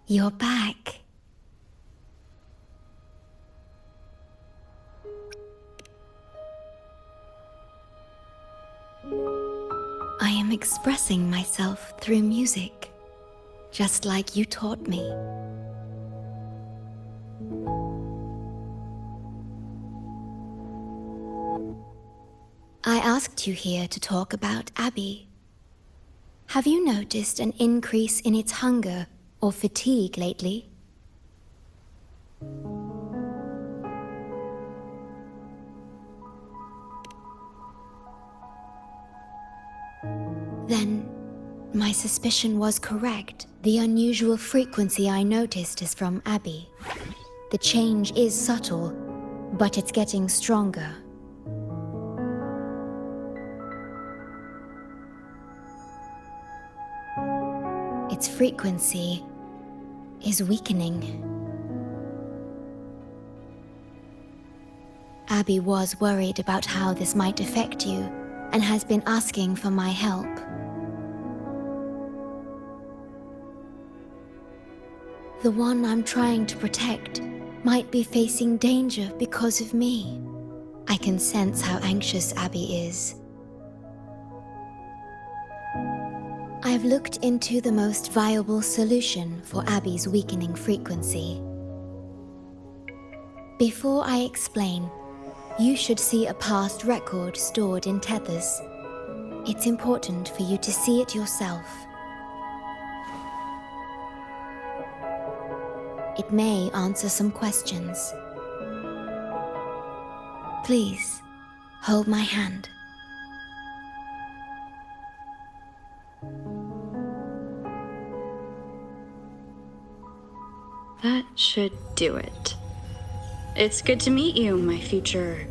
You're back. I am expressing myself through music, just like you taught me. I asked you here to talk about Abby. Have you noticed an increase in its hunger or fatigue lately? Then, my suspicion was correct. The unusual frequency I noticed is from Abby. The change is subtle, but it's getting stronger. Its frequency is weakening. Abby was worried about how this might affect you and has been asking for my help. The one I'm trying to protect might be facing danger because of me. I can sense how anxious Abby is. I've looked into the most viable solution for Abby's weakening frequency. Before I explain, you should see a past record stored in tethers. It's important for you to see it yourself. It may answer some questions. Please, hold my hand. That should do it. It's good to meet you, my future...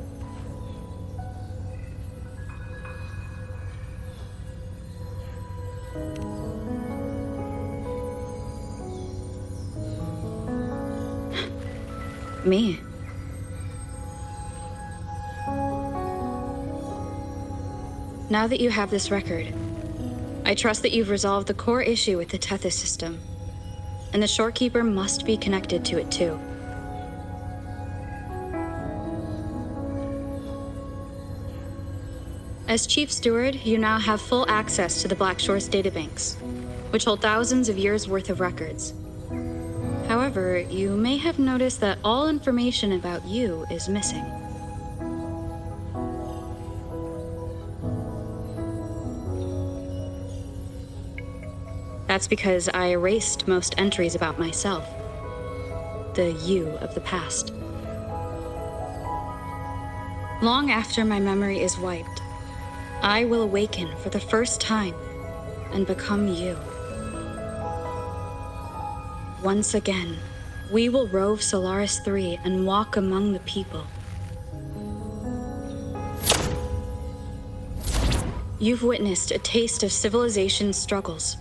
me. Now that you have this record, I trust that you've resolved the core issue with the Tethys system, and the Shorekeeper must be connected to it too. As Chief Steward, you now have full access to the Black Shore's databanks, which hold thousands of years' worth of records. However, you may have noticed that all information about you is missing. That's because I erased most entries about myself. The you of the past. Long after my memory is wiped, I will awaken for the first time and become you. Once again, we will rove Solaris 3 and walk among the people. You've witnessed a taste of civilization's struggles,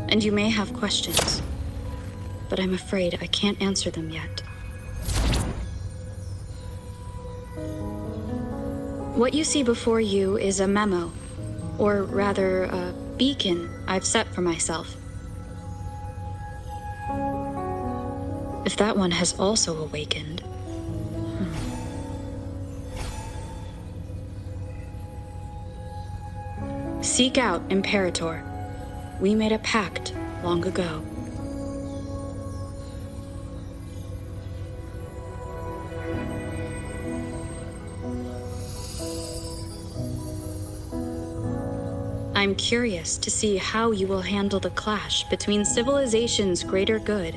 and you may have questions, but I'm afraid I can't answer them yet. What you see before you is a memo, or rather, a beacon I've set for myself. If that one has also awakened. Seek out Imperator. We made a pact long ago. I'm curious to see how you will handle the clash between civilization's greater good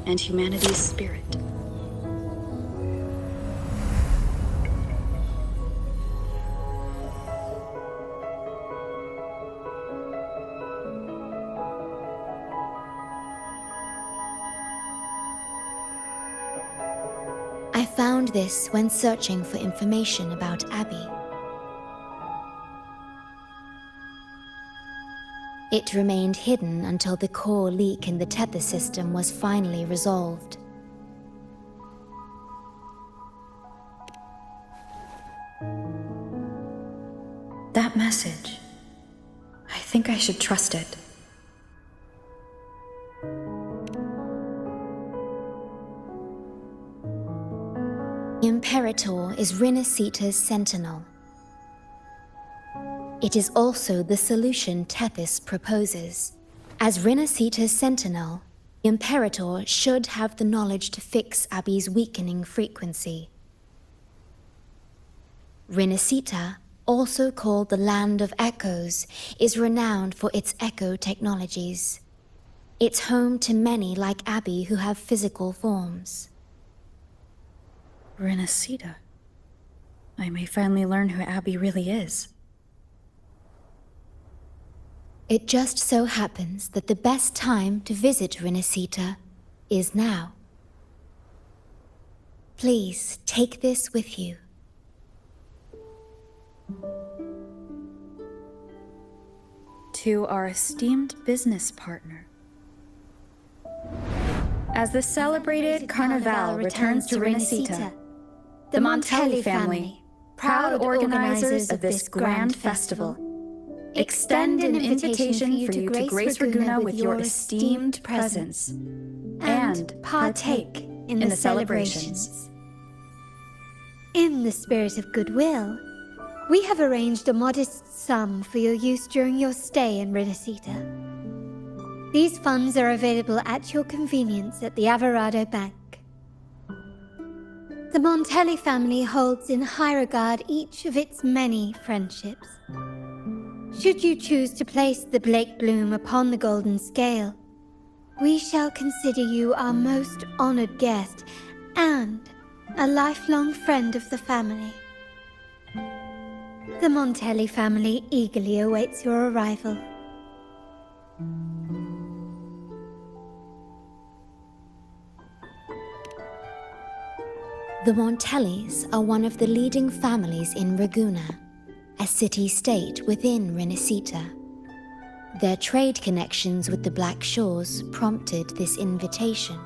and humanity's spirit. I found this when searching for information about Abby. It remained hidden until the core leak in the tether system was finally resolved. That message. I think I should trust it. Imperator is Rinasita's sentinel. It is also the solution Tethys proposes. As Rinasita's sentinel, Imperator should have the knowledge to fix Abby's weakening frequency. Rinasita, also called the Land of Echoes, is renowned for its echo technologies. It's home to many like Abby who have physical forms. Rinasita. I may finally learn who Abby really is. It just so happens that the best time to visit Rinasita is now. Please take this with you. To our esteemed business partner. As the celebrated Carnival returns to Rinasita, the Montelli family, proud organizers of this grand festival, extend an invitation for you to grace Raguna with your esteemed presence and partake in the celebrations. In the spirit of goodwill, we have arranged a modest sum for your use during your stay in Rinasita. These funds are available at your convenience at the Averado Bank. The Montelli family holds in high regard each of its many friendships. Should you choose to place the Blake Bloom upon the golden scale, we shall consider you our most honored guest and a lifelong friend of the family. The Montelli family eagerly awaits your arrival. The Montellis are one of the leading families in Raguna, a city-state within Rinasita. Their trade connections with the Black Shores prompted this invitation.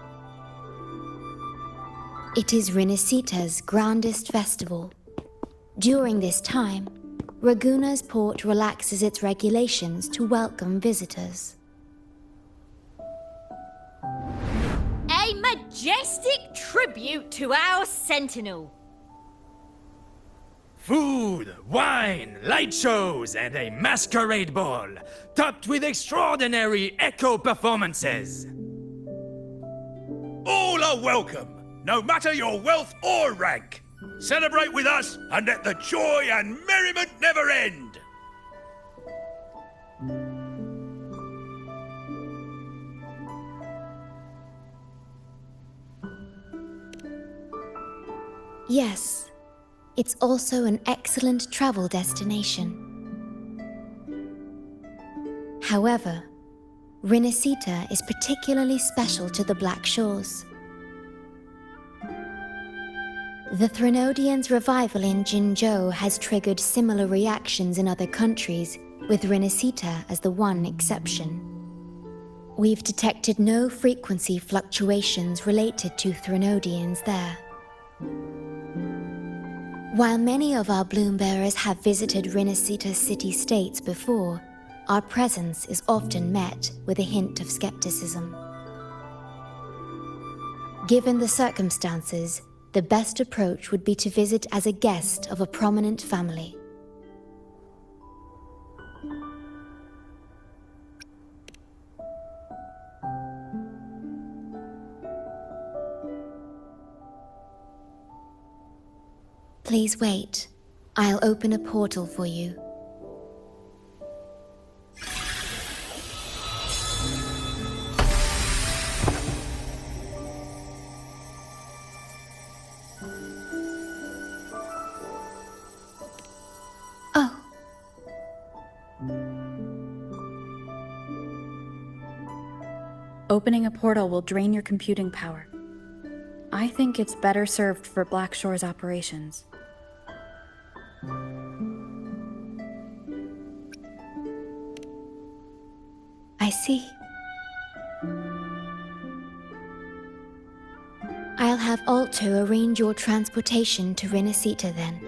It is Rinasita's grandest festival. During this time, Raguna's port relaxes its regulations to welcome visitors. A majestic tribute to our sentinel. Food, wine, light shows, and a masquerade ball, topped with extraordinary echo performances. All are welcome, no matter your wealth or rank. Celebrate with us and let the joy and merriment never end. Yes, it's also an excellent travel destination. However, Rinascita is particularly special to the Black Shores. The Threnodians' revival in Jinzhou has triggered similar reactions in other countries, with Rinascita as the one exception. We've detected no frequency fluctuations related to Threnodians there. While many of our bloom-bearers have visited Rinascita city-states before, our presence is often met with a hint of skepticism. Given the circumstances, the best approach would be to visit as a guest of a prominent family. Please wait. I'll open a portal for you. Oh. Opening a portal will drain your computing power. I think it's better served for Black Shore's operations. I see. I'll have Alto arrange your transportation to Rinascita then.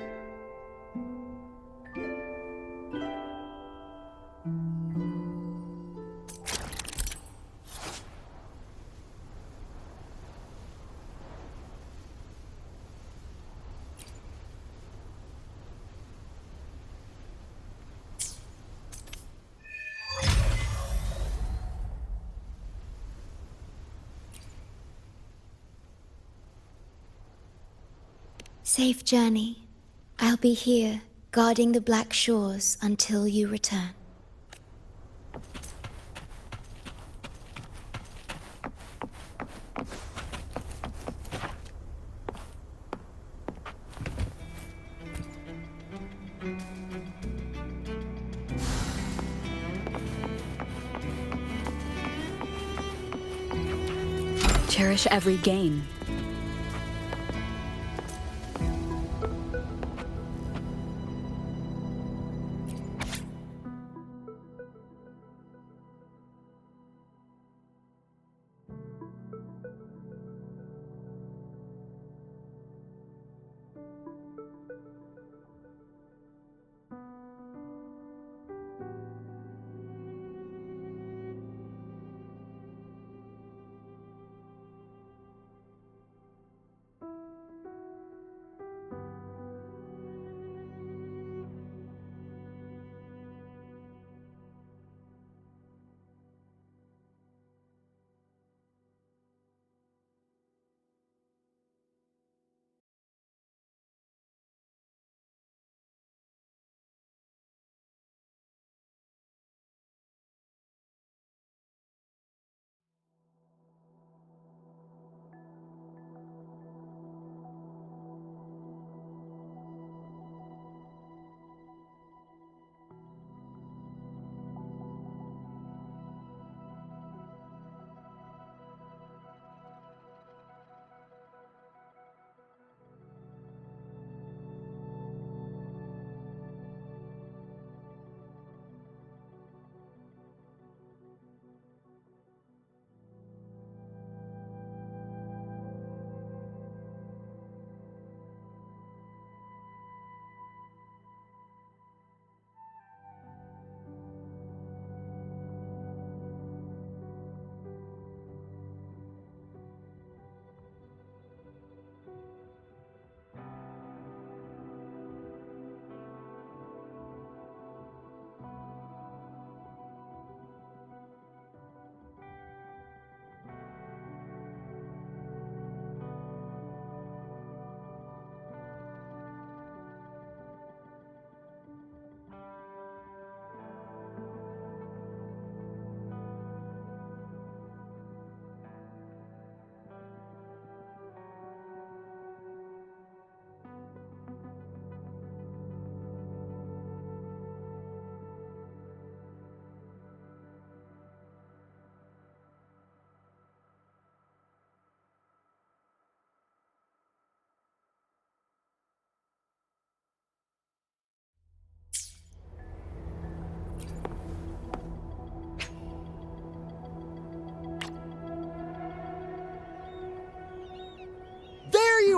Safe journey. I'll be here, guarding the Black Shores until you return. Cherish every gain.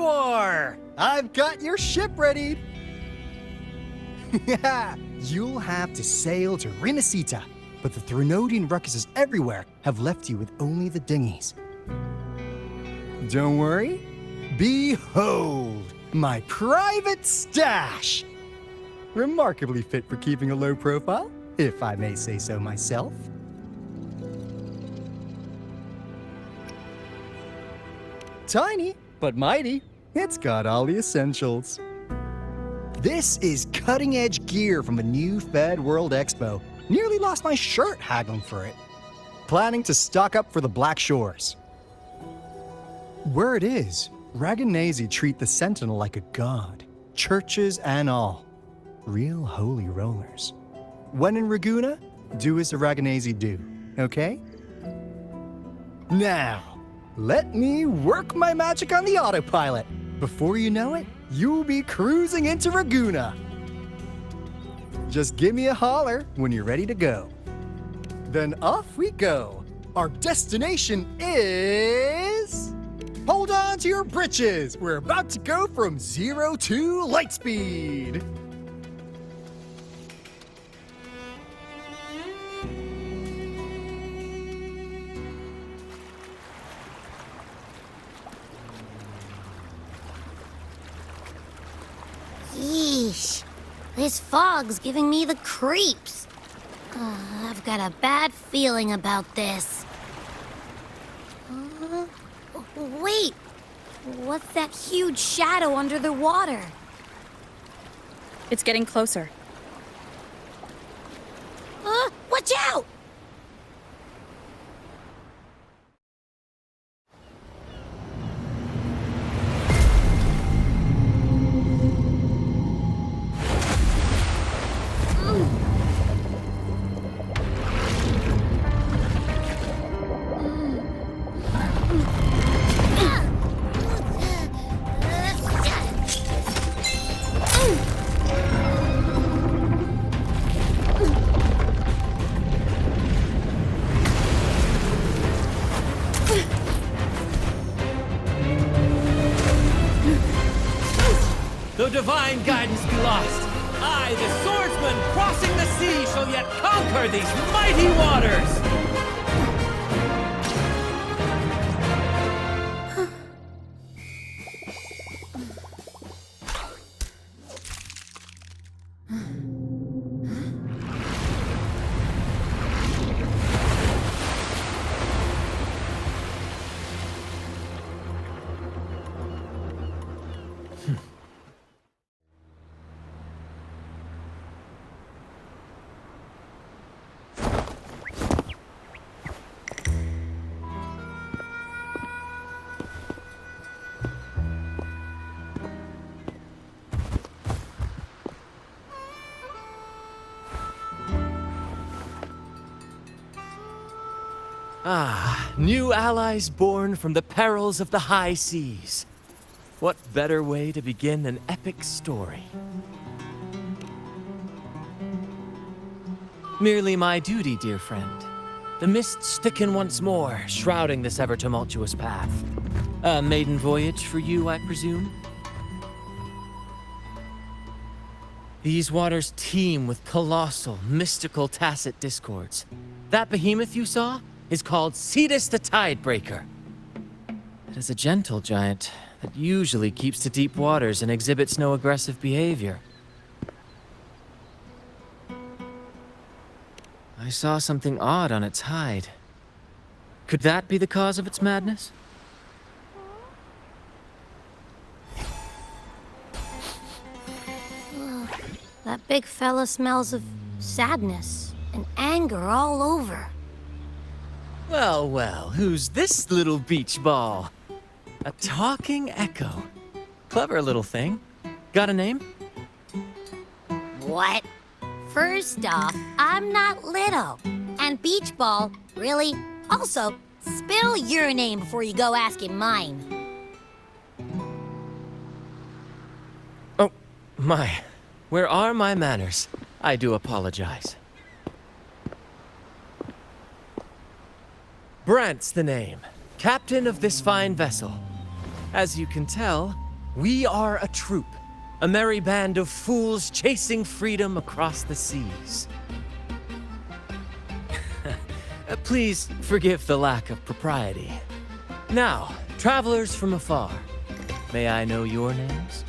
you are! I've got your ship ready! You'll have to sail to Renacita, but the Threnodian ruckuses everywhere have left you with only the dinghies. Don't worry. Behold, my private stash! Remarkably fit for keeping a low profile, if I may say so myself. Tiny, but mighty. It's got all the essentials. This is cutting-edge gear from a new Fed World Expo. Nearly lost my shirt haggling for it. Planning to stock up for the Black Shores. Word is, Raganazi treat the Sentinel like a god. Churches and all. Real holy rollers. When in Ragusa, do as the Raganazi do, okay? Now, let me work my magic on the autopilot. Before you know it, you'll be cruising into Ragusa. Just give me a holler when you're ready to go. Then off we go. Our destination is... Hold on to your britches. We're about to go from 0 to light speed. Yeesh. This fog's giving me the creeps. I've got a bad feeling about this. Wait! What's that huge shadow under the water? It's getting closer. Watch out! Though divine guidance be lost, I, the swordsman crossing the sea, shall yet conquer these mighty waters! Ah, new allies born from the perils of the high seas. What better way to begin an epic story? Merely my duty, dear friend. The mists thicken once more, shrouding this ever-tumultuous path. A maiden voyage for you, I presume? These waters teem with colossal, mystical, tacit discords. That behemoth you saw is called Cetus the Tidebreaker. It is a gentle giant that usually keeps to deep waters and exhibits no aggressive behavior. I saw something odd on its hide. Could that be the cause of its madness? That big fella smells of sadness and anger all over. Well, well, who's this little beach ball? A talking echo. Clever little thing. Got a name? What? First off, I'm not little. And Beach Ball, really? Also, spill your name before you go asking mine. Oh, my. Where are my manners? I do apologize. Brant's the name. Captain of this fine vessel. As you can tell, We are a troop, a merry band of fools chasing freedom across the seas. Please forgive the lack of propriety. Now, travelers from afar, may I know your names?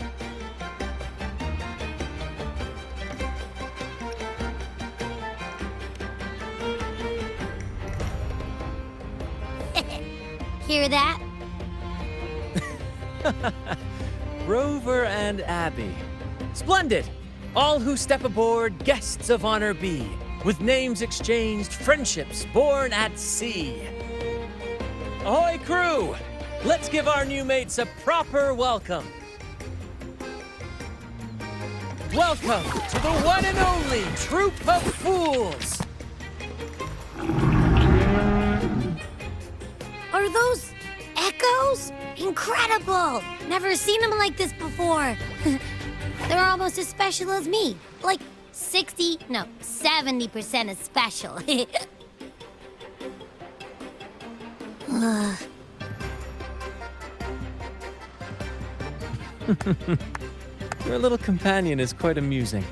Hear that? Rover and Abby. Splendid! All who step aboard, guests of honor be. With names exchanged, friendships born at sea. Ahoy, crew! Let's give our new mates a proper welcome. Welcome to the one and only Troop of Fools! Are those echoes? Incredible! Never seen them like this before. They're almost as special as me. Like 70% as special. Your little companion is quite amusing.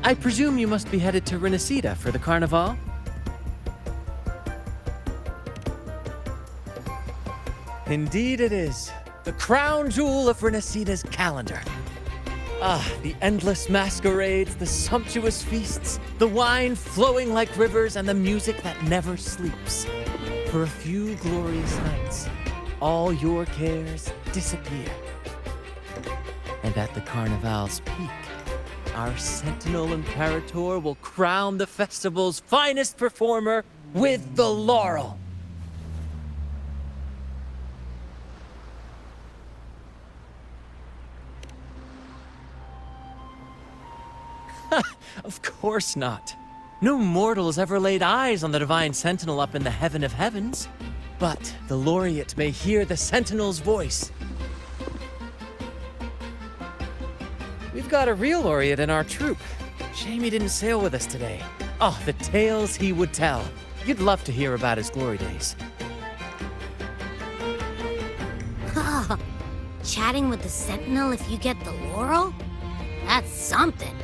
I presume you must be headed to Renesita for the Carnival? Indeed it is. The crown jewel of Renesita's calendar. Ah, the endless masquerades, the sumptuous feasts, the wine flowing like rivers, and the music that never sleeps. For a few glorious nights, all your cares disappear. And at the Carnival's peak, our Sentinel Imperator will crown the festival's finest performer with the laurel. Of course not. No mortal has ever laid eyes on the Divine Sentinel up in the heaven of heavens. But the laureate may hear the Sentinel's voice. We've got a real laureate in our troop. Shame he didn't sail with us today. Oh, the tales he would tell. You'd love to hear about his glory days. Chatting with the Sentinel if you get the laurel? That's something.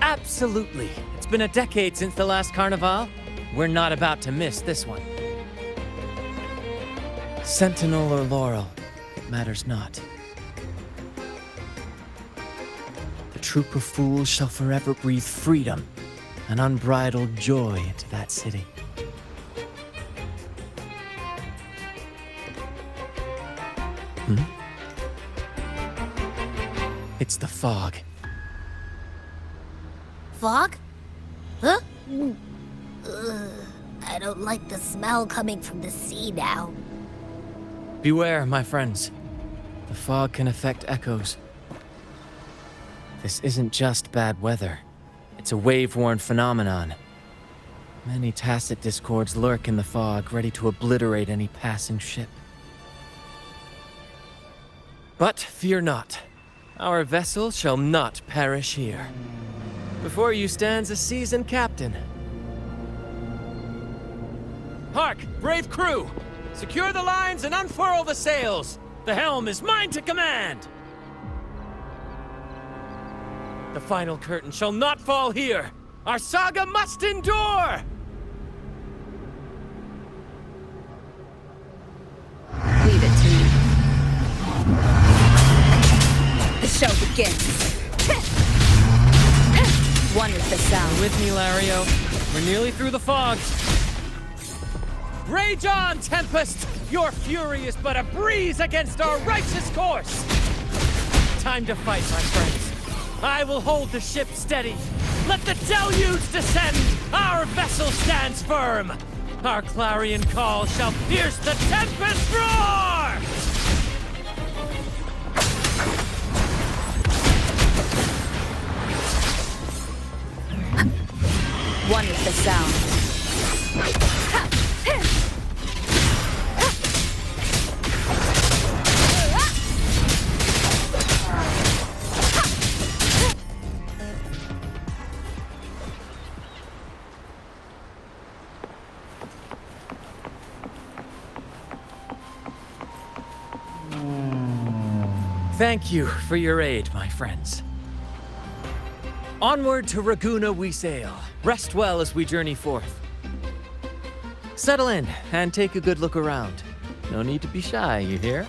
Absolutely. It's been a decade since the last Carnival. We're not about to miss this one. Sentinel or laurel, it matters not. The troop of fools shall forever breathe freedom and unbridled joy into that city. It's the fog. Fog? Huh? I don't like the smell coming from the sea now. Beware, my friends. The fog can affect echoes. This isn't just bad weather. It's a wave-worn phenomenon. Many tacit discords lurk in the fog, ready to obliterate any passing ship. But fear not. Our vessel shall not perish here. Before you stands a seasoned captain. Hark, brave crew! Secure the lines and unfurl the sails! The helm is mine to command! The final curtain shall not fall here! Our saga must endure! Leave it to me. The show begins. One with the sound. With me, Lario. We're nearly through the fog. Rage on, Tempest! Your fury is but a breeze against our righteous course! Time to fight, my friends. I will hold the ship steady. Let the deluge descend! Our vessel stands firm! Our clarion call shall pierce the tempest roar! One with the sound. Thank you for your aid, my friends. Onward to Ragunna we sail. Rest well as we journey forth. Settle in and take a good look around. No need to be shy, you hear?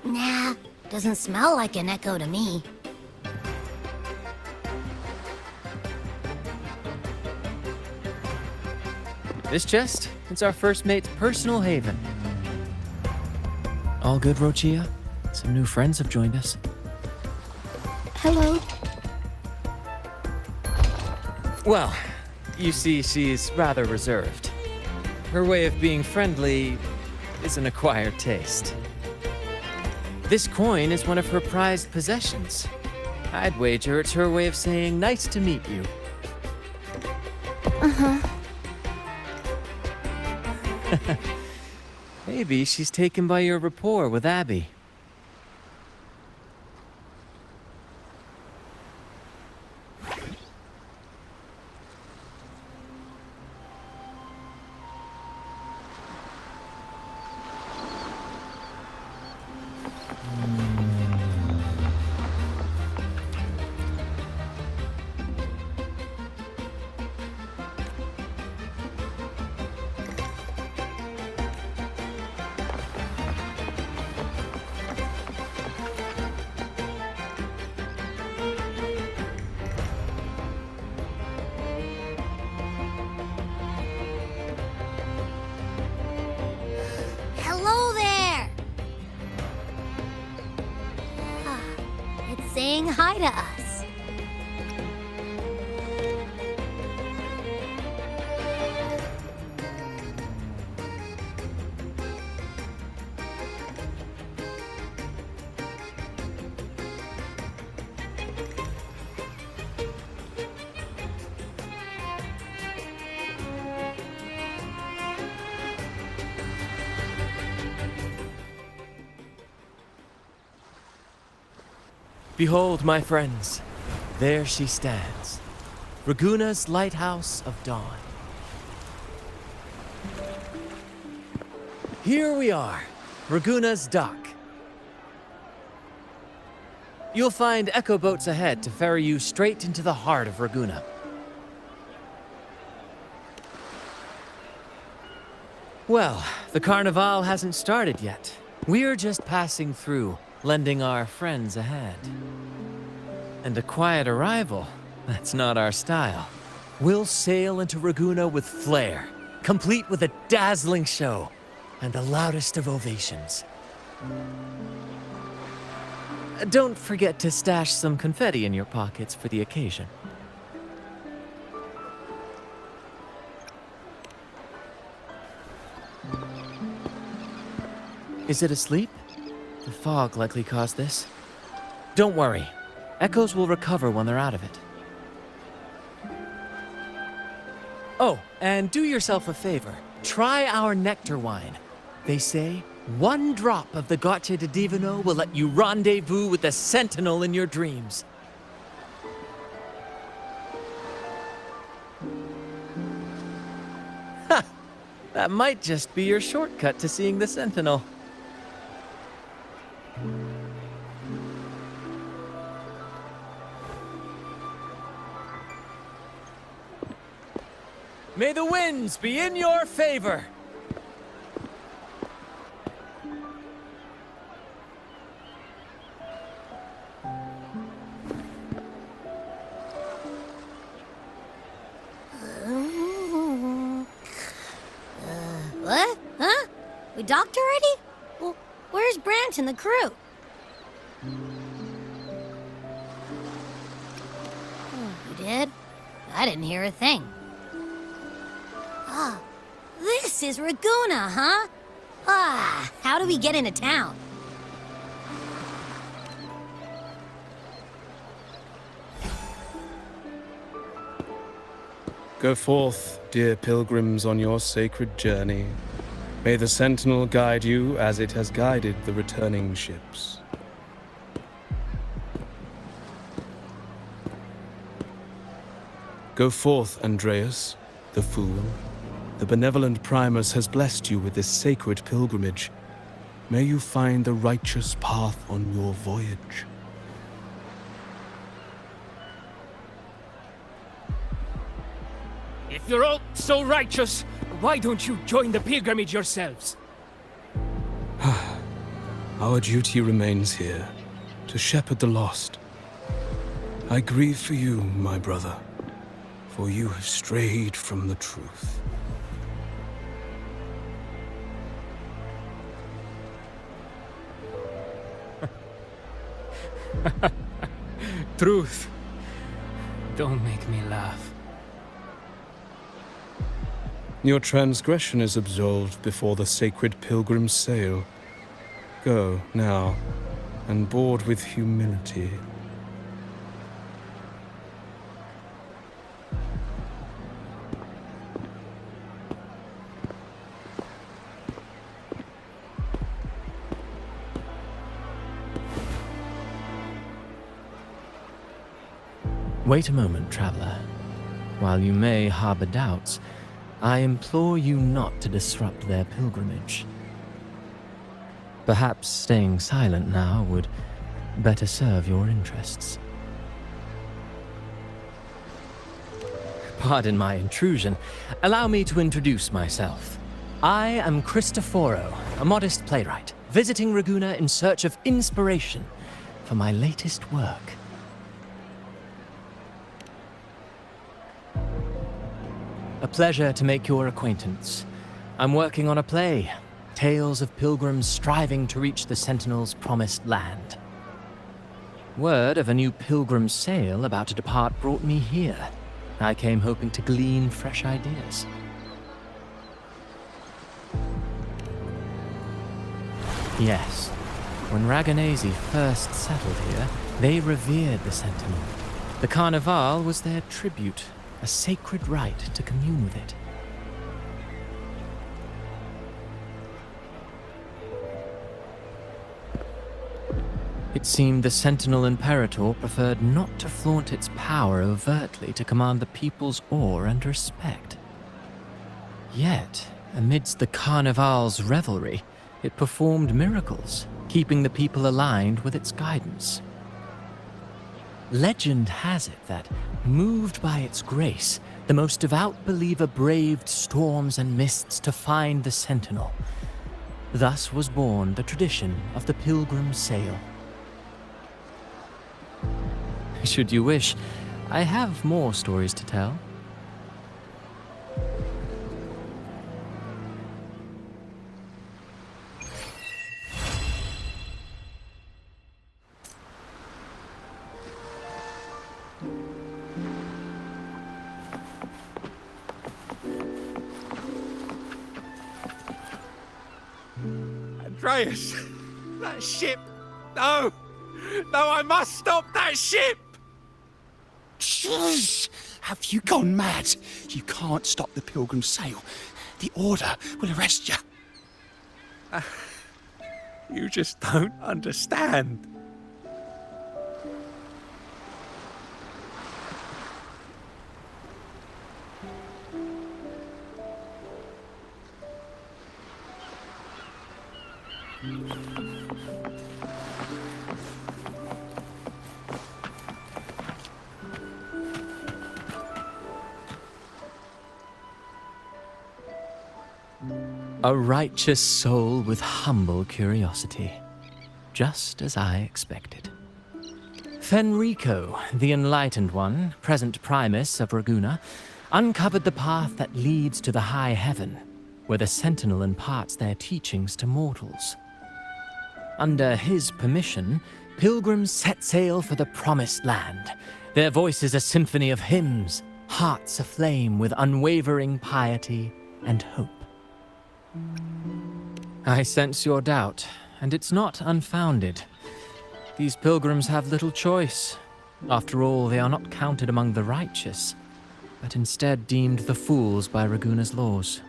Nah, doesn't smell like an echo to me. This chest, it's our first mate's personal haven. All good, Rochia? Some new friends have joined us. Hello. Well, you see, she's rather reserved. Her way of being friendly is an acquired taste. This coin is one of her prized possessions. I'd wager it's her way of saying nice to meet you. Maybe she's taken by your rapport with Abby. Hello there! It's saying hi to us. Behold, my friends, there she stands, Ragunna's lighthouse of dawn. Here we are, Ragunna's dock. You'll find echo boats ahead to ferry you straight into the heart of Ragunna. Well, the Carnival hasn't started yet. We're just passing through, lending our friends a hand. And a quiet arrival, that's not our style. We'll sail into Ragunna with flair, complete with a dazzling show and the loudest of ovations. Don't forget to stash some confetti in your pockets for the occasion. Is it asleep? The fog likely caused this. Don't worry. Echoes will recover when they're out of it. Oh, and do yourself a favor. Try our nectar wine. They say one drop of the Gocce di Divino will let you rendezvous with the Sentinel in your dreams. Ha! That might just be your shortcut to seeing the Sentinel. May the winds be in your favor! We docked already? Well, where's Brant and the crew? You did? I didn't hear a thing. Ah, this is Raguna, huh? Ah, how do we get into town? Go forth, dear pilgrims, on your sacred journey. May the Sentinel guide you as it has guided the returning ships. Go forth, Andreas, the fool. The benevolent Primus has blessed you with this sacred pilgrimage. May you find the righteous path on your voyage. If you're all so righteous, why don't you join the pilgrimage yourselves? Our duty remains here, to shepherd the lost. I grieve for you, my brother, for you have strayed from the truth. Truth. Don't make me laugh. Your transgression is absolved before the sacred pilgrims sail. Go, now, and board with humility. Wait a moment, traveler. While you may harbor doubts, I implore you not to disrupt their pilgrimage. Perhaps staying silent now would better serve your interests. Pardon my intrusion. Allow me to introduce myself. I am Cristoforo, a modest playwright, visiting Raguna in search of inspiration for my latest work. A pleasure to make your acquaintance. I'm working on a play, tales of pilgrims striving to reach the Sentinel's promised land. Word of a new pilgrim sail about to depart brought me here. I came hoping to glean fresh ideas. Yes, when Raganesi first settled here, they revered the Sentinel. The Carnival was their tribute, a sacred right to commune with it. It seemed the Sentinel Imperator preferred not to flaunt its power overtly to command the people's awe and respect. Yet, amidst the Carnival's revelry, it performed miracles, keeping the people aligned with its guidance. Legend has it that, moved by its grace, the most devout believer braved storms and mists to find the Sentinel. Thus was born the tradition of the pilgrim sail. Should you wish, I have more stories to tell. Andreas! That ship! No! No, I must stop that ship! Shh! Have you gone mad? You can't stop the pilgrim sail. The Order will arrest you. You just don't understand. A righteous soul with humble curiosity, just as I expected. Fenrico, the Enlightened One, present Primus of Raguna, uncovered the path that leads to the high heaven. where the Sentinel imparts their teachings to mortals. Under his permission, pilgrims set sail for the Promised Land, their voices a symphony of hymns, hearts aflame with unwavering piety and hope. I sense your doubt, and it's not unfounded. These pilgrims have little choice. After all, they are not counted among the righteous, but instead deemed the fools by Raguna's laws.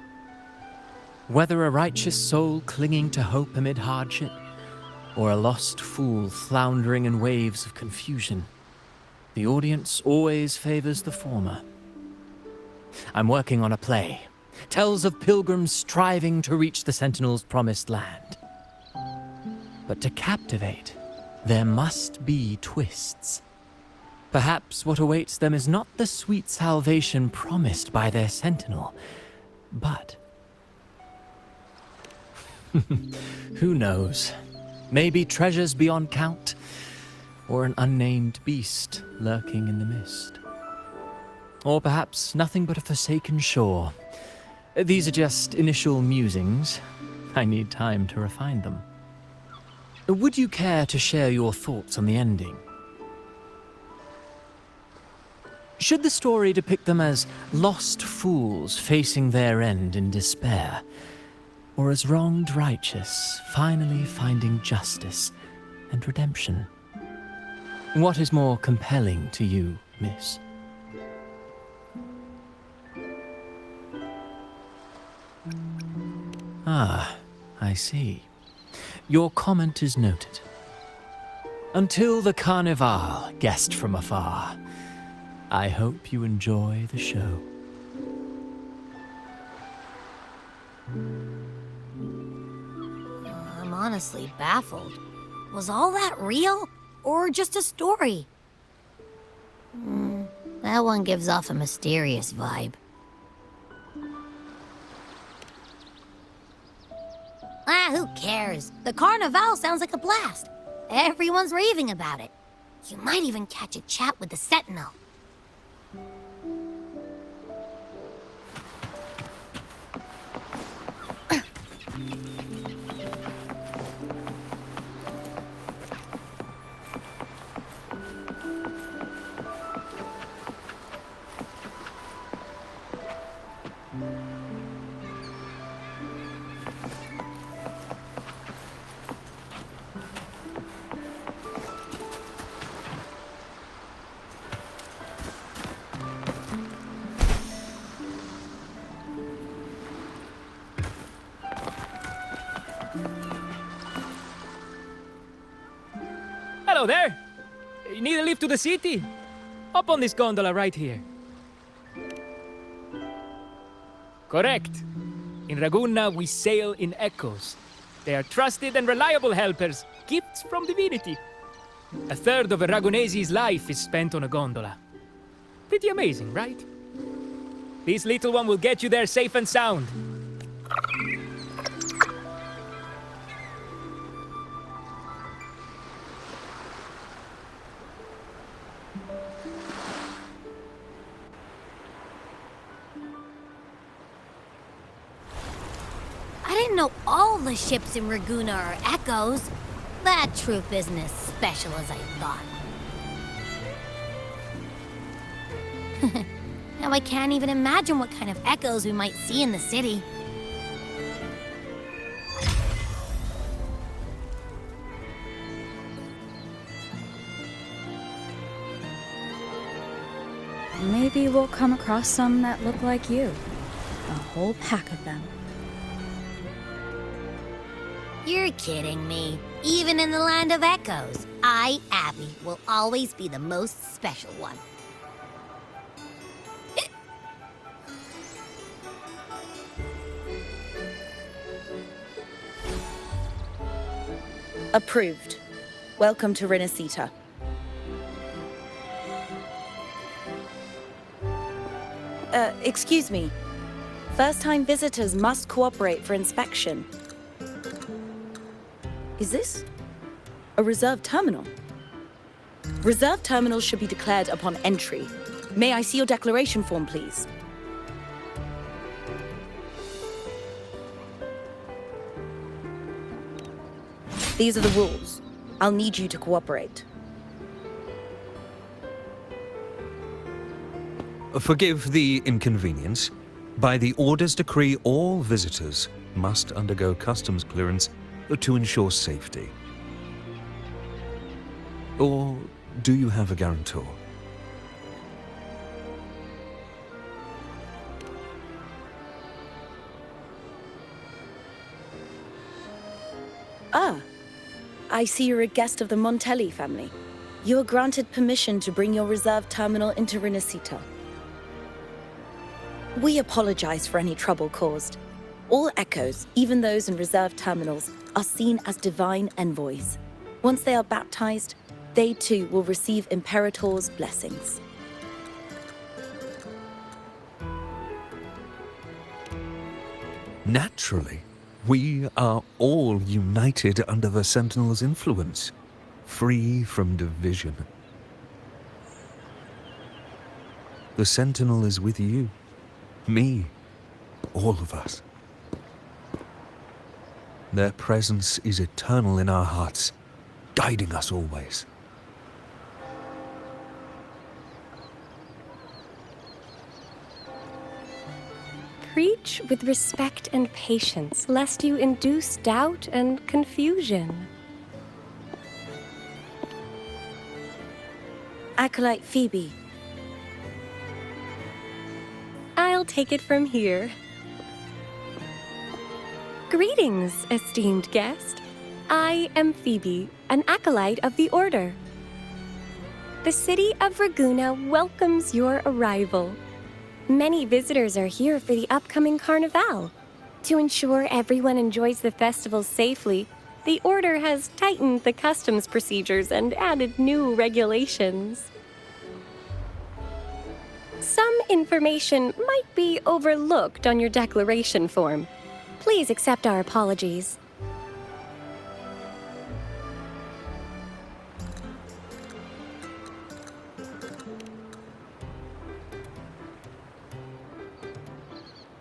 Whether a righteous soul clinging to hope amid hardship, or a lost fool floundering in waves of confusion, the audience always favors the former. I'm working on a play. Tells of pilgrims striving to reach the Sentinel's promised land. But to captivate, there must be twists. Perhaps what awaits them is not the sweet salvation promised by their Sentinel, but... who knows? Maybe treasures beyond count, or an unnamed beast lurking in the mist. Or perhaps nothing but a forsaken shore. These are just initial musings. I need time to refine them. Would you care to share your thoughts on the ending? Should the story depict them as lost fools facing their end in despair, or as wronged righteous finally finding justice and redemption? What is more compelling to you, miss? Ah, I see. Your comment is noted. Until the Carnival, guest from afar, I hope you enjoy the show. I'm honestly baffled. Was all that real, or just a story? That one gives off a mysterious vibe. Who cares? The Carnival sounds like a blast. Everyone's raving about it. You might even catch a chat with the Sentinel. Hello there! You need a lift to the city? Hop on this gondola right here. Correct. In Raguna, we sail in echoes. They are trusted and reliable helpers, gifts from divinity. A third of a Ragunese's life is spent on a gondola. Pretty amazing, right? This little one will get you there safe and sound. I didn't know all the ships in Raguna are echoes. That troop isn't as special as I thought. Now I can't even imagine what kind of echoes we might see in the city. Maybe we'll come across some that look like you. A whole pack of them. You're kidding me. Even in the land of echoes, I, Abby, will always be the most special one. Approved. Welcome to Renacita. Excuse me. First-time visitors must cooperate for inspection. Is this a reserved terminal? Reserved terminals should be declared upon entry. May I see your declaration form, please? These are the rules. I'll need you to cooperate. Forgive the inconvenience. By the Order's decree, all visitors must undergo customs clearance to ensure safety. Or do you have a guarantor? Ah, I see you're a guest of the Montelli family. You are granted permission to bring your reserve terminal into Renacita. We apologize for any trouble caused. All echoes, even those in reserve terminals, are seen as divine envoys. Once they are baptized, they too will receive Imperator's blessings. Naturally, we are all united under the Sentinel's influence, free from division. The Sentinel is with you, me, all of us. Their presence is eternal in our hearts, guiding us always. Preach with respect and patience, lest you induce doubt and confusion. Acolyte Phoebe. I'll take it from here. Greetings, esteemed guest. I am Phoebe, an acolyte of the Order. The city of Raguena welcomes your arrival. Many visitors are here for the upcoming Carnival. To ensure everyone enjoys the festival safely, the Order has tightened the customs procedures and added new regulations. Some information might be overlooked on your declaration form. Please accept our apologies.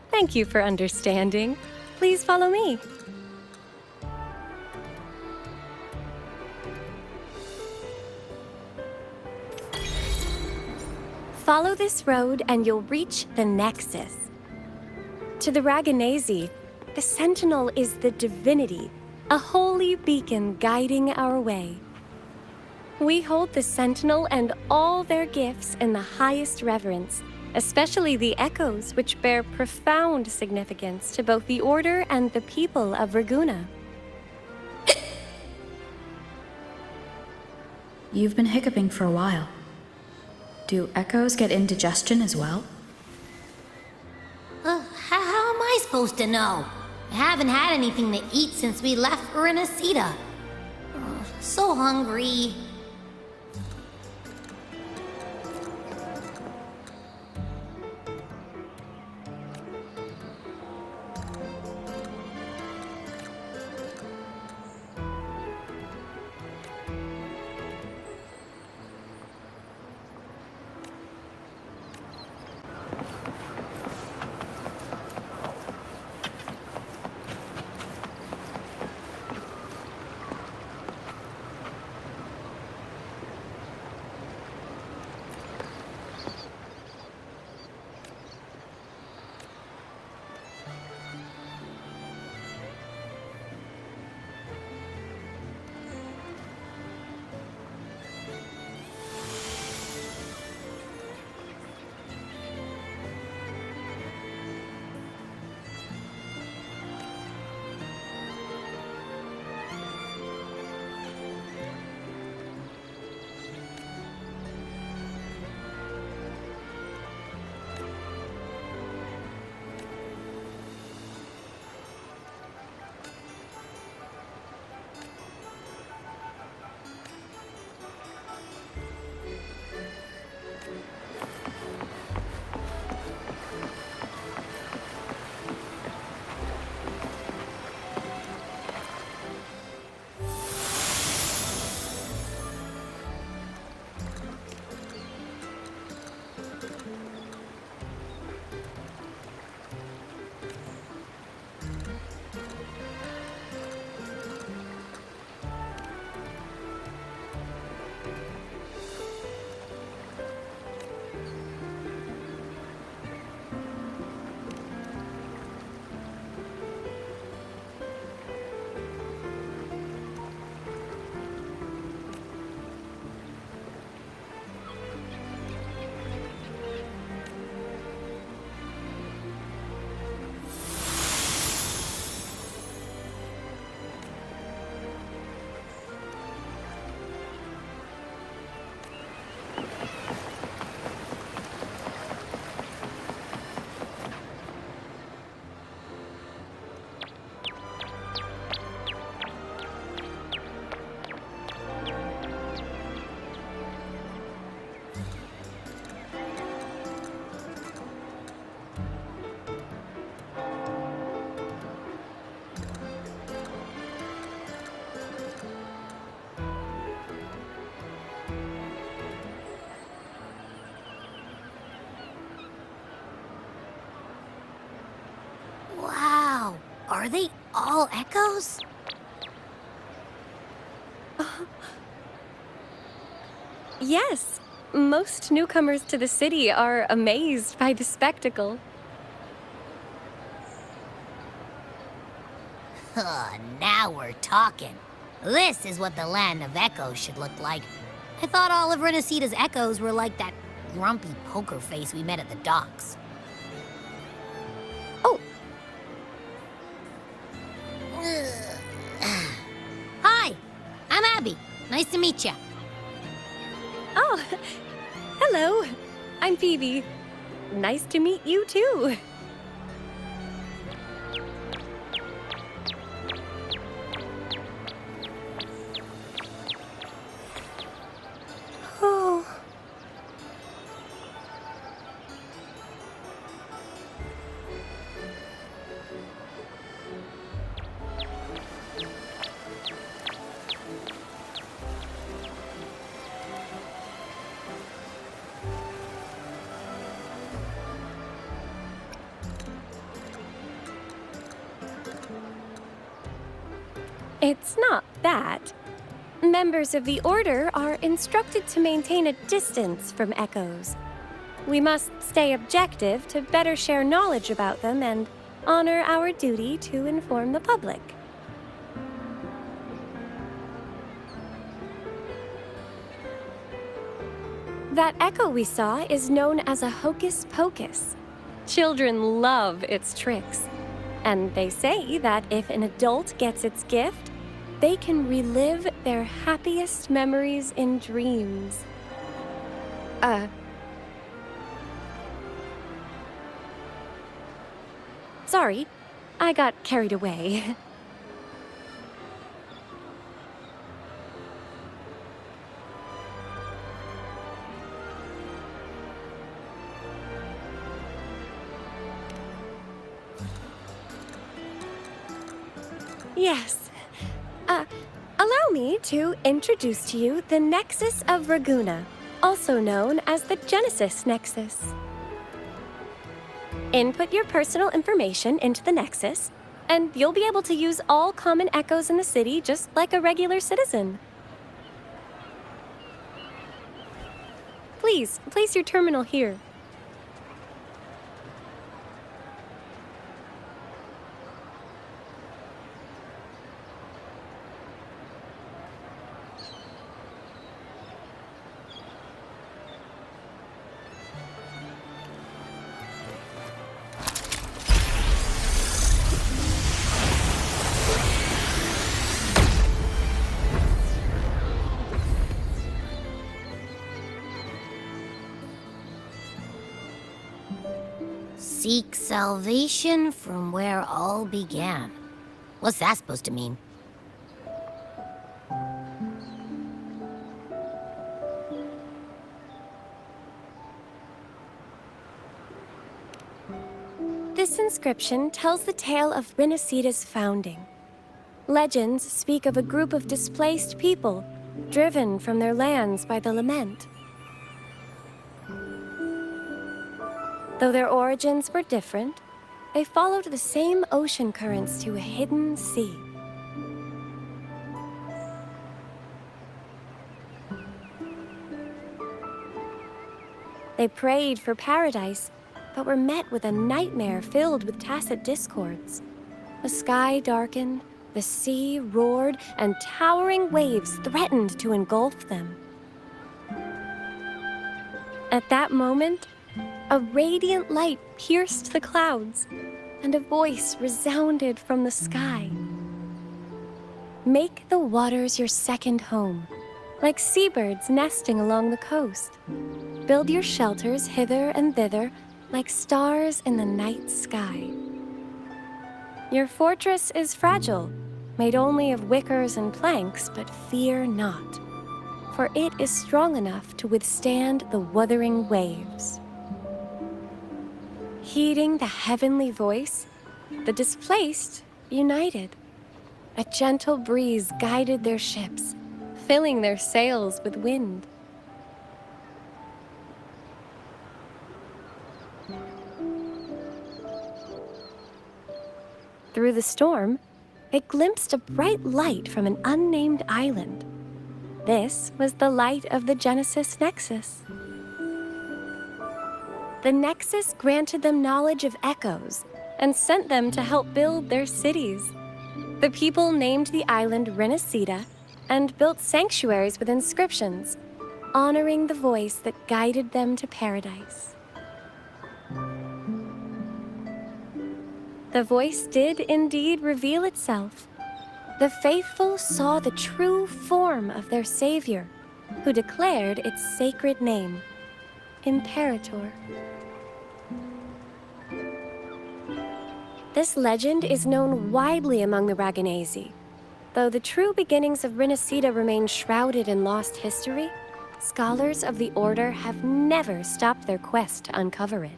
Thank you for understanding. Please follow me. Follow this road and you'll reach the Nexus. To the Raganese, the Sentinel is the divinity, a holy beacon guiding our way. We hold the Sentinel and all their gifts in the highest reverence, especially the echoes, which bear profound significance to both the Order and the people of Raguena. You've been hiccuping for a while. Do echoes get indigestion as well? How am I supposed to know? I haven't had anything to eat since we left Renacita. So hungry. Are they all echoes? Yes. Most newcomers to the city are amazed by the spectacle. Now we're talking. This is what the land of echoes should look like. I thought all of Renesita's echoes were like that grumpy poker face we met at the docks. Oh! Hi, I'm Abby. Nice to meet you. Oh, hello. I'm Phoebe. Nice to meet you too. Oh. It's not that. Members of the Order are instructed to maintain a distance from echoes. We must stay objective to better share knowledge about them and honor our duty to inform the public. That echo we saw is known as a hocus pocus. Children love its tricks. And they say that if an adult gets its gift, they can relive their happiest memories in dreams. Sorry, I got carried away. Yes. Allow me to introduce to you the Nexus of Ragunna, also known as the Genesis Nexus. Input your personal information into the Nexus, and you'll be able to use all common echoes in the city just like a regular citizen. Please, place your terminal here. Seek salvation from where all began. What's that supposed to mean? This inscription tells the tale of Renesita's founding. Legends speak of a group of displaced people, driven from their lands by the lament. Though their origins were different, they followed the same ocean currents to a hidden sea. They prayed for paradise, but were met with a nightmare filled with tacit discords. The sky darkened, the sea roared, and towering waves threatened to engulf them. At that moment, a radiant light pierced the clouds, and a voice resounded from the sky. Make the waters your second home, like seabirds nesting along the coast. Build your shelters hither and thither, like stars in the night sky. Your fortress is fragile, made only of wickers and planks, but fear not, for it is strong enough to withstand the wuthering waves. Heeding the heavenly voice, the displaced united. A gentle breeze guided their ships, filling their sails with wind. through the storm, it glimpsed a bright light from an unnamed island. This was the light of the Genesis Nexus. The Nexus granted them knowledge of echoes and sent them to help build their cities. The people named the island Renesita and built sanctuaries with inscriptions, honoring the voice that guided them to paradise. The voice did indeed reveal itself. The faithful saw the true form of their savior, who declared its sacred name, Imperator. This legend is known widely among the Raganesi. Though the true beginnings of Renesita remain shrouded in lost history, scholars of the Order have never stopped their quest to uncover it.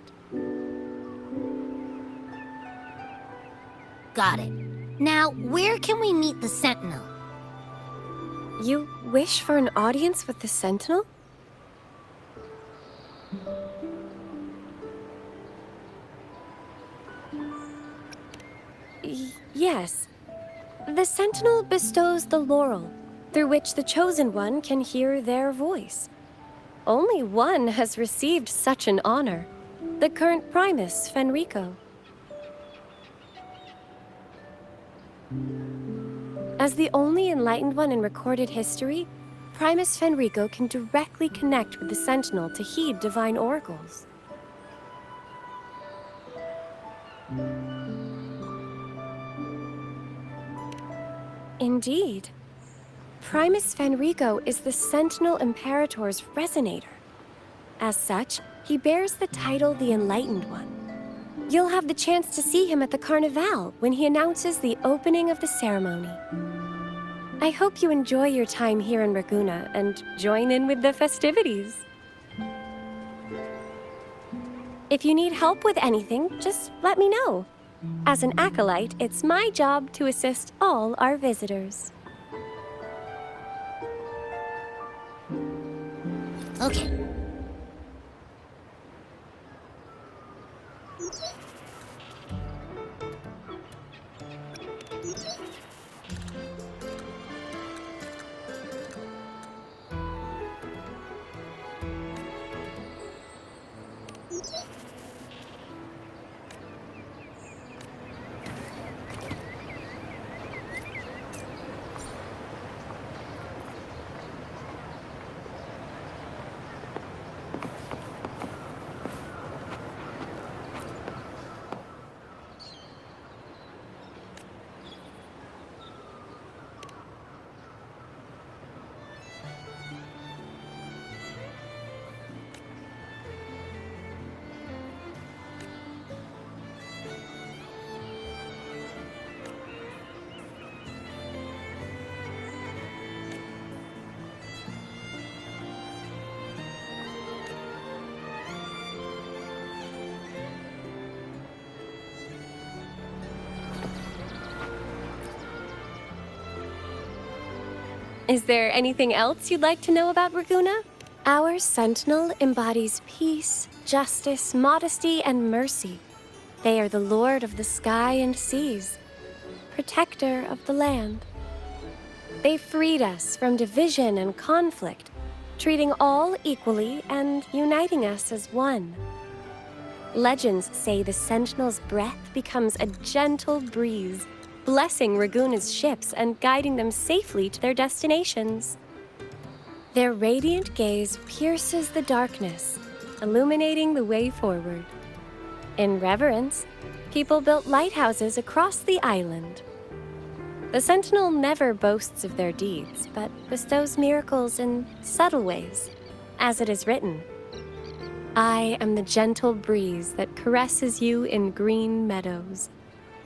Got it. Now, where can we meet the Sentinel? You wish for an audience with the Sentinel? Yes. The Sentinel bestows the laurel, through which the Chosen One can hear their voice. Only one has received such an honor, the current Primus, Fenrico. As the only enlightened one in recorded history, Primus Fenrico can directly connect with the Sentinel to heed divine oracles. Indeed. Primus Fenrico is the Sentinel Imperator's resonator. As such, he bears the title the Enlightened One. You'll have the chance to see him at the Carnival when he announces the opening of the ceremony. I hope you enjoy your time here in Raguna and join in with the festivities. If you need help with anything, just let me know. As an acolyte, it's my job to assist all our visitors. Okay. Is there anything else you'd like to know about Raguna? Our Sentinel embodies peace, justice, modesty, and mercy. They are the Lord of the sky and seas, protector of the land. They freed us from division and conflict, treating all equally and uniting us as one. Legends say the Sentinel's breath becomes a gentle breeze, blessing Raguna's ships and guiding them safely to their destinations. Their radiant gaze pierces the darkness, illuminating the way forward. In reverence, people built lighthouses across the island. The Sentinel never boasts of their deeds, but bestows miracles in subtle ways, as it is written, "I am the gentle breeze that caresses you in green meadows.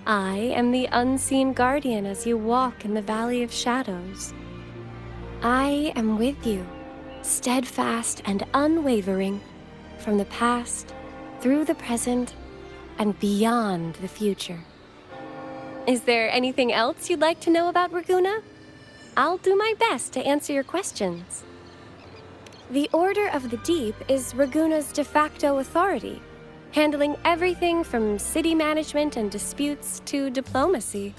I am the unseen guardian as you walk in the valley of shadows. I am with you, steadfast and unwavering, from the past, through the present, and beyond the future." Is there anything else you'd like to know about Raguna? I'll do my best to answer your questions. The Order of the Deep is Raguna's de facto authority. handling everything from city management and disputes to diplomacy.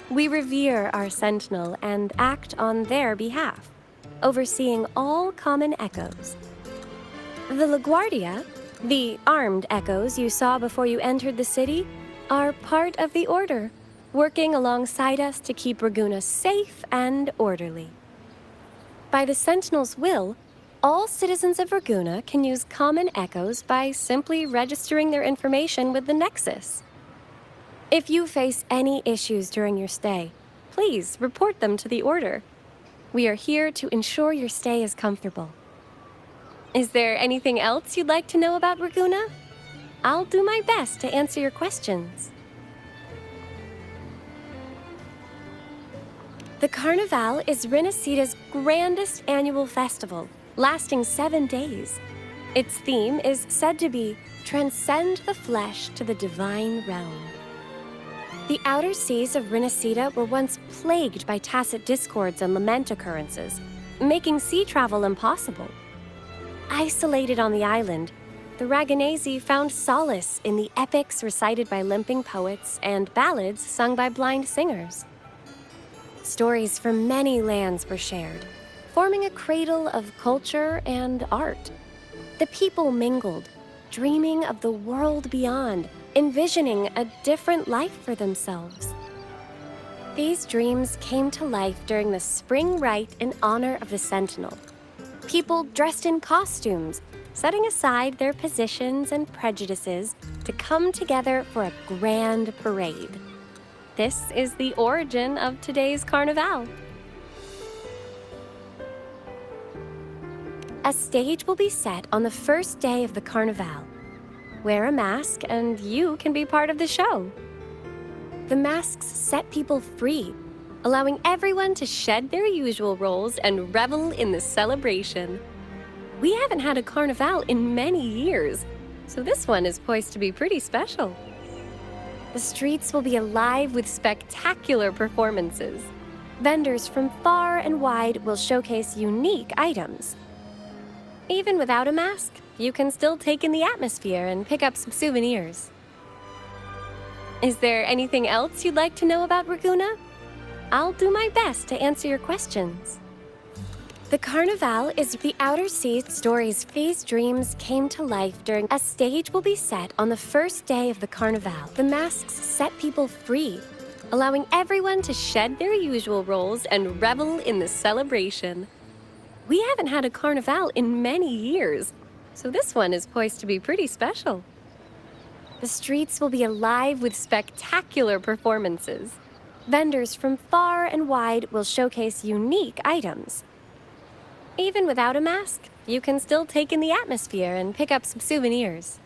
We revere our sentinel and act on their behalf, overseeing all common echoes. The LaGuardia, the armed echoes you saw before you entered the city, are part of the Order, working alongside us to keep Raguena safe and orderly. By the Sentinel's will, all citizens of Raguena can use common echoes by simply registering their information with the Nexus. If you face any issues during your stay, please report them to the Order. We are here to ensure your stay is comfortable. Is there anything else you'd like to know about Raguena? I'll do my best to answer your questions. The Carnival is Renesita's grandest annual festival, lasting 7 days. Its theme is said to be Transcend the Flesh to the Divine Realm. The outer seas of Renesita were once plagued by tacit discords and lament occurrences, making sea travel impossible. Isolated on the island, the Raganesi found solace in the epics recited by limping poets and ballads sung by blind singers. Stories from many lands were shared, forming a cradle of culture and art. The people mingled, dreaming of the world beyond, envisioning a different life for themselves. These dreams came to life during the spring rite in honor of the Sentinel. People dressed in costumes, setting aside their positions and prejudices to come together for a grand parade. This is the origin of today's Carnival. A stage will be set on the first day of the Carnival. Wear a mask and you can be part of the show. The masks set people free, allowing everyone to shed their usual roles and revel in the celebration. We haven't had a Carnival in many years, so this one is poised to be pretty special. The streets will be alive with spectacular performances. Vendors from far and wide will showcase unique items. Even without a mask, you can still take in the atmosphere and pick up some souvenirs. Is there anything else you'd like to know about Raguena? I'll do my best to answer your questions. The Carnival is the outer seas stories. These dreams came to life during a stage will be set on the first day of the Carnival. The masks set people free, allowing everyone to shed their usual roles and revel in the celebration. We haven't had a Carnival in many years, so this one is poised to be pretty special. The streets will be alive with spectacular performances. Vendors from far and wide will showcase unique items. Even without a mask, you can still take in the atmosphere and pick up some souvenirs.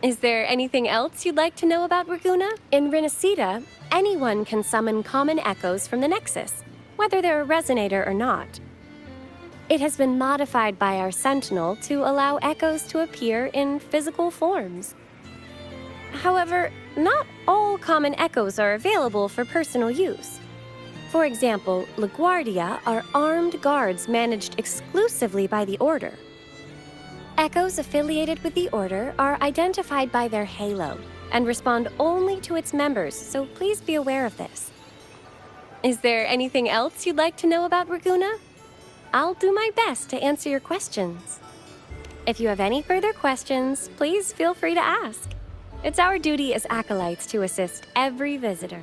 Is there anything else you'd like to know about Raguena? In Renesita, anyone can summon common echoes from the Nexus, whether they're a resonator or not. It has been modified by our Sentinel to allow echoes to appear in physical forms. However, not all common echoes are available for personal use. For example, LaGuardia are armed guards managed exclusively by the Order. Echoes affiliated with the Order are identified by their halo and respond only to its members, so please be aware of this. Is there anything else you'd like to know about Raguena? I'll do my best to answer your questions. If you have any further questions, please feel free to ask. It's our duty as acolytes to assist every visitor.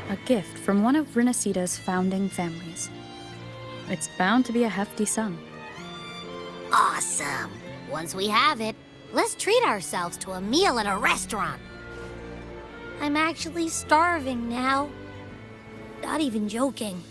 A gift from one of Renacita's founding families. It's bound to be a hefty sum. Awesome! Once we have it, let's treat ourselves to a meal at a restaurant. I'm actually starving now. Not even joking.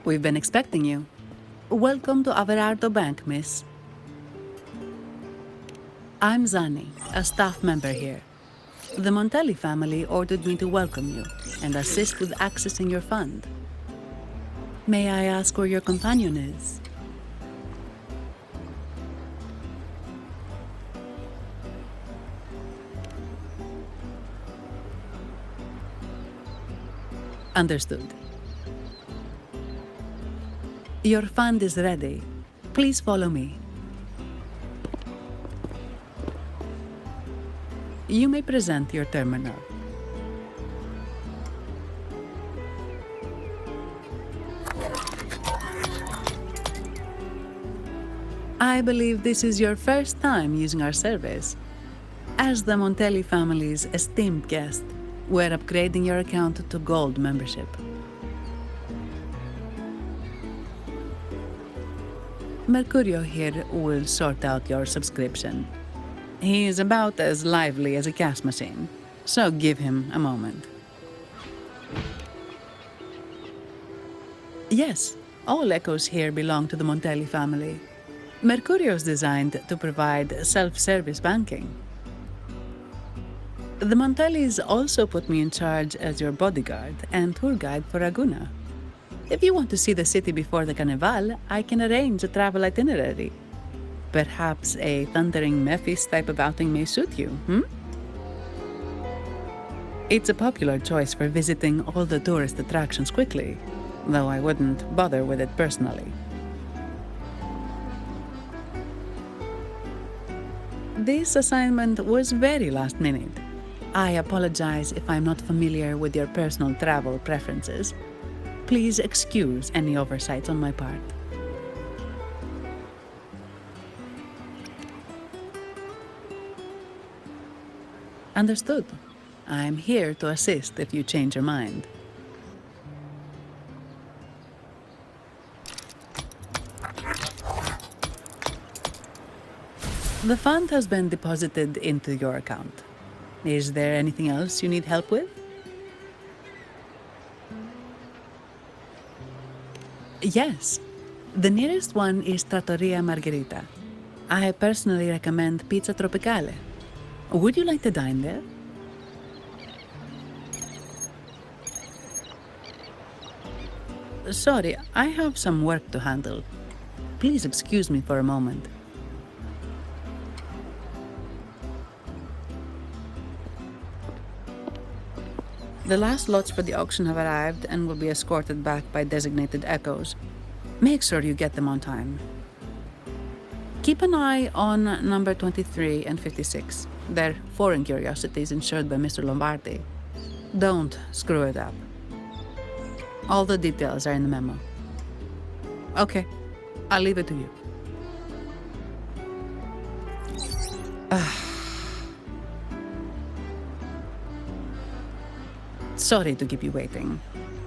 We've been expecting you. Welcome to Averardo Bank, miss. I'm Zani, a staff member here. The Montelli family ordered me to welcome you and assist with accessing your fund. May I ask where your companion is? Understood. Your fund is ready. Please follow me. You may present your terminal. I believe this is your first time using our service. As the Montelli family's esteemed guest, we're upgrading your account to Gold membership. Mercurio here will sort out your subscription. He is about as lively as a cash machine, so give him a moment. Yes, all echoes here belong to the Montelli family. Mercurio is designed to provide self-service banking. The Montellis also put me in charge as your bodyguard and tour guide for Ragusa. If you want to see the city before the Carnival, I can arrange a travel itinerary. Perhaps a thundering Memphis type of outing may suit you, It's a popular choice for visiting all the tourist attractions quickly, though I wouldn't bother with it personally. This assignment was very last minute. I apologize if I'm not familiar with your personal travel preferences. Please excuse any oversights on my part. Understood. I'm here to assist if you change your mind. The fund has been deposited into your account. Is there anything else you need help with? Yes. The nearest one is Trattoria Margherita. I personally recommend Pizza Tropicale. Would you like to dine there? Sorry, I have some work to handle. Please excuse me for a moment. The last lots for the auction have arrived and will be escorted back by designated echoes. Make sure you get them on time. Keep an eye on number 23 and 56. They're foreign curiosities insured by Mr. Lombardi. Don't screw it up. All the details are in the memo. Okay, I'll leave it to you. Sorry to keep you waiting.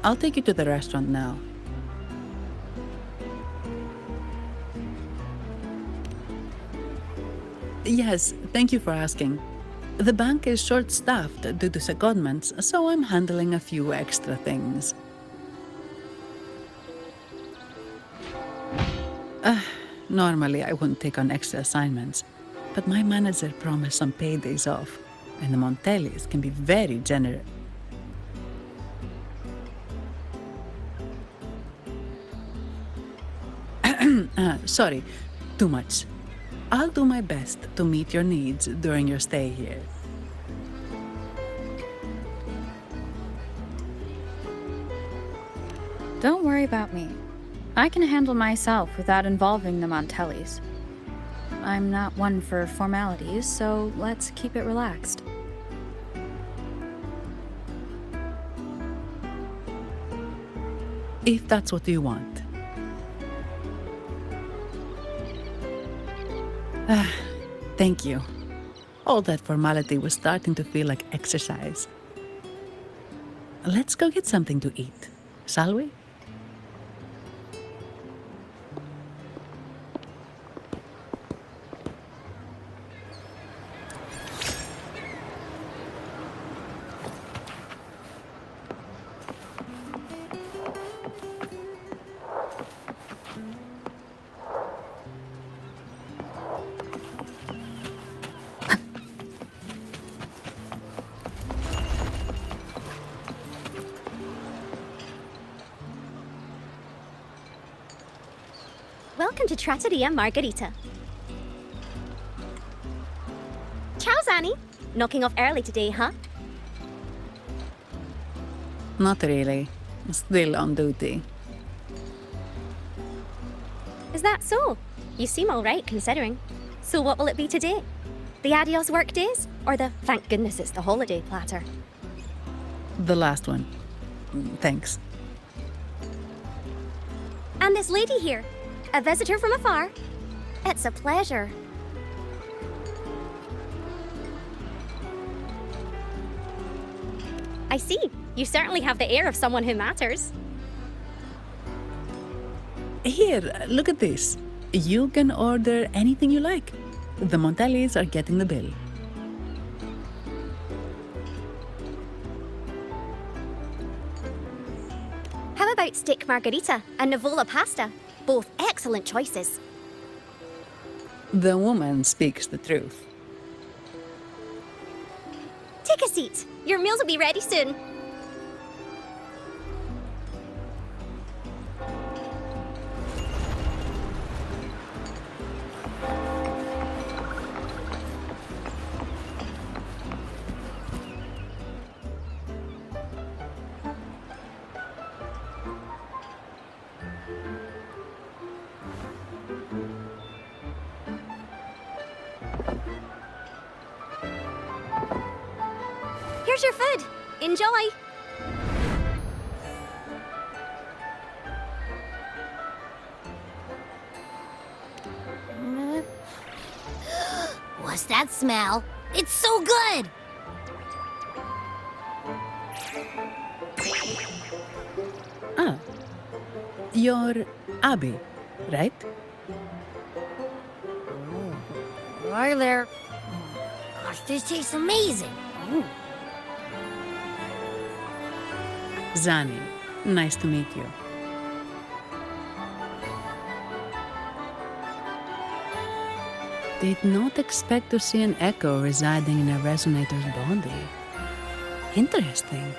I'll take you to the restaurant now. Yes, thank you for asking. The bank is short-staffed due to secondments, so I'm handling a few extra things. Normally, I wouldn't take on extra assignments, but my manager promised some paydays off, and the Montellis can be very generous. Sorry, too much. I'll do my best to meet your needs during your stay here. Don't worry about me. I can handle myself without involving the Montellis. I'm not one for formalities, so let's keep it relaxed. If that's what you want. Thank you. All that formality was starting to feel like exercise. Let's go get something to eat, shall we? Welcome to Trattoria Margherita. Ciao, Zanni. Knocking off early today, huh? Not really. Still on duty. Is that so? You seem all right, considering. So what will it be today? The adios work days? Or the thank goodness it's the holiday platter? The last one. Thanks. And this lady here. A visitor from afar. It's a pleasure. I see. You certainly have the air of someone who matters. Here, look at this. You can order anything you like. The Montellis are getting the bill. How about steak margarita and Nivola pasta? Both excellent choices. The woman speaks the truth. Take a seat. Your meals will be ready soon. Here's your food. Enjoy. What's that smell? It's so good! Ah. You're Abby, right? Hi there. Gosh, this tastes amazing. Zanni, nice to meet you. Did not expect to see an echo residing in a resonator's body. Interesting.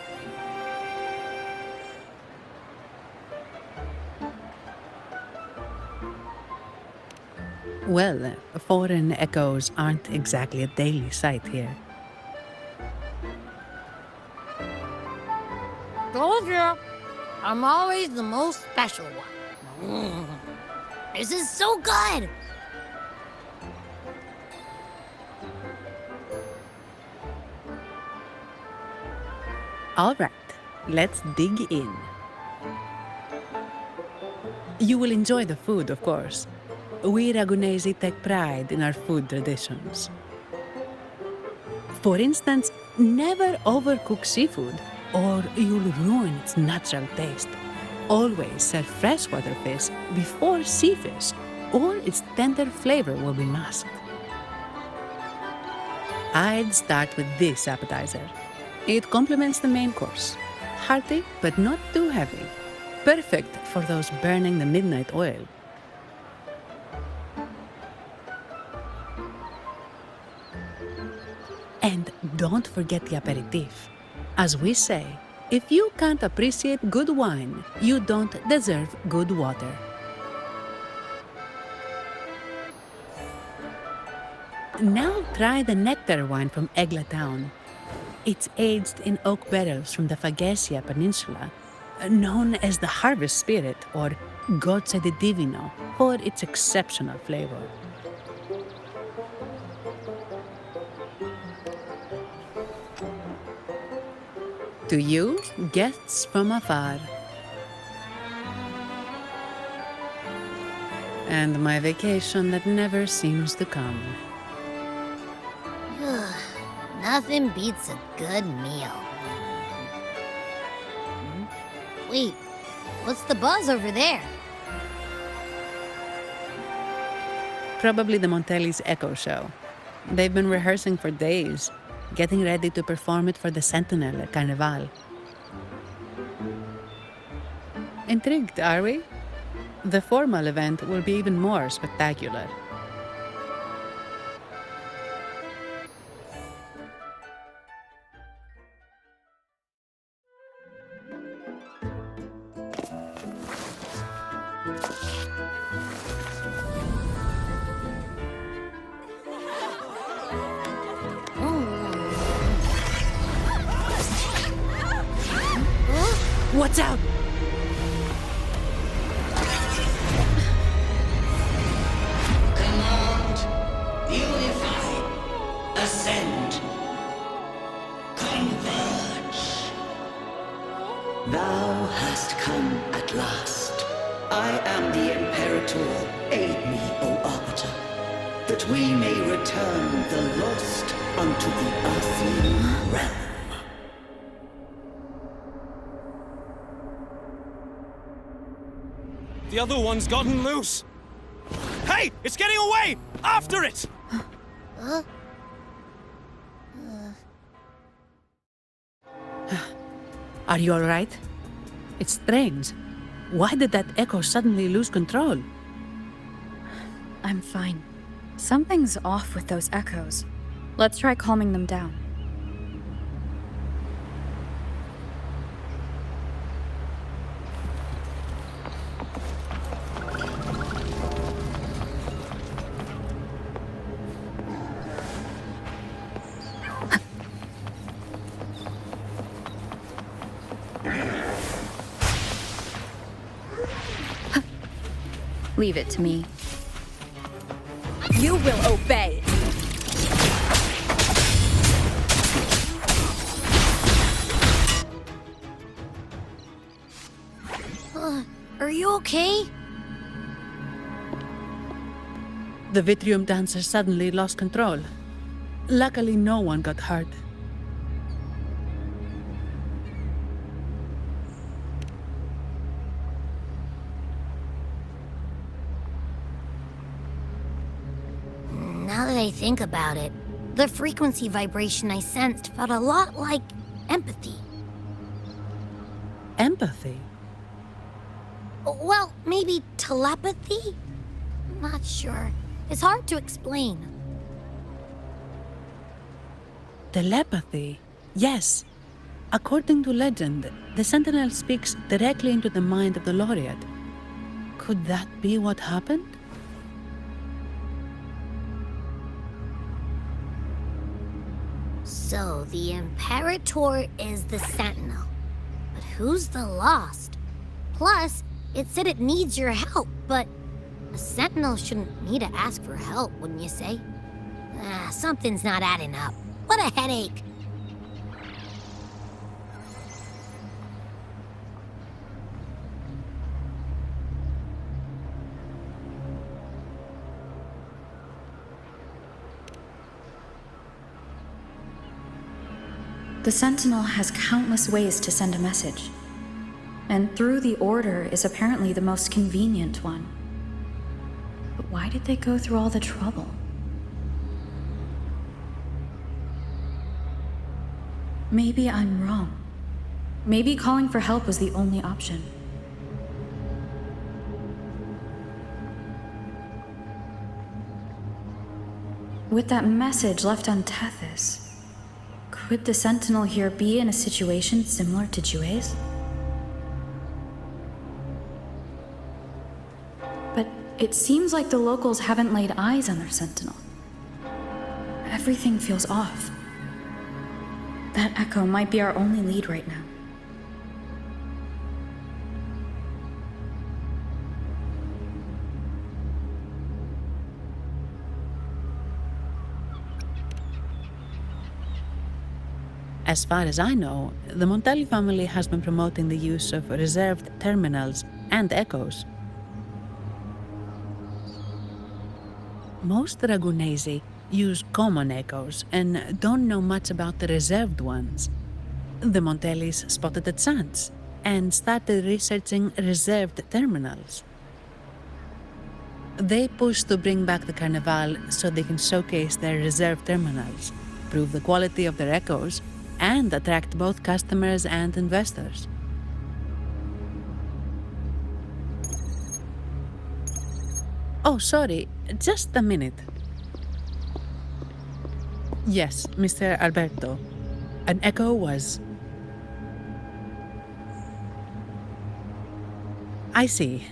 Well, foreign echoes aren't exactly a daily sight here. Told you, I'm always the most special one. This is so good! All right, let's dig in. You will enjoy the food, of course. We Ragunesi take pride in our food traditions. For instance, never overcook seafood, or you'll ruin its natural taste. Always serve freshwater fish before sea fish, or its tender flavor will be masked. I'd start with this appetizer. It complements the main course. Hearty, but not too heavy. Perfect for those burning the midnight oil. And don't forget the aperitif. As we say, if you can't appreciate good wine, you don't deserve good water. Now try the nectar wine from Egla town. It's aged in oak barrels from the Fagesia Peninsula, known as the harvest spirit or Gocce di Divino for its exceptional flavor. To you, guests from afar. And my vacation that never seems to come. Nothing beats a good meal. Wait, what's the buzz over there? Probably the Montelli's Echo Show. They've been rehearsing for days, getting ready to perform it for the Sentinel at Carnival. Intrigued, are we? The formal event will be even more spectacular. Watch out! Command, unify, ascend, converge. Thou hast come at last. I am the Imperator. Aid me, O Arbiter, that we may return the lost unto the earthly realm. The other one's gotten loose. Hey, it's getting away! After it! Are you all right? It's strange. Why did that echo suddenly lose control? I'm fine. Something's off with those echoes. Let's try calming them down. Leave it to me. You will obey! Are you okay? The Vitrium dancer suddenly lost control. Luckily, no one got hurt. Now that I think about it, the frequency vibration I sensed felt a lot like empathy. Empathy? Well, maybe telepathy? Not sure. It's hard to explain. Telepathy? Yes. According to legend, the Sentinel speaks directly into the mind of the laureate. Could that be what happened? So, the Imperator is the Sentinel. But who's the Lost? Plus, it said it needs your help, but a Sentinel shouldn't need to ask for help, wouldn't you say? Something's not adding up. What a headache. The Sentinel has countless ways to send a message, and through the Order is apparently the most convenient one. But why did they go through all the trouble? Maybe I'm wrong. Maybe calling for help was the only option. With that message left on Tethys, could the Sentinel here be in a situation similar to Jue's? But it seems like the locals haven't laid eyes on their Sentinel. Everything feels off. That echo might be our only lead right now. As far as I know, the Montelli family has been promoting the use of reserved terminals and echoes. Most Ragunesi use common echoes and don't know much about the reserved ones. The Montellis spotted a chance and started researching reserved terminals. They push to bring back the Carnival so they can showcase their reserved terminals, prove the quality of their echoes, and attract both customers and investors. Oh, sorry, just a minute. Yes, Mr. Alberto. An echo was... I see.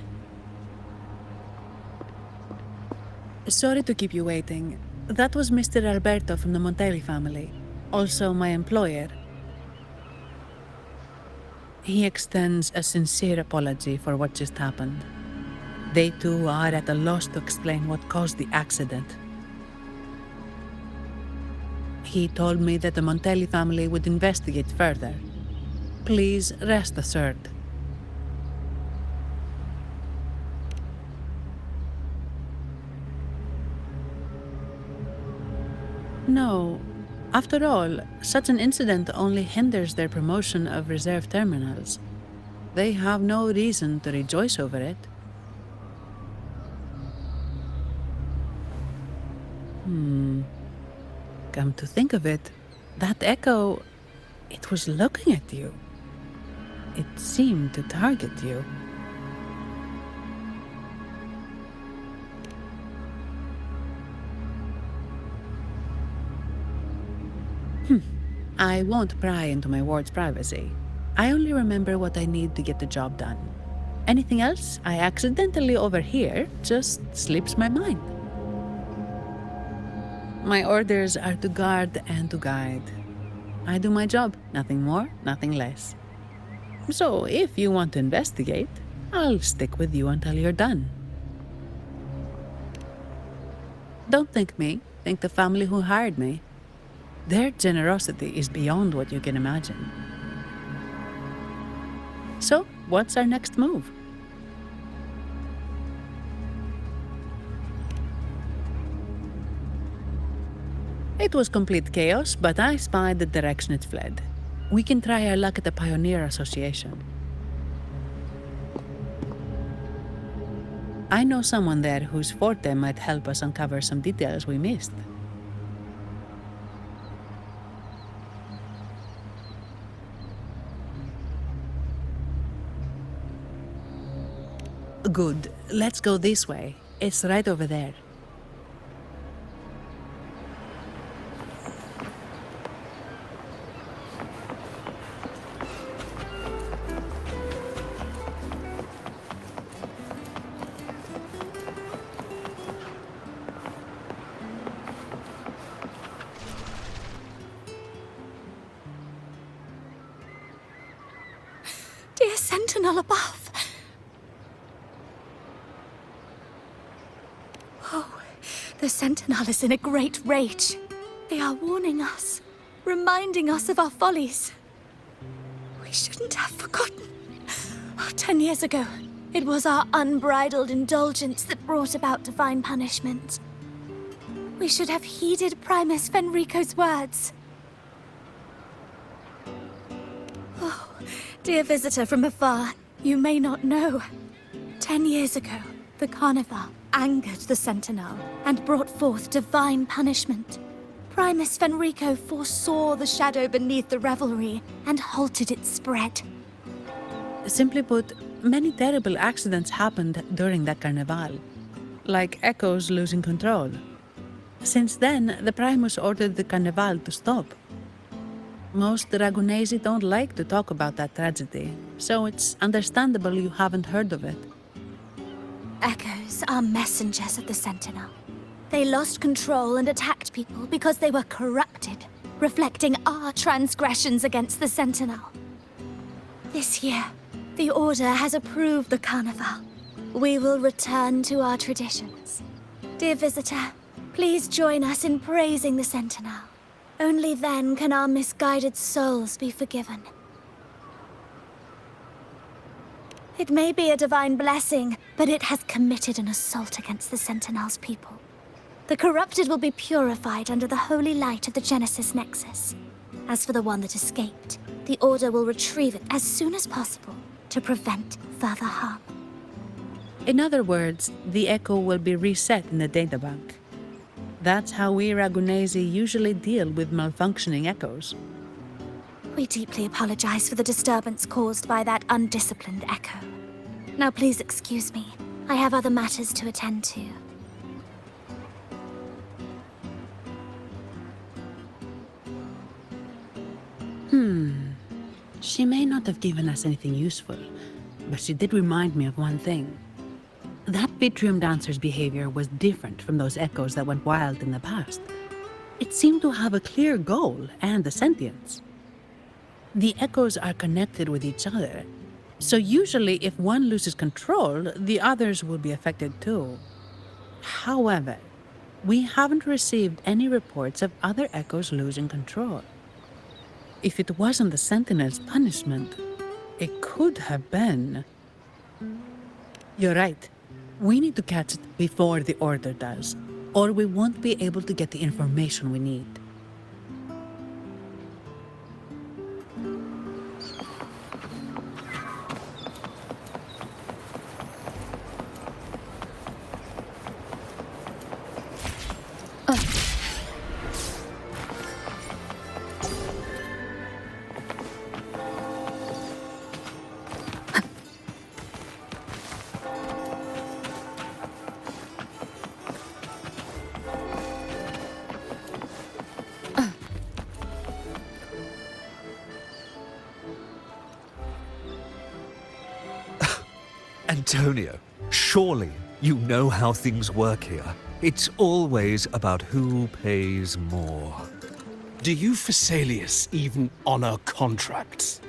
Sorry to keep you waiting. That was Mr. Alberto from the Montelli family, also my employer. He extends a sincere apology for what just happened. They too are at a loss to explain what caused the accident. He told me that the Montelli family would investigate further. Please rest assured. No. After all, such an incident only hinders their promotion of reserve terminals. They have no reason to rejoice over it. Come to think of it, that echo, it was looking at you. It seemed to target you. I won't pry into my ward's privacy. I only remember what I need to get the job done. Anything else I accidentally overhear just slips my mind. My orders are to guard and to guide. I do my job, nothing more, nothing less. So if you want to investigate, I'll stick with you until you're done. Don't think me, think the family who hired me. Their generosity is beyond what you can imagine. So, what's our next move? It was complete chaos, but I spied the direction it fled. We can try our luck at the Pioneer Association. I know someone there whose forte might help us uncover some details we missed. Good. Let's go this way. It's right over there. Dear Sentinel above. The Sentinel is in a great rage. They are warning us, reminding us of our follies. We shouldn't have forgotten. 10 years ago, it was our unbridled indulgence that brought about divine punishment. We should have heeded Primus Fenrico's words. Dear visitor from afar, you may not know. 10 years ago, the Carnival angered the Sentinel and brought forth divine punishment. Primus Fenrico foresaw the shadow beneath the revelry and halted its spread. Simply put, many terrible accidents happened during that Carnival, like Echoes losing control. Since then, the Primus ordered the Carnival to stop. Most Ragunesi don't like to talk about that tragedy, so it's understandable you haven't heard of it. Echoes are messengers of the Sentinel. They lost control and attacked people because they were corrupted, reflecting our transgressions against the Sentinel. This year, the Order has approved the Carnival. We will return to our traditions. Dear visitor, please join us in praising the Sentinel. Only then can our misguided souls be forgiven. It may be a divine blessing, but it has committed an assault against the Sentinel's people. The corrupted will be purified under the holy light of the Genesis Nexus. As for the one that escaped, the Order will retrieve it as soon as possible to prevent further harm. In other words, the Echo will be reset in the databank. That's how we Ragunesi usually deal with malfunctioning Echoes. We deeply apologize for the disturbance caused by that undisciplined Echo. Now please excuse me. I have other matters to attend to. She may not have given us anything useful, but she did remind me of one thing. That Vitrium dancer's behavior was different from those Echoes that went wild in the past. It seemed to have a clear goal and a sentience. The Echoes are connected with each other, so usually if one loses control, the others will be affected too. However, we haven't received any reports of other Echoes losing control. If it wasn't the Sentinel's punishment, it could have been... You're right. We need to catch it before the Order does, or we won't be able to get the information we need. Antonio, surely you know how things work here. It's always about who pays more. Do you Phasaelius even honor contracts?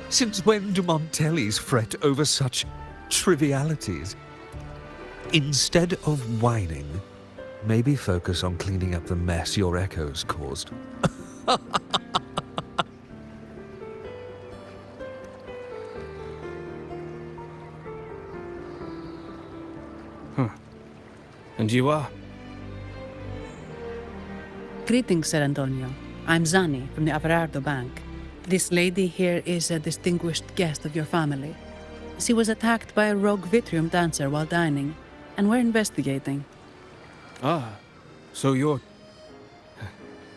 Since when do Montellis fret over such trivialities? Instead of whining, maybe focus on cleaning up the mess your Echoes caused. And you are? Greetings, Sir Antonio. I'm Zani from the Averardo Bank. This lady here is a distinguished guest of your family. She was attacked by a rogue Vitrium dancer while dining, and we're investigating. Ah, so you're...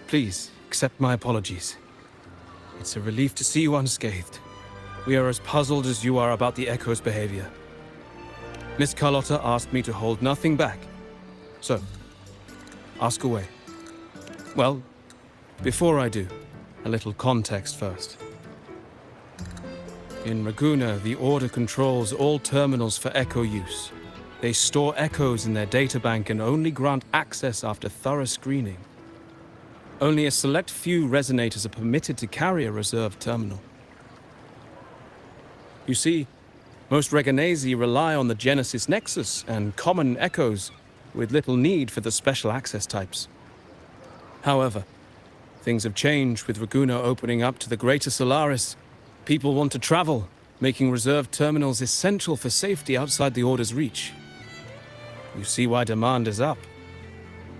Please, accept my apologies. It's a relief to see you unscathed. We are as puzzled as you are about the Echo's behavior. Miss Carlotta asked me to hold nothing back. So, ask away. Well, before I do, a little context first. In Ragunna, the Order controls all terminals for Echo use. They store Echoes in their databank and only grant access after thorough screening. Only a select few resonators are permitted to carry a reserved terminal. You see, most Ragunesi rely on the Genesis Nexus and common Echoes, with little need for the special access types. However, things have changed with Ragunna opening up to the greater Solaris. People want to travel, making reserved terminals essential for safety outside the Order's reach. You see why demand is up.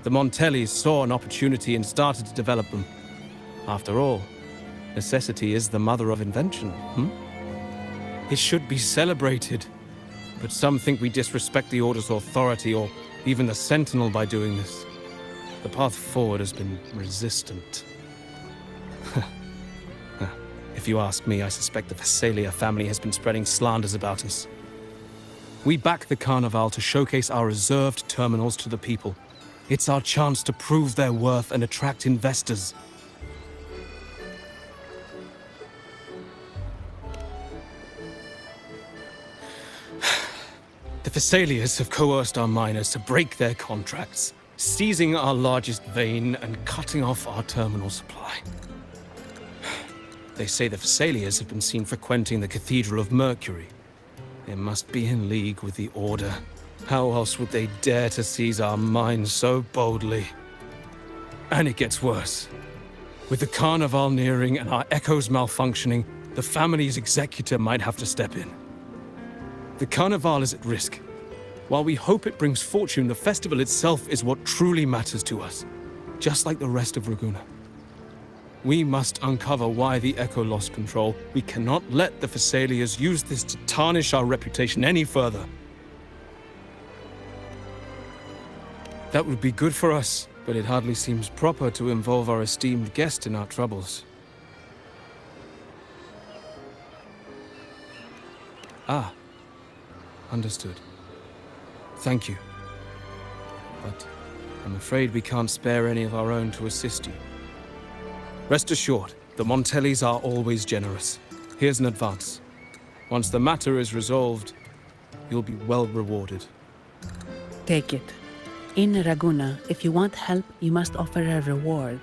The Montellis saw an opportunity and started to develop them. After all, Necessity is the mother of invention, It should be celebrated. But some think we disrespect the Order's authority, or even the Sentinel, by doing this. The path forward has been resistant. If you ask me, I suspect the Phasalia family has been spreading slanders about us. We back the Carnival to showcase our reserved terminals to the people. It's our chance to prove their worth and attract investors. The Phasalias have coerced our miners to break their contracts, seizing our largest vein and cutting off our terminal supply. They say the Phasalias have been seen frequenting the Cathedral of Mercury. They must be in league with the Order. How else would they dare to seize our mines so boldly? And it gets worse. With the Carnival nearing and our echoes malfunctioning, the family's executor might have to step in. The Carnival is at risk. While we hope it brings fortune, the festival itself is what truly matters to us, just like the rest of Raguena. We must uncover why the Echo lost control. We cannot let the Phasalias use this to tarnish our reputation any further. That would be good for us, but it hardly seems proper to involve our esteemed guest in our troubles. Ah. Understood. Thank you. But I'm afraid we can't spare any of our own to assist you. Rest assured, the Montellis are always generous. Here's an advance. Once the matter is resolved, you'll be well rewarded. Take it. In Raguena, if you want help, you must offer a reward.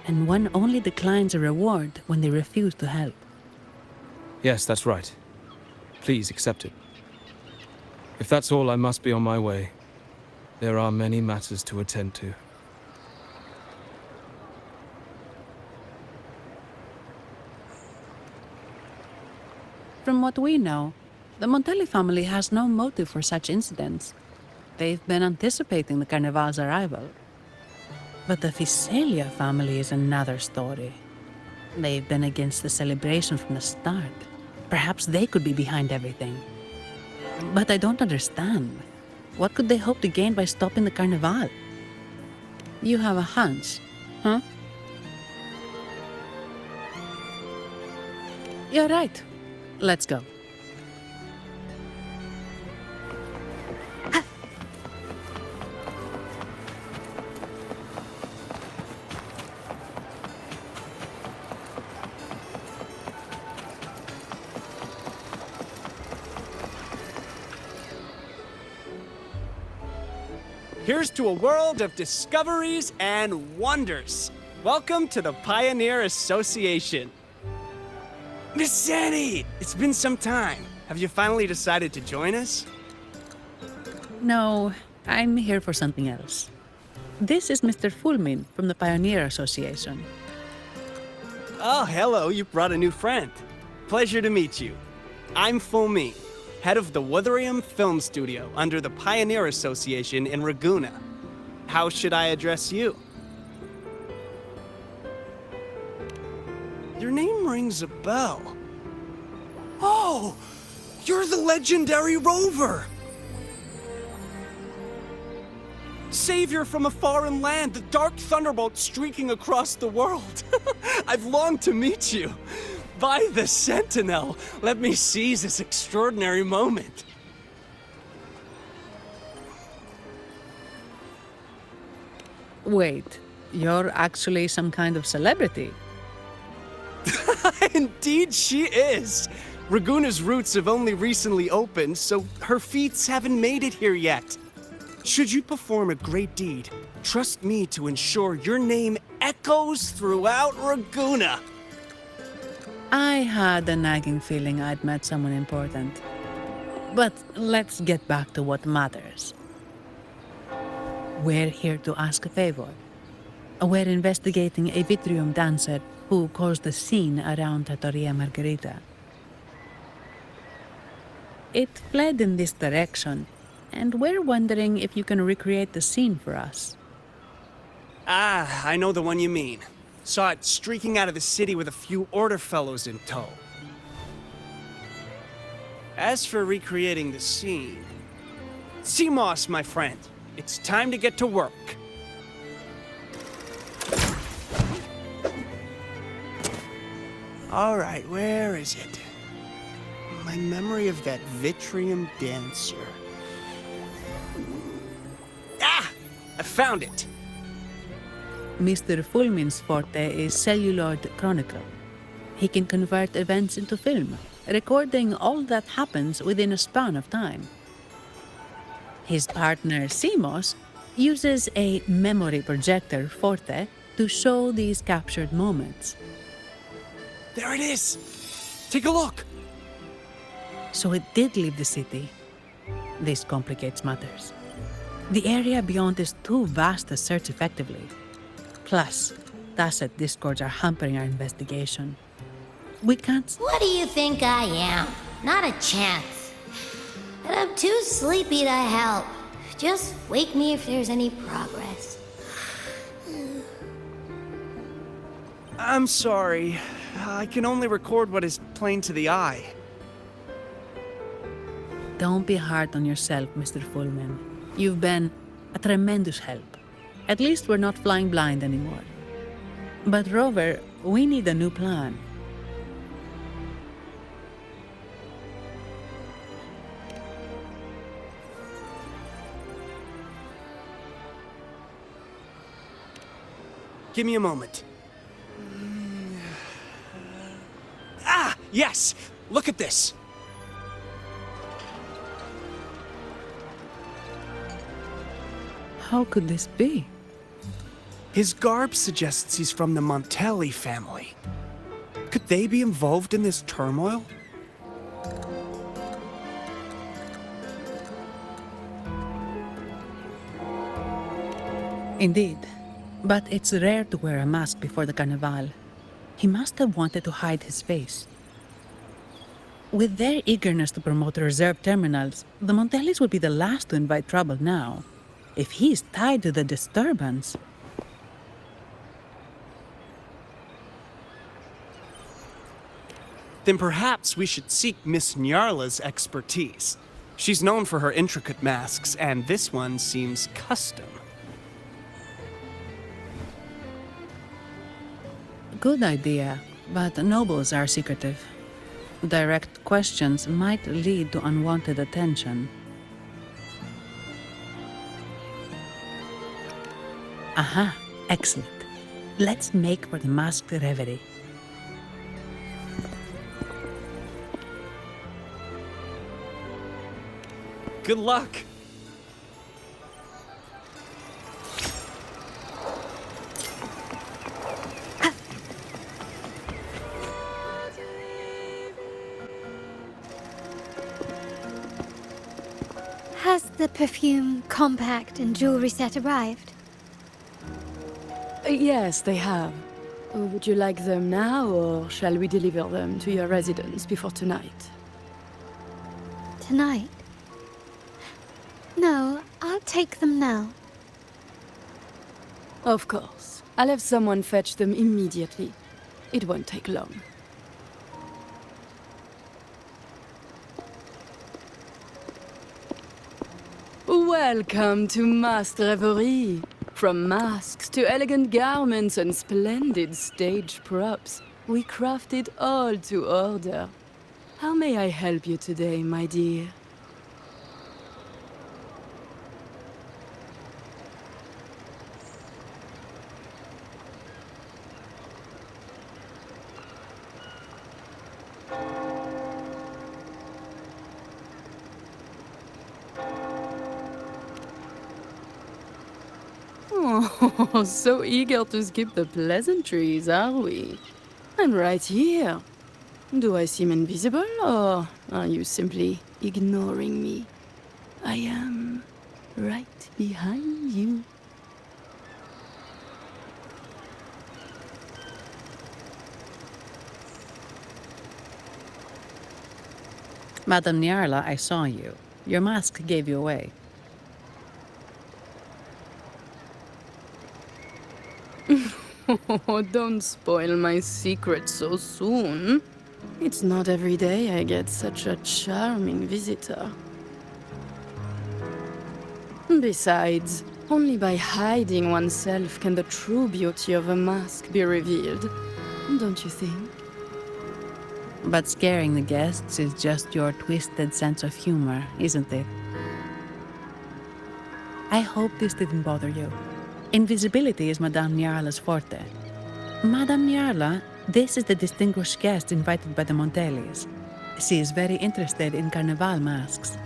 And one only declines a reward when they refuse to help. Yes, that's right. Please accept it. If that's all, I must be on my way. There are many matters to attend to. From what we know, the Montelli family has no motive for such incidents. They've been anticipating the Carnival's arrival. But the Phasalia family is another story. They've been against the celebration from the start. Perhaps they could be behind everything. But I don't understand. What could they hope to gain by stopping the Carnival? You have a hunch, huh? You're right. Let's go. Here's to a world of discoveries and wonders. Welcome to the Pioneer Association. Miss Sandy, it's been some time. Have you finally decided to join us? No, I'm here for something else. This is Mr. Fulmin from the Pioneer Association. Oh, hello, you brought a new friend. Pleasure to meet you. I'm Fulmin, head of the Wuthering Film Studio under the Pioneer Association in Raguena. How should I address you? Your name rings a bell. Oh, you're the legendary rover! Savior from a foreign land, the dark thunderbolt streaking across the world. I've longed to meet you. By the Sentinel, let me seize this extraordinary moment. Wait, you're actually some kind of celebrity? Indeed she is. Raguena's roots have only recently opened, so her feats haven't made it here yet. Should you perform a great deed, trust me to ensure your name echoes throughout Raguena. I had a nagging feeling I'd met someone important. But let's get back to what matters. We're here to ask a favor. We're investigating a Vitrium dancer who caused a scene around Trattoria Margherita. It fled in this direction, and we're wondering if you can recreate the scene for us. Ah, I know the one you mean. Saw it streaking out of the city with a few order fellows in tow. As for recreating the scene... CMOS, my friend, it's time to get to work. All right, where is it? My memory of that Vitrium dancer. Ah! I found it! Mr. Fulmin's forte is celluloid chronicle. He can convert events into film, recording all that happens within a span of time. His partner, CMOS, uses a memory projector forte to show these captured moments. There it is! Take a look! So it did leave the city. This complicates matters. The area beyond is too vast to search effectively. Plus, tacit discords are hampering our investigation. We can't... What do you think I am? Not a chance. And I'm too sleepy to help. Just wake me if there's any progress. I'm sorry. I can only record what is plain to the eye. Don't be hard on yourself, Mr. Fullman. You've been a tremendous help. At least we're not flying blind anymore. But Rover, we need a new plan. Give me a moment. Ah, yes! Look at this! How could this be? His garb suggests he's from the Montelli family. Could they be involved in this turmoil? Indeed. But it's rare to wear a mask before the Carnival. He must have wanted to hide his face. With their eagerness to promote reserve terminals, the Montellis would be the last to invite trouble now. If he's tied to the disturbance... Then perhaps we should seek Miss Nyarla's expertise. She's known for her intricate masks, and this one seems custom. Good idea, but nobles are secretive. Direct questions might lead to unwanted attention. Aha, excellent. Let's make for the masked reverie. Good luck! Has the perfume, compact, and jewelry set arrived? Yes, they have. Would you like them now, or shall we deliver them to your residence before tonight? Tonight? No, I'll take them now. Of course. I'll have someone fetch them immediately. It won't take long. Welcome to masked revelry. From masks to elegant garments and splendid stage props, we craft it all to order. How may I help you today, my dear? Oh, so eager to skip the pleasantries, are we? I'm right here. Do I seem invisible, or are you simply ignoring me? I am right behind you. Madame Nyarla, I saw you. Your mask gave you away. Oh, don't spoil my secret so soon. It's not every day I get such a charming visitor. Besides, only by hiding oneself can the true beauty of a mask be revealed, don't you think? But scaring the guests is just your twisted sense of humor, isn't it? I hope this didn't bother you. Invisibility is Madame Niarla's forte. Madame Niarla, this is the distinguished guest invited by the Montellis. She is very interested in Carnival masks.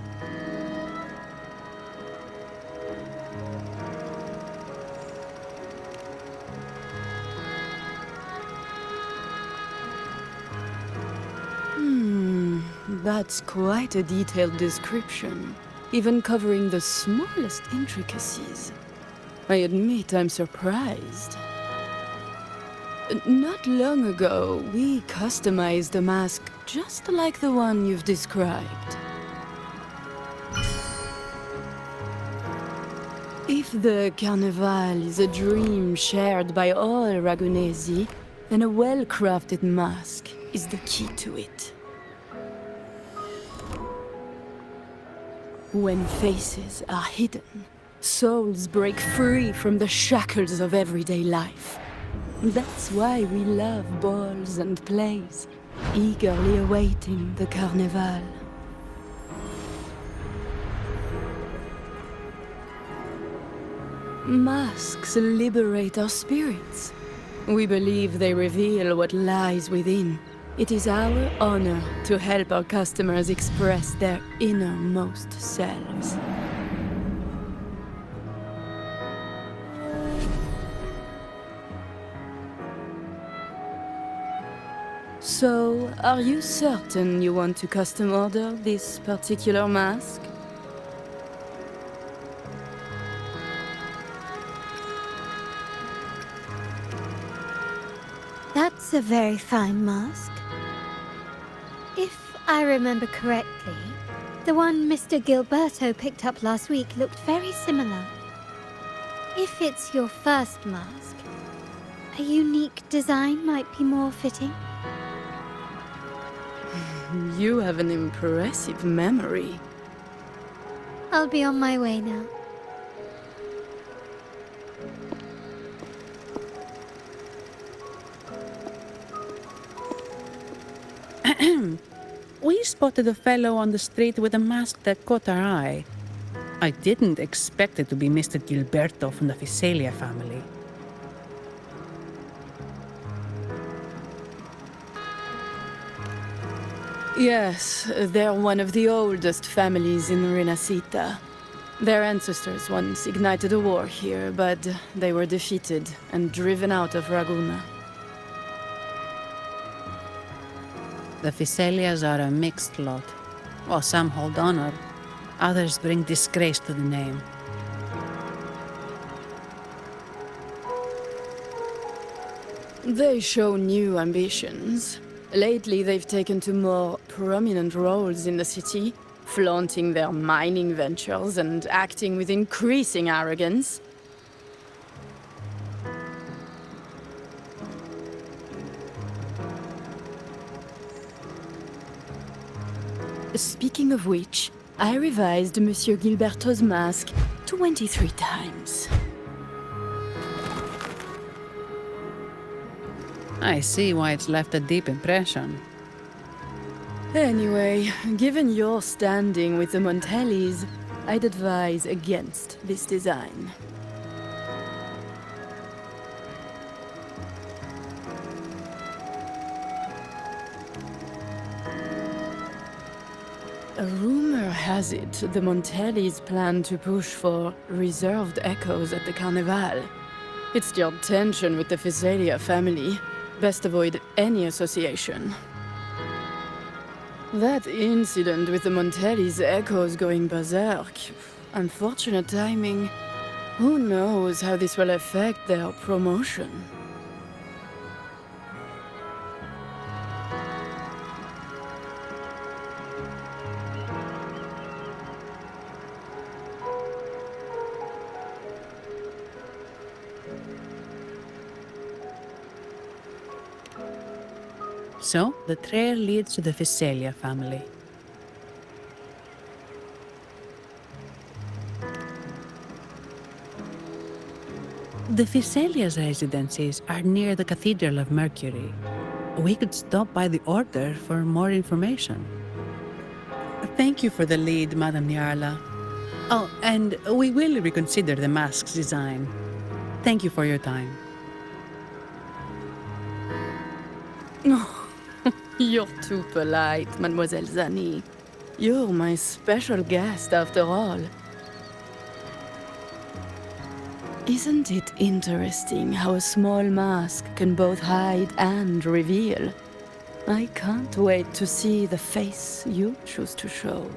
That's quite a detailed description, even covering the smallest intricacies. I admit I'm surprised. Not long ago, we customized a mask just like the one you've described. If the Carnival is a dream shared by all Ragunesi, then a well-crafted mask is the key to it. When faces are hidden, souls break free from the shackles of everyday life. That's why we love balls and plays, eagerly awaiting the Carnival. Masks liberate our spirits. We believe they reveal what lies within. It is our honor to help our customers express their innermost selves. So, are you certain you want to custom order this particular mask? That's a very fine mask. If I remember correctly, the one Mr. Gilberto picked up last week looked very similar. If it's your first mask, a unique design might be more fitting. You have an impressive memory. I'll be on my way now. We spotted a fellow on the street with a mask that caught our eye. I didn't expect it to be Mr. Gilberto from the Visalia family. Yes, they're one of the oldest families in Renacita. Their ancestors once ignited a war here, but they were defeated and driven out of Ragunna. The Visalias are a mixed lot. While some hold honor, others bring disgrace to the name. They show new ambitions. Lately, they've taken to more prominent roles in the city, flaunting their mining ventures and acting with increasing arrogance. Speaking of which, I revised Monsieur Gilberto's mask 23 times. I see why it's left a deep impression. Anyway, given your standing with the Montellis, I'd advise against this design. A rumor has it the Montellis plan to push for reserved echoes at the Carnival. It's still tension with the Visalia family. Best avoid any association. That incident with the Montellis' echoes going berserk. Unfortunate timing. Who knows how this will affect their promotion? So, the trail leads to the Physalia family. The Physalia's residences are near the Cathedral of Mercury. We could stop by the Order for more information. Thank you for the lead, Madame Nyarla. Oh, and we will reconsider the mask's design. Thank you for your time. Oh, you're too polite, Mademoiselle Zani. You're my special guest, after all. Isn't it interesting how a small mask can both hide and reveal? I can't wait to see the face you choose to show.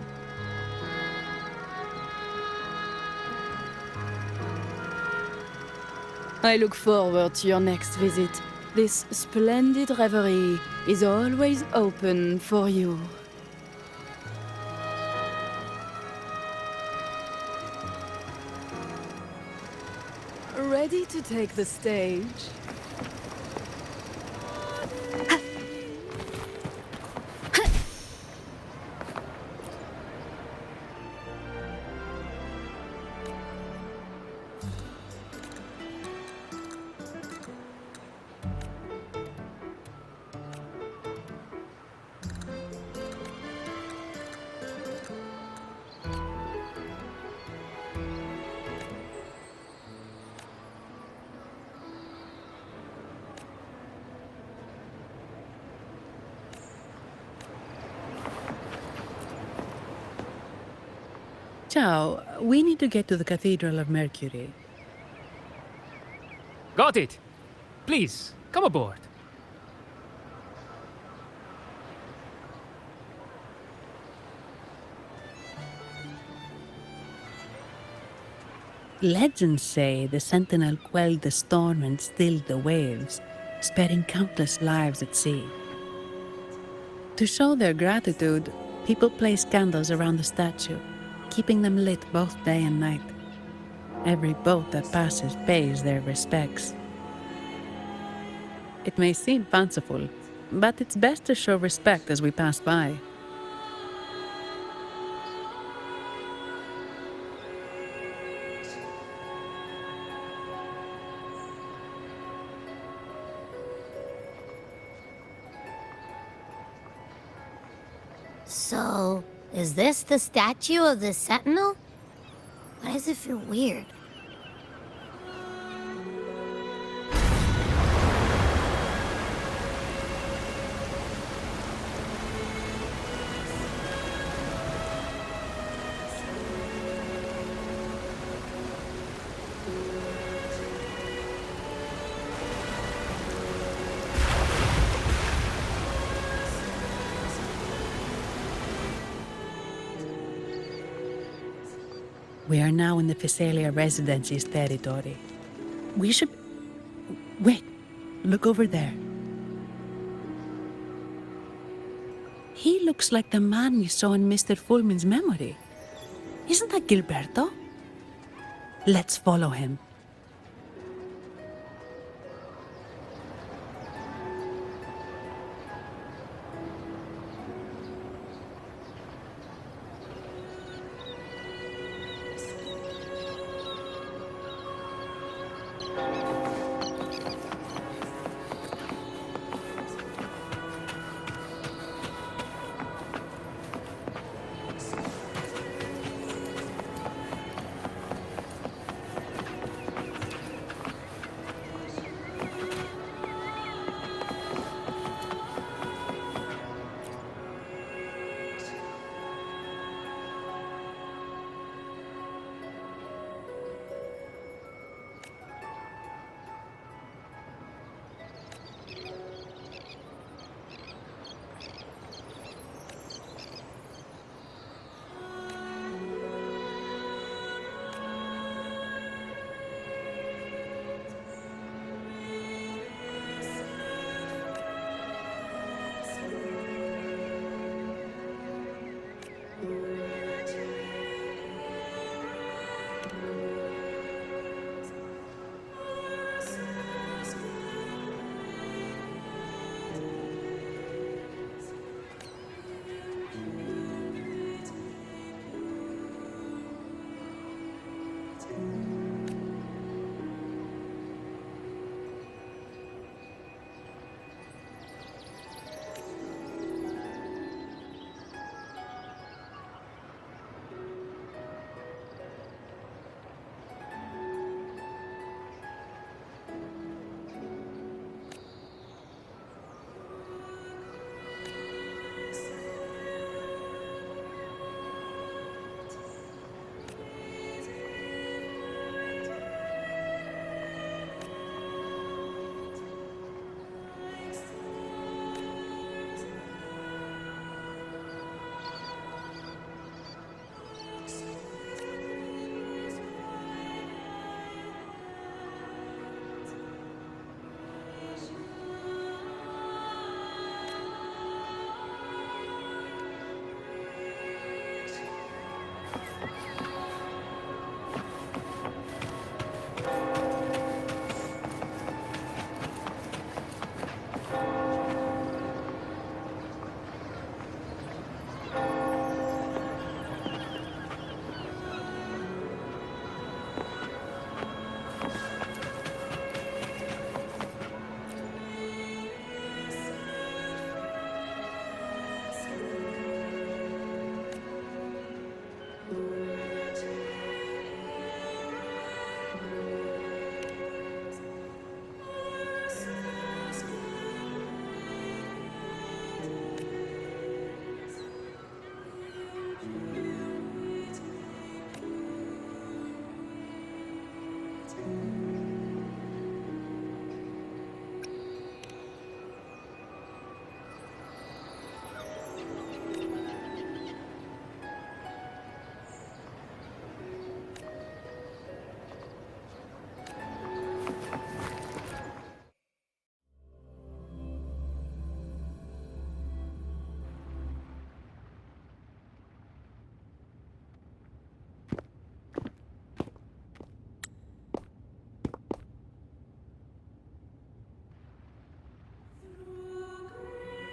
I look forward to your next visit. This splendid reverie is always open for you. Ready to take the stage? Ciao, we need to get to the Cathedral of Mercury. Got it. Please, come aboard. Legends say the Sentinel quelled the storm and stilled the waves, sparing countless lives at sea. To show their gratitude, people place candles around the statue, keeping them lit both day and night. Every boat that passes pays their respects. It may seem fanciful, but it's best to show respect as we pass by. So, is this the statue of the Sentinel? Why does it feel weird? We are now in the Physalia Residency's territory. We should... Wait, look over there. He looks like the man we saw in Mr. Fulmin's memory. Isn't that Gilberto? Let's follow him.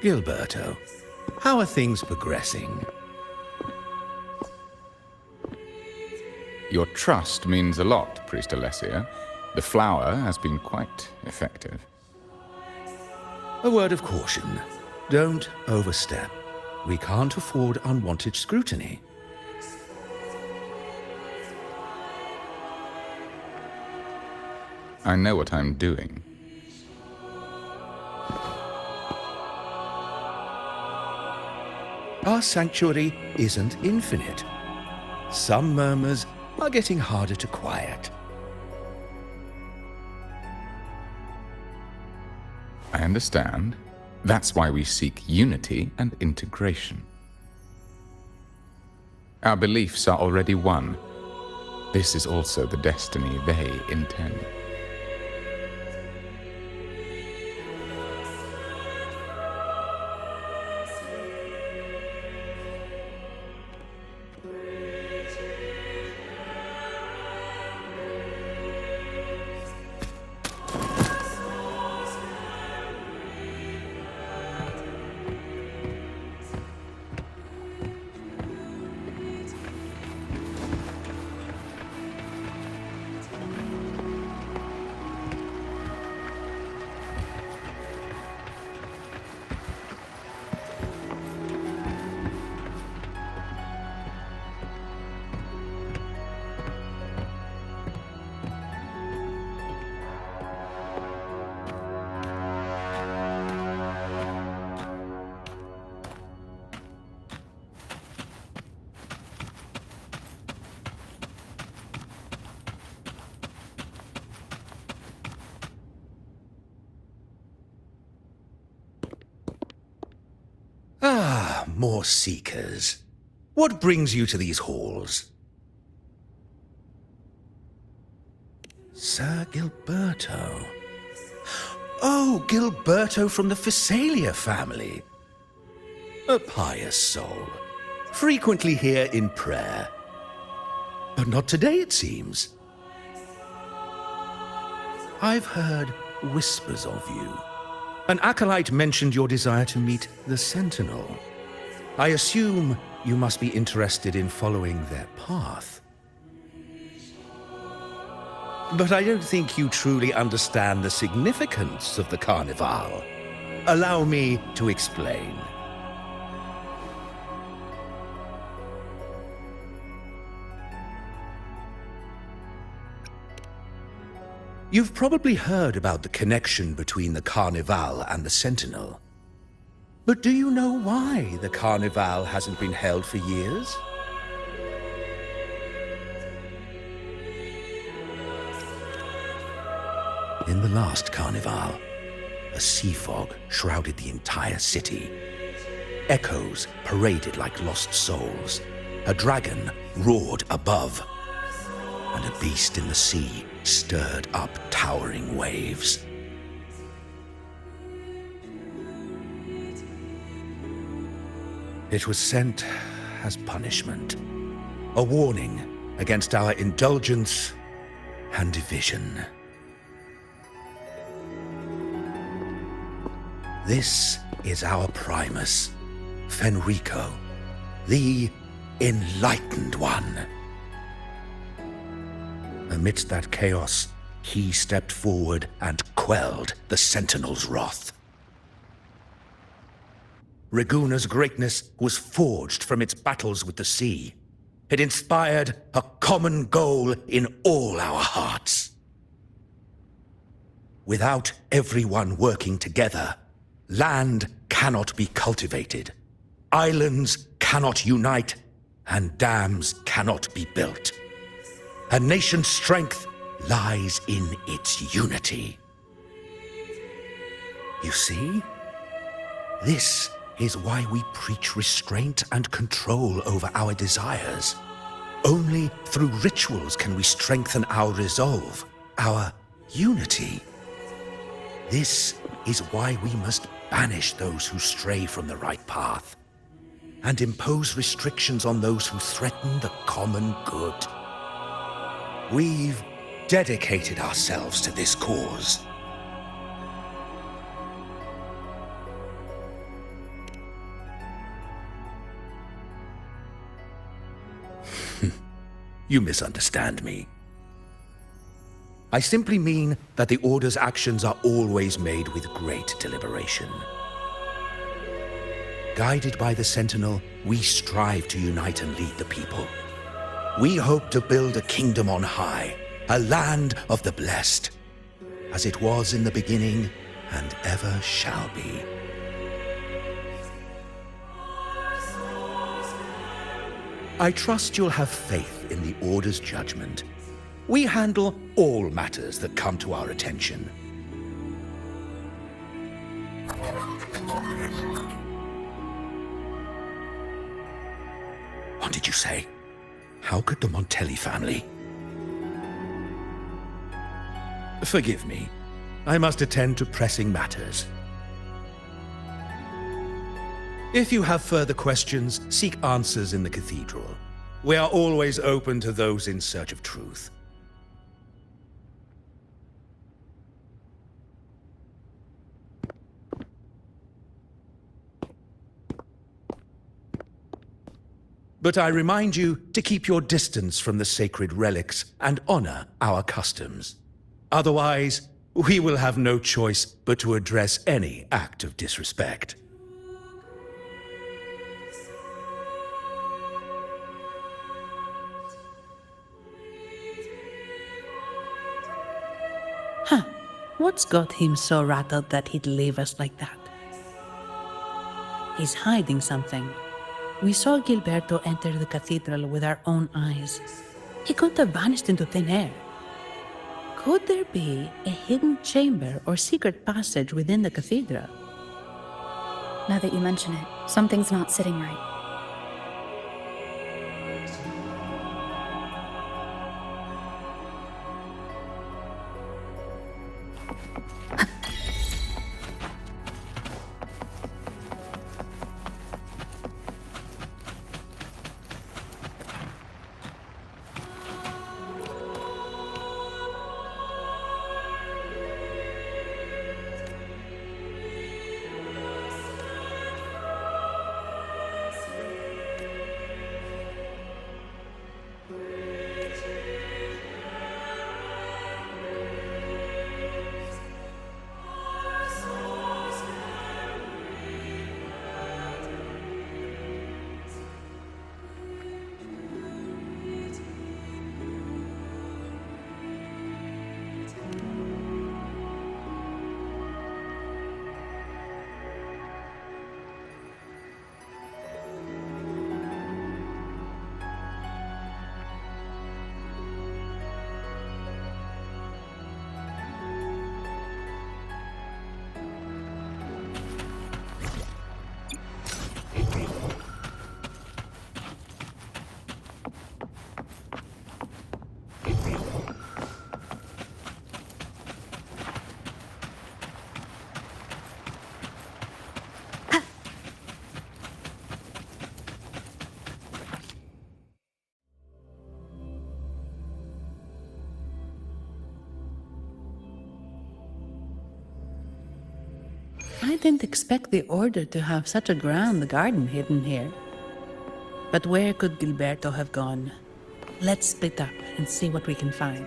Gilberto, how are things progressing? Your trust means a lot, Priest Alessia. The flower has been quite effective. A word of caution. Don't overstep. We can't afford unwanted scrutiny. I know what I'm doing. Our sanctuary isn't infinite. Some murmurs are getting harder to quiet. I understand. That's why we seek unity and integration. Our beliefs are already one. This is also the destiny they intend. Ah, more seekers. What brings you to these halls? Sir Gilberto. Oh, Gilberto from the Phasalia family. A pious soul. Frequently here in prayer. But not today, it seems. I've heard whispers of you. An acolyte mentioned your desire to meet the Sentinel. I assume you must be interested in following their path. But I don't think you truly understand the significance of the Carnival. Allow me to explain. You've probably heard about the connection between the Carnival and the Sentinel. But do you know why the Carnival hasn't been held for years? In the last Carnival, a sea fog shrouded the entire city. Echoes paraded like lost souls. A dragon roared above, and a beast in the sea stirred up towering waves. It was sent as punishment, a warning against our indulgence and division. This is our Primus, Fenrico, the Enlightened One. Amidst that chaos, he stepped forward and quelled the Sentinel's wrath. Raguna's greatness was forged from its battles with the sea. It inspired a common goal in all our hearts. Without everyone working together, land cannot be cultivated, islands cannot unite, and dams cannot be built. A nation's strength lies in its unity. You see? This is why we preach restraint and control over our desires. Only through rituals can we strengthen our resolve, our unity. This is why we must banish those who stray from the right path, and impose restrictions on those who threaten the common good. We've dedicated ourselves to this cause. You misunderstand me. I simply mean that the Order's actions are always made with great deliberation. Guided by the Sentinel, we strive to unite and lead the people. We hope to build a kingdom on high, a land of the blessed, as it was in the beginning and ever shall be. I trust you'll have faith in the Order's judgment. We handle all matters that come to our attention. What did you say? How could the Montelli family? Forgive me. I must attend to pressing matters. If you have further questions, seek answers in the cathedral. We are always open to those in search of truth. But I remind you to keep your distance from the sacred relics and honor our customs. Otherwise, we will have no choice but to address any act of disrespect. Huh. What's got him so rattled that he'd leave us like that? He's hiding something. We saw Gilberto enter the cathedral with our own eyes. He couldn't have vanished into thin air. Could there be a hidden chamber or secret passage within the cathedral? Now that you mention it, something's not sitting right. I didn't expect the Order to have such a grand garden hidden here. But where could Gilberto have gone? Let's split up and see what we can find.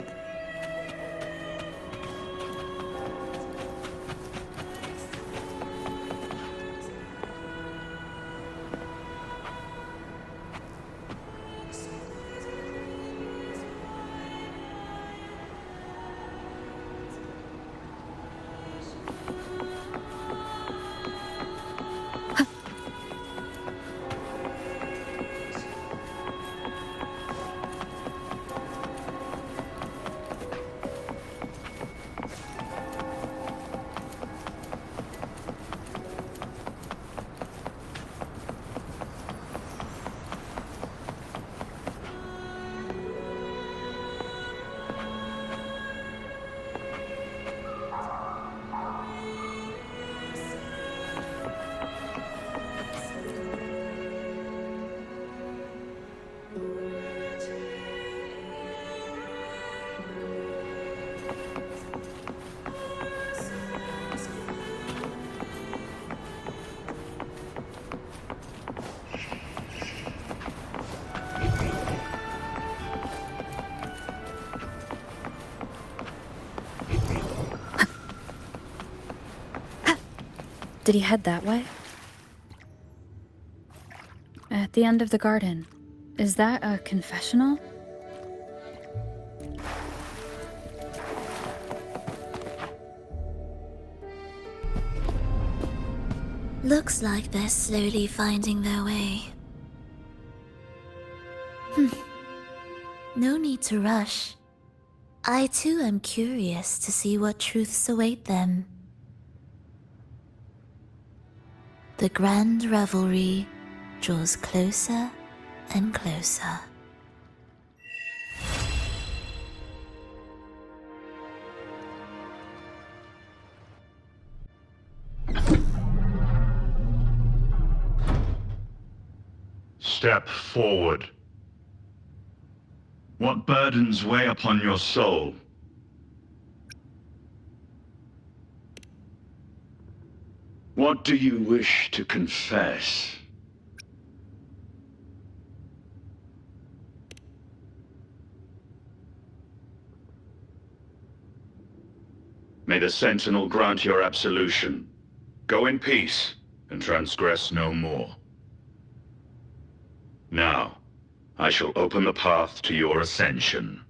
Did he head that way? At the end of the garden. Is that a confessional? Looks like they're slowly finding their way. No need to rush. I too am curious to see what truths await them. The grand revelry draws closer and closer. Step forward. What burdens weigh upon your soul? What do you wish to confess? May the Sentinel grant your absolution. Go in peace, and transgress no more. Now, I shall open the path to your ascension.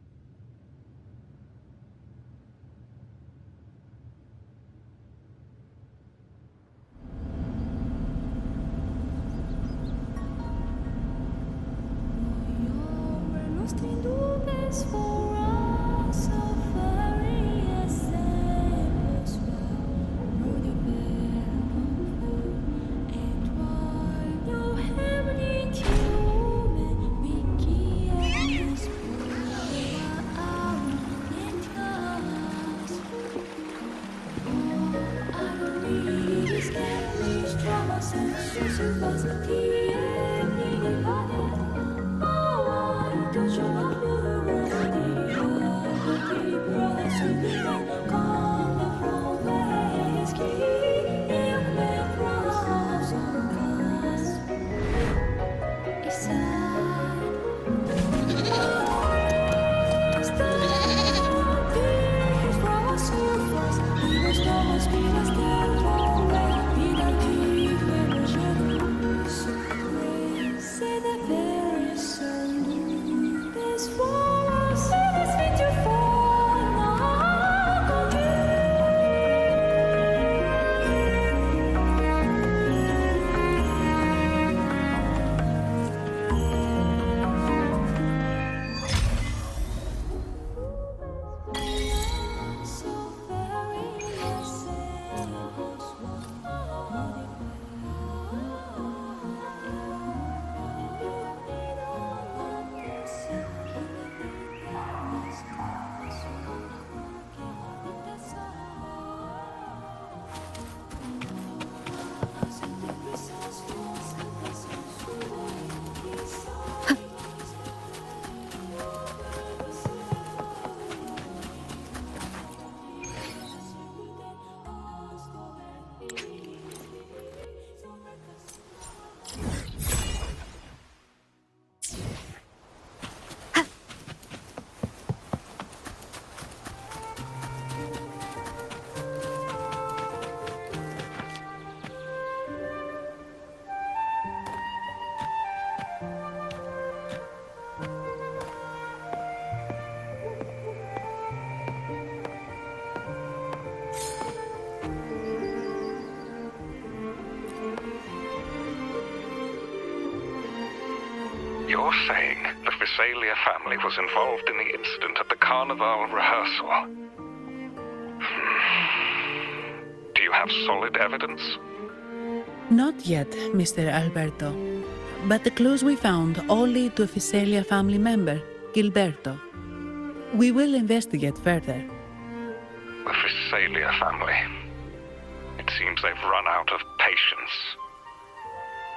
You're saying the Visalia family was involved in the incident at the Carnival rehearsal? Do you have solid evidence? Not yet, Mr. Alberto. But the clues we found all lead to a Visalia family member, Gilberto. We will investigate further. The Visalia family. It seems they've run out of patience.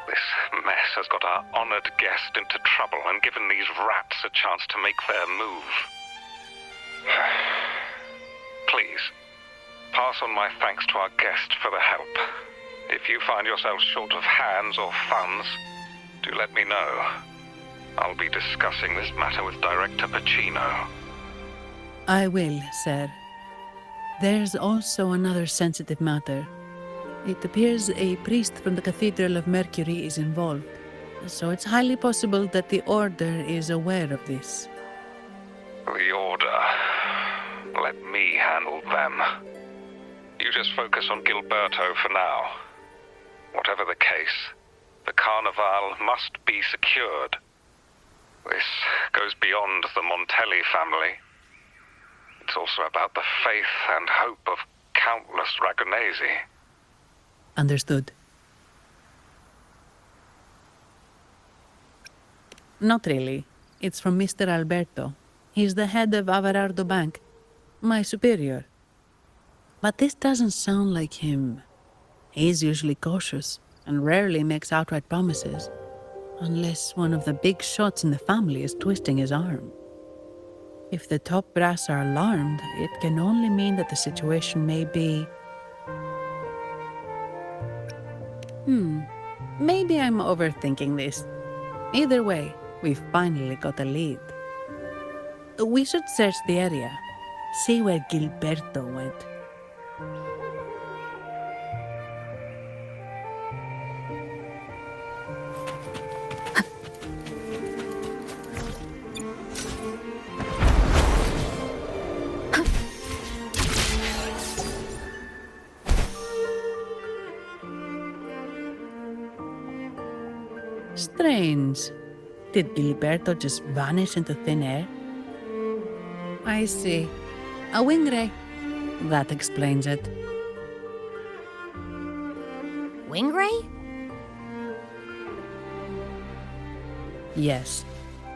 This mess has got our honored guest into trouble and given these rats a chance to make their move. Please, pass on my thanks to our guest for the help. If you find yourself short of hands or funds, do let me know. I'll be discussing this matter with Director Pacino. I will, sir. There's also another sensitive matter. It appears a priest from the Cathedral of Mercury is involved, so it's highly possible that the Order is aware of this. The Order. Let me handle them. You just focus on Gilberto for now. Whatever the case, the Carnival must be secured. This goes beyond the Montelli family. It's also about the faith and hope of countless Ragonesi. Understood. Not really. It's from Mr. Alberto. He's the head of Averardo Bank, my superior. But this doesn't sound like him. He's usually cautious and rarely makes outright promises, unless one of the big shots in the family is twisting his arm. If the top brass are alarmed, it can only mean that the situation may be... Maybe I'm overthinking this. Either way, we've finally got a lead. We should search the area, see where Gilberto went. Strange. Did Gilberto just vanish into thin air? I see. A wing ray. That explains it. Wing ray? Yes.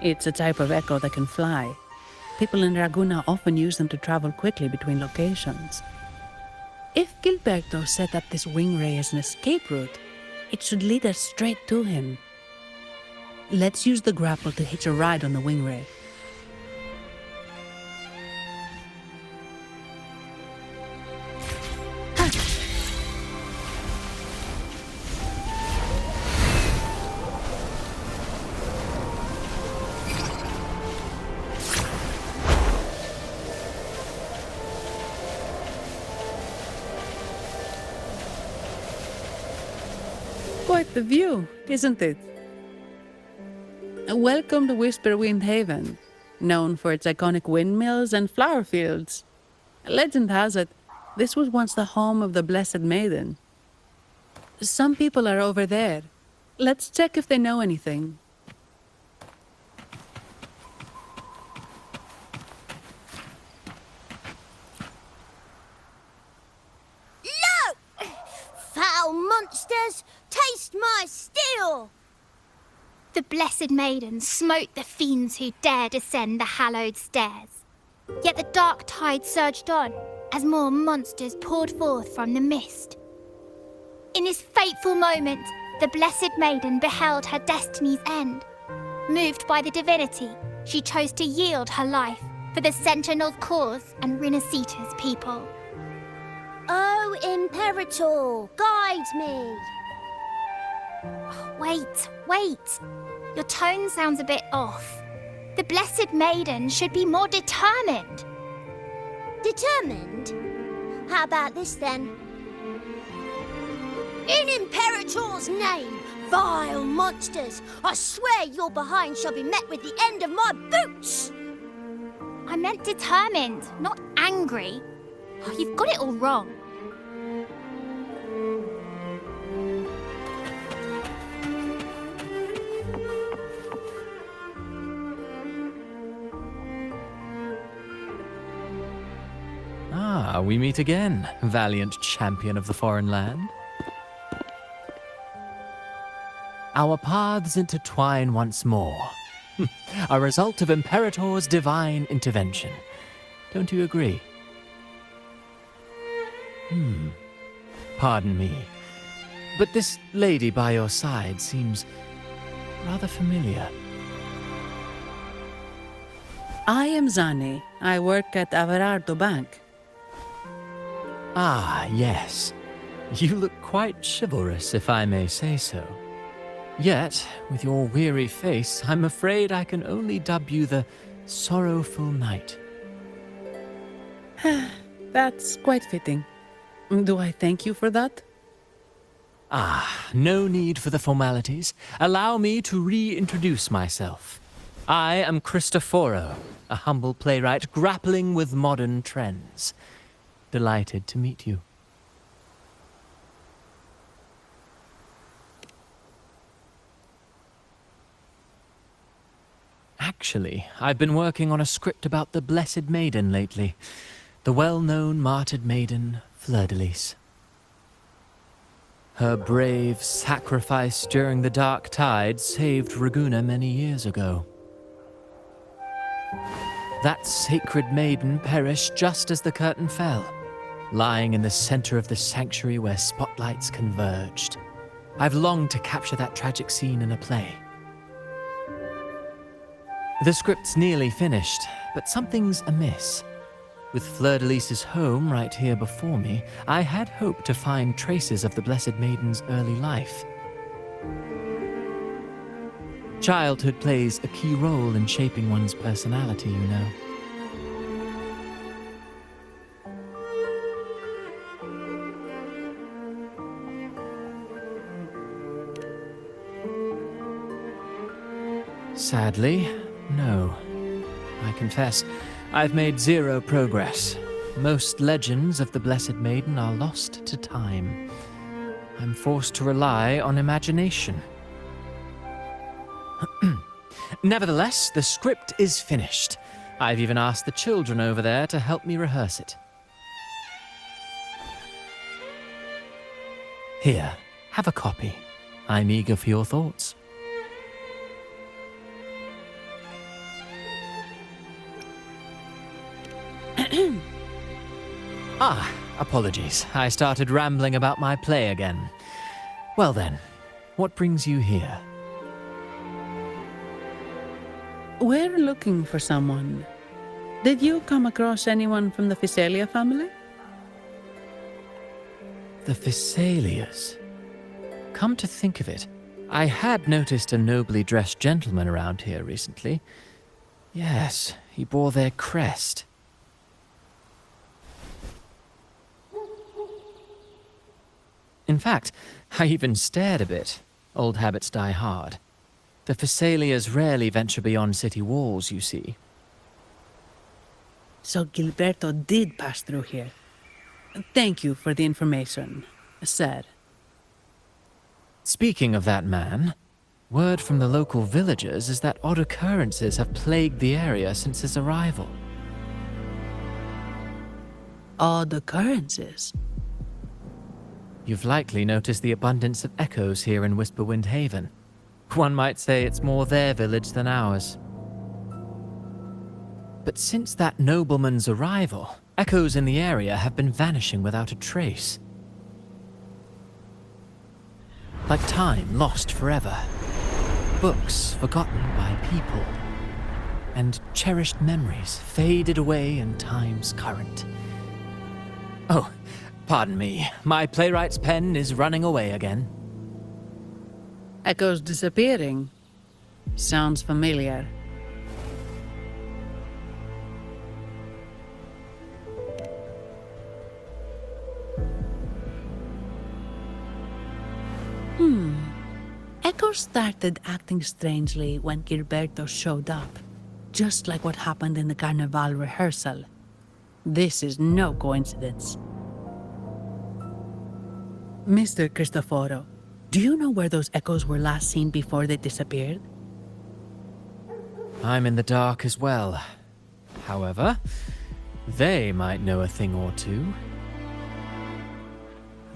It's a type of echo that can fly. People in Ragunna often use them to travel quickly between locations. If Gilberto set up this wing ray as an escape route, it should lead us straight to him. Let's use the grapple to hitch a ride on the wing ray. Quite the view, isn't it? Welcome to Whisperwind Haven, known for its iconic windmills and flower fields. Legend has it, this was once the home of the Blessed Maiden. Some people are over there. Let's check if they know anything. No! Foul monsters, taste my steel! The Blessed Maiden smote the fiends who dared ascend the hallowed stairs. Yet the dark tide surged on as more monsters poured forth from the mist. In this fateful moment, the Blessed Maiden beheld her destiny's end. Moved by the divinity, she chose to yield her life for the Sentinel's cause and Rinascita's people. Oh, Imperator, guide me! Wait. Your tone sounds a bit off. The Blessed Maiden should be more determined. Determined? How about this then? In Imperator's name, vile monsters, I swear your behind shall be met with the end of my boots! I meant determined, not angry. Oh, you've got it all wrong. Ah, we meet again, valiant champion of the foreign land. Our paths intertwine once more. A result of Imperator's divine intervention. Don't you agree? Pardon me, but this lady by your side seems rather familiar. I am Zani. I work at Averardo Bank. Ah, yes. You look quite chivalrous, if I may say so. Yet, with your weary face, I'm afraid I can only dub you the Sorrowful Knight. That's quite fitting. Do I thank you for that? No need for the formalities. Allow me to reintroduce myself. I am Cristoforo, a humble playwright grappling with modern trends. Delighted to meet you. Actually, I've been working on a script about the Blessed Maiden lately. The well-known martyred maiden, Fleur-de-Lis. Her brave sacrifice during the Dark Tide saved Ragunna many years ago. That sacred maiden perished just as the curtain fell, lying in the center of the sanctuary where spotlights converged. I've longed to capture that tragic scene in a play. The script's nearly finished, but something's amiss. With Fleur-de-Lis's home right here before me, I had hoped to find traces of the Blessed Maiden's early life. Childhood plays a key role in shaping one's personality, you know. Sadly, no. I confess, I've made zero progress. Most legends of the Blessed Maiden are lost to time. I'm forced to rely on imagination. Nevertheless, the script is finished. I've even asked the children over there to help me rehearse it. Here, have a copy. I'm eager for your thoughts. Apologies. I started rambling about my play again. Well then, what brings you here? We're looking for someone. Did you come across anyone from the Physalia family? The Physalias? Come to think of it, I had noticed a nobly dressed gentleman around here recently. Yes, he bore their crest. In fact, I even stared a bit. Old habits die hard. The Physalias rarely venture beyond city walls, you see. So Gilberto did pass through here. Thank you for the information, sir. Speaking of that man, word from the local villagers is that odd occurrences have plagued the area since his arrival. Odd occurrences? You've likely noticed the abundance of echoes here in Whisperwind Haven. One might say it's more their village than ours. But since that nobleman's arrival, echoes in the area have been vanishing without a trace. Like time lost forever. Books forgotten by people. And cherished memories faded away in time's current. Oh, pardon me. My playwright's pen is running away again. Echoes disappearing. Sounds familiar. Echoes started acting strangely when Gilberto showed up. Just like what happened in the Carnival rehearsal. This is no coincidence. Mr. Cristoforo, do you know where those echoes were last seen before they disappeared? I'm in the dark as well. However, they might know a thing or two.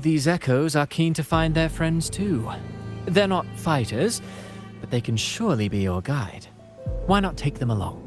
These echoes are keen to find their friends too. They're not fighters, but they can surely be your guide. Why not take them along?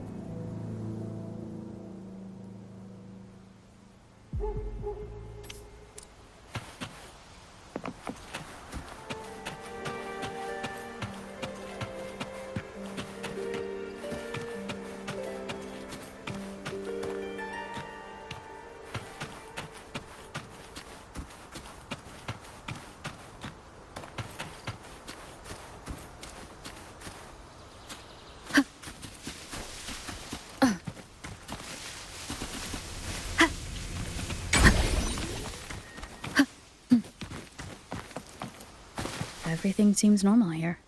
Everything seems normal here.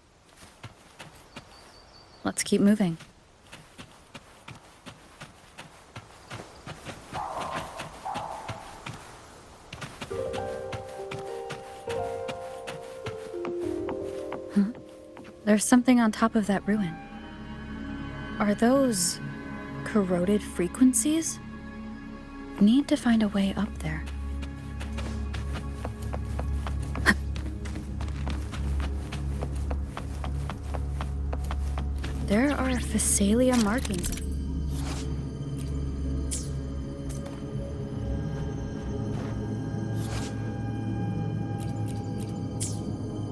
Let's keep moving. There's something on top of that ruin. Are those corroded frequencies? Need to find a way up there. There are Physalia markings.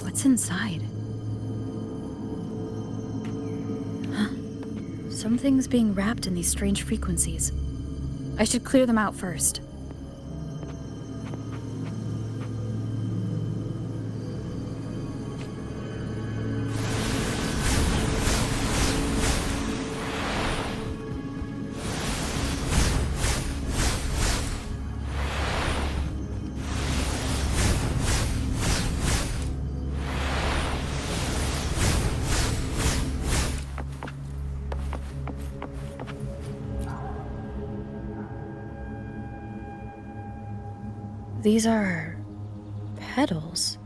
What's inside? Something's being wrapped in these strange frequencies. I should clear them out first. These are petals.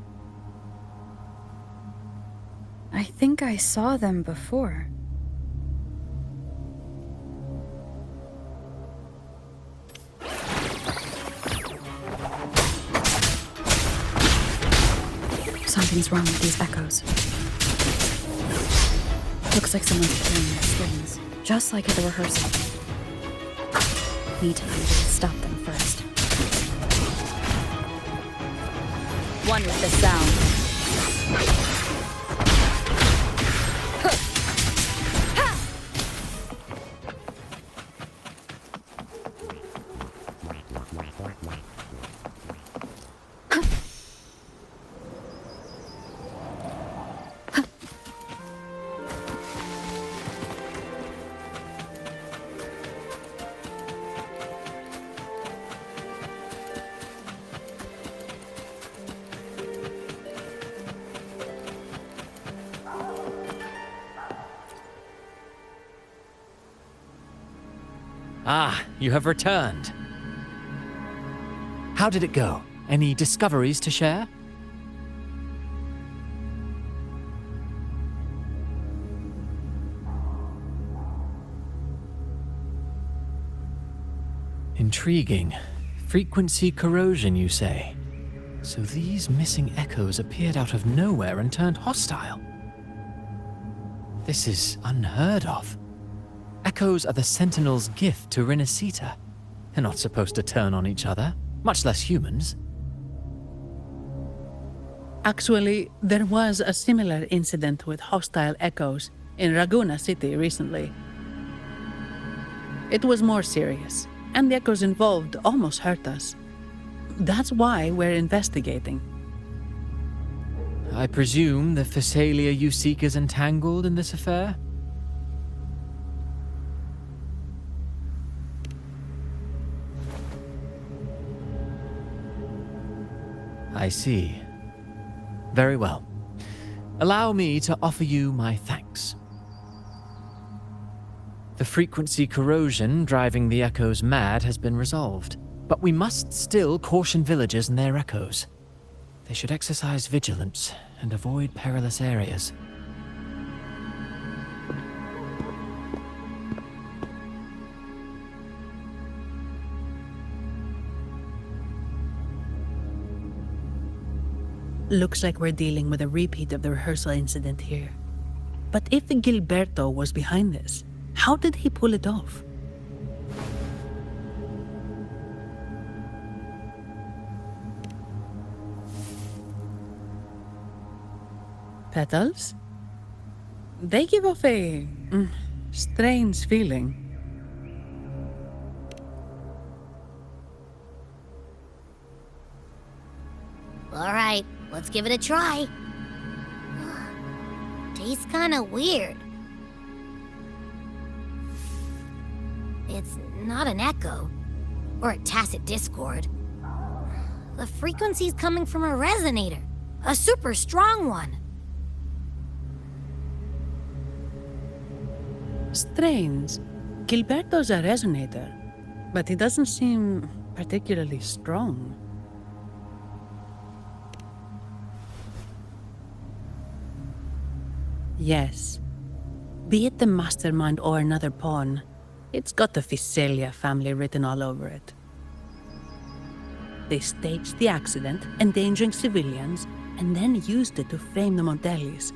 I think I saw them before. Something's wrong with these echoes. Looks like someone's pulling their strings, just like at the rehearsal. Need to find a way to stop them first. One with the sound. Ah, you have returned. How did it go? Any discoveries to share? Intriguing. Frequency corrosion, you say? So these missing echoes appeared out of nowhere and turned hostile. This is unheard of. Echoes are the Sentinel's gift to Renacita. They're not supposed to turn on each other, much less humans. Actually, there was a similar incident with hostile echoes in Raguena City recently. It was more serious, and the echoes involved almost hurt us. That's why we're investigating. I presume the Physalia you seek is entangled in this affair? I see. Very well. Allow me to offer you my thanks. The frequency corrosion driving the echoes mad has been resolved, but we must still caution villagers and their echoes. They should exercise vigilance and avoid perilous areas. Looks like we're dealing with a repeat of the rehearsal incident here. But if Gilberto was behind this, how did he pull it off? Petals? They give off a strange feeling. All right, let's give it a try. Tastes kind of weird. It's not an echo, or a tacit discord. The frequency's coming from a resonator, A super strong one. Strange. Gilberto's a resonator, but he doesn't seem particularly strong. Yes. Be it the mastermind or another pawn, it's got the Physalia family written all over it. They staged the accident, endangering civilians, and then used it to frame the Montellis.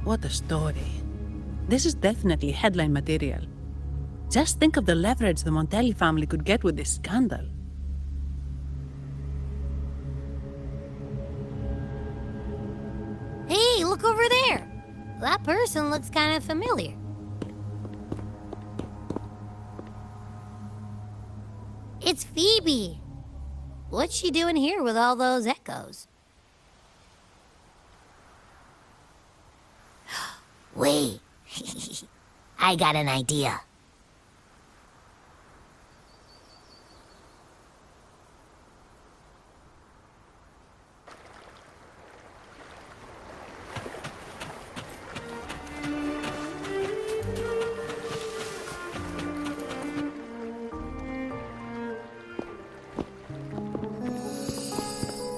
What a story. This is definitely headline material. Just think of the leverage the Montelli family could get with this scandal. Hey, look over there! That person looks kind of familiar. It's Phoebe! What's she doing here with all those echoes? Wait, I got an idea.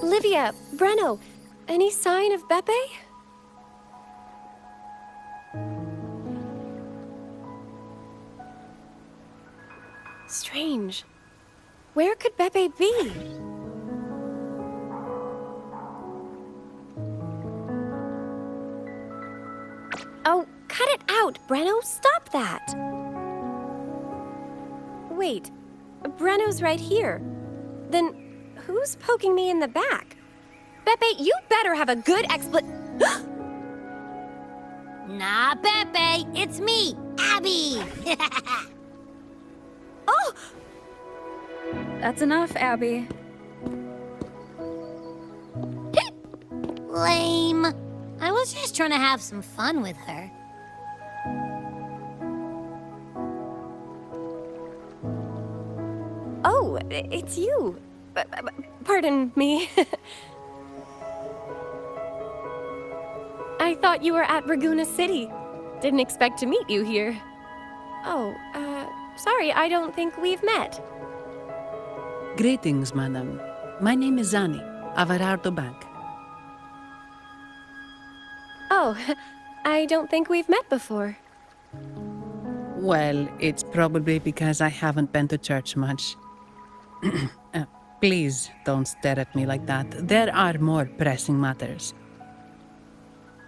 Olivia, Breno, any sign of Beppe? Strange. Where could Beppe be? Oh, cut it out, Breno! Stop that! Wait, Breno's right here. Then who's poking me in the back? Beppe, you better have a good Nah, Beppe, it's me, Abby! Oh! That's enough, Abby. Lame. I was just trying to have some fun with her. Oh, it's you. Pardon me. I thought you were at Raguena City. Didn't expect to meet you here. Oh, sorry, I don't think we've met. Greetings, madam. My name is Zani, Avarardo Bank. Oh, I don't think we've met before. Well, it's probably because I haven't been to church much. Please don't stare at me like that. There are more pressing matters.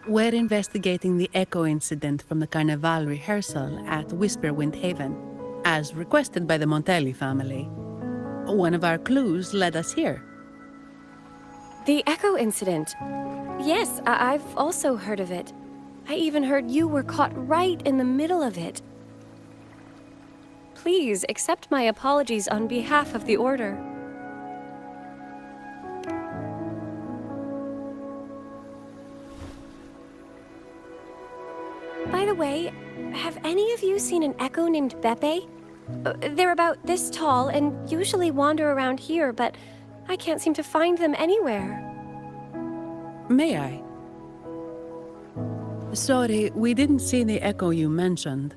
We're investigating the echo incident from the Carnival rehearsal at Whisperwind Haven, as requested by the Montelli family. One of our clues led us here. The echo incident. Yes, I've also heard of it. I even heard you were caught right in the middle of it. Please accept my apologies on behalf of the Order. By the way, have any of you seen an echo named Beppe? They're about this tall and usually wander around here, but I can't seem to find them anywhere. May I? Sorry, we didn't see the echo you mentioned,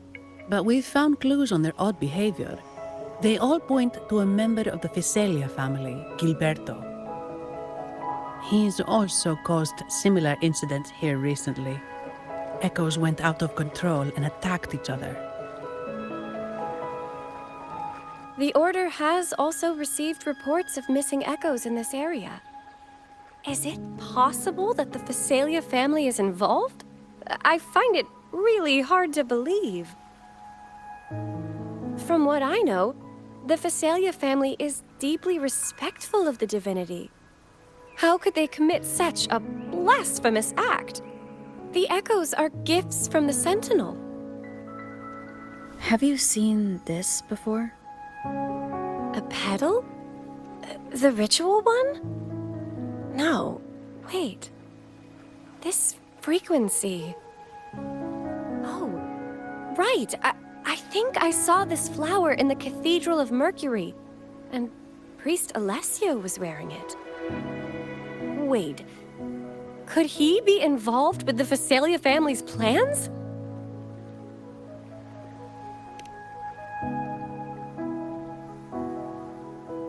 but we've found clues on their odd behavior. They all point to a member of the Physalia family, Gilberto. He's also caused similar incidents here recently. Echoes went out of control and attacked each other. The Order has also received reports of missing echoes in this area. Is it possible that the Physalia family is involved? I find it really hard to believe. From what I know, the Physalia family is deeply respectful of the divinity. How could they commit such a blasphemous act? The echoes are gifts from the Sentinel. Have you seen this before? A pedal? The ritual one? No. Wait. This frequency. Oh, right. I think I saw this flower in the Cathedral of Mercury. And Priest Alessio was wearing it. Wait, could he be involved with the Phasalia family's plans?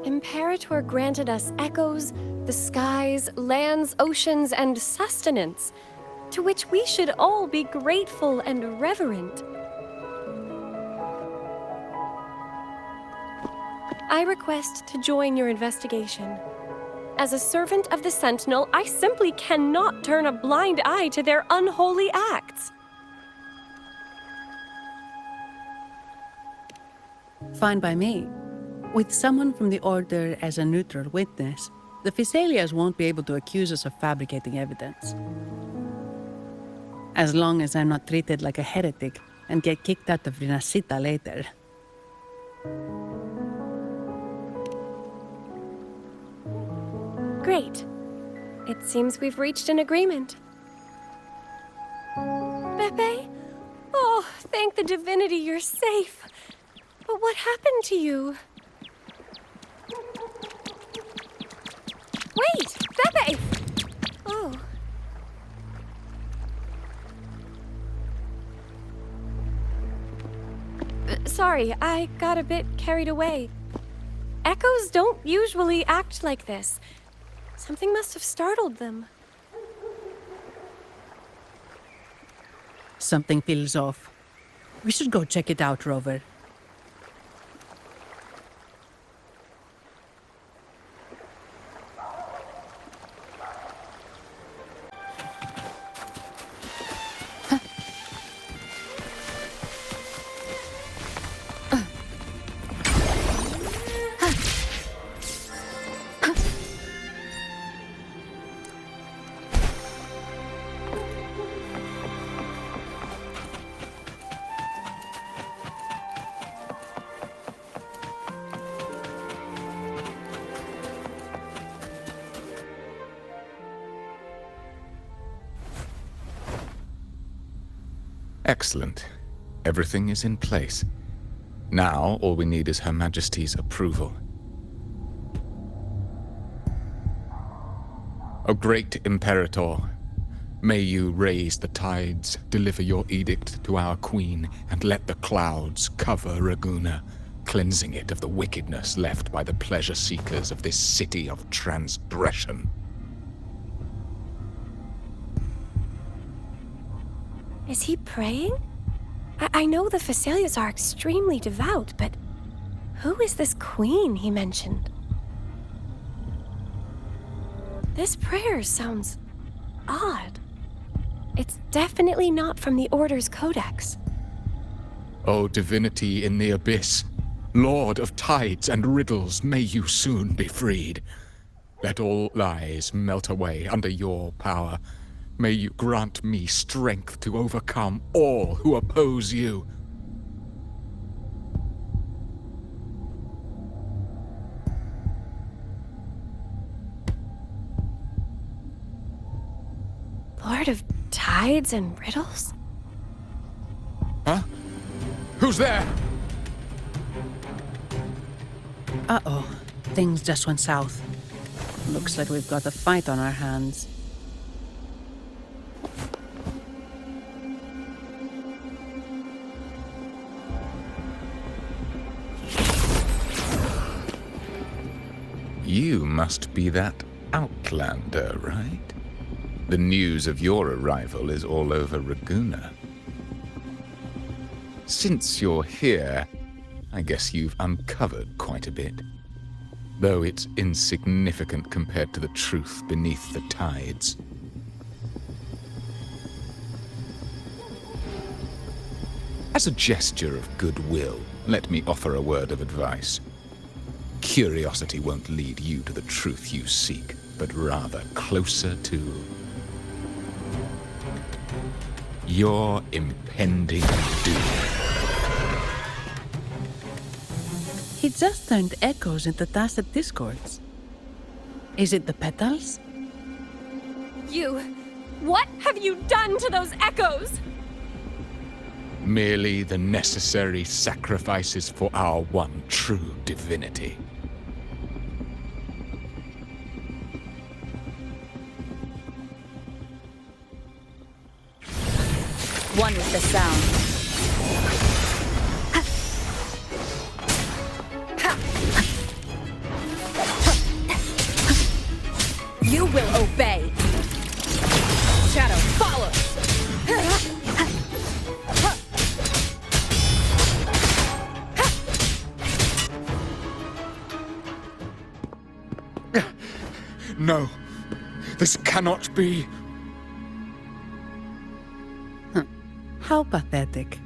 Imperator granted us echoes, the skies, lands, oceans, and sustenance, to which we should all be grateful and reverent. I request to join your investigation. As a servant of the Sentinel, I simply cannot turn a blind eye to their unholy acts. Fine by me. With someone from the Order as a neutral witness, the Phasalias won't be able to accuse us of fabricating evidence. As long as I'm not treated like a heretic and get kicked out of Renacita later. Great. It seems we've reached an agreement. Pepe? Oh, thank the divinity you're safe. But what happened to you? Wait! Pepe! Oh. Sorry, I got a bit carried away. Echoes don't usually act like this. Something must have startled them. Something feels off. We should go check it out, Rover. Excellent. Everything is in place. Now, all we need is Her Majesty's approval. O great Imperator, may you raise the tides, deliver your edict to our queen, and let the clouds cover Raguna, cleansing it of the wickedness left by the pleasure-seekers of this city of transgression. Is he praying? I know the Phasalias are extremely devout, but who is this queen he mentioned? This prayer sounds odd. It's definitely not from the Order's codex. O divinity in the abyss, Lord of tides and riddles, may you soon be freed. Let all lies melt away under your power. May you grant me strength to overcome all who oppose you. Lord of tides and riddles? Huh? Who's there? Uh-oh. Things just went south. Looks like we've got a fight on our hands. You must be that outlander, right? The news of your arrival is all over Raguna. Since you're here, I guess you've uncovered quite a bit. Though it's insignificant compared to the truth beneath the tides. As a gesture of goodwill, let me offer a word of advice. Curiosity won't lead you to the truth you seek, but rather closer to your impending doom. He just turned echoes into tacit discords. Is it the petals? What have you done to those echoes? Merely the necessary sacrifices for our one true divinity. one with the sound. You will obey. Shadow follows. No, this cannot be. How pathetic.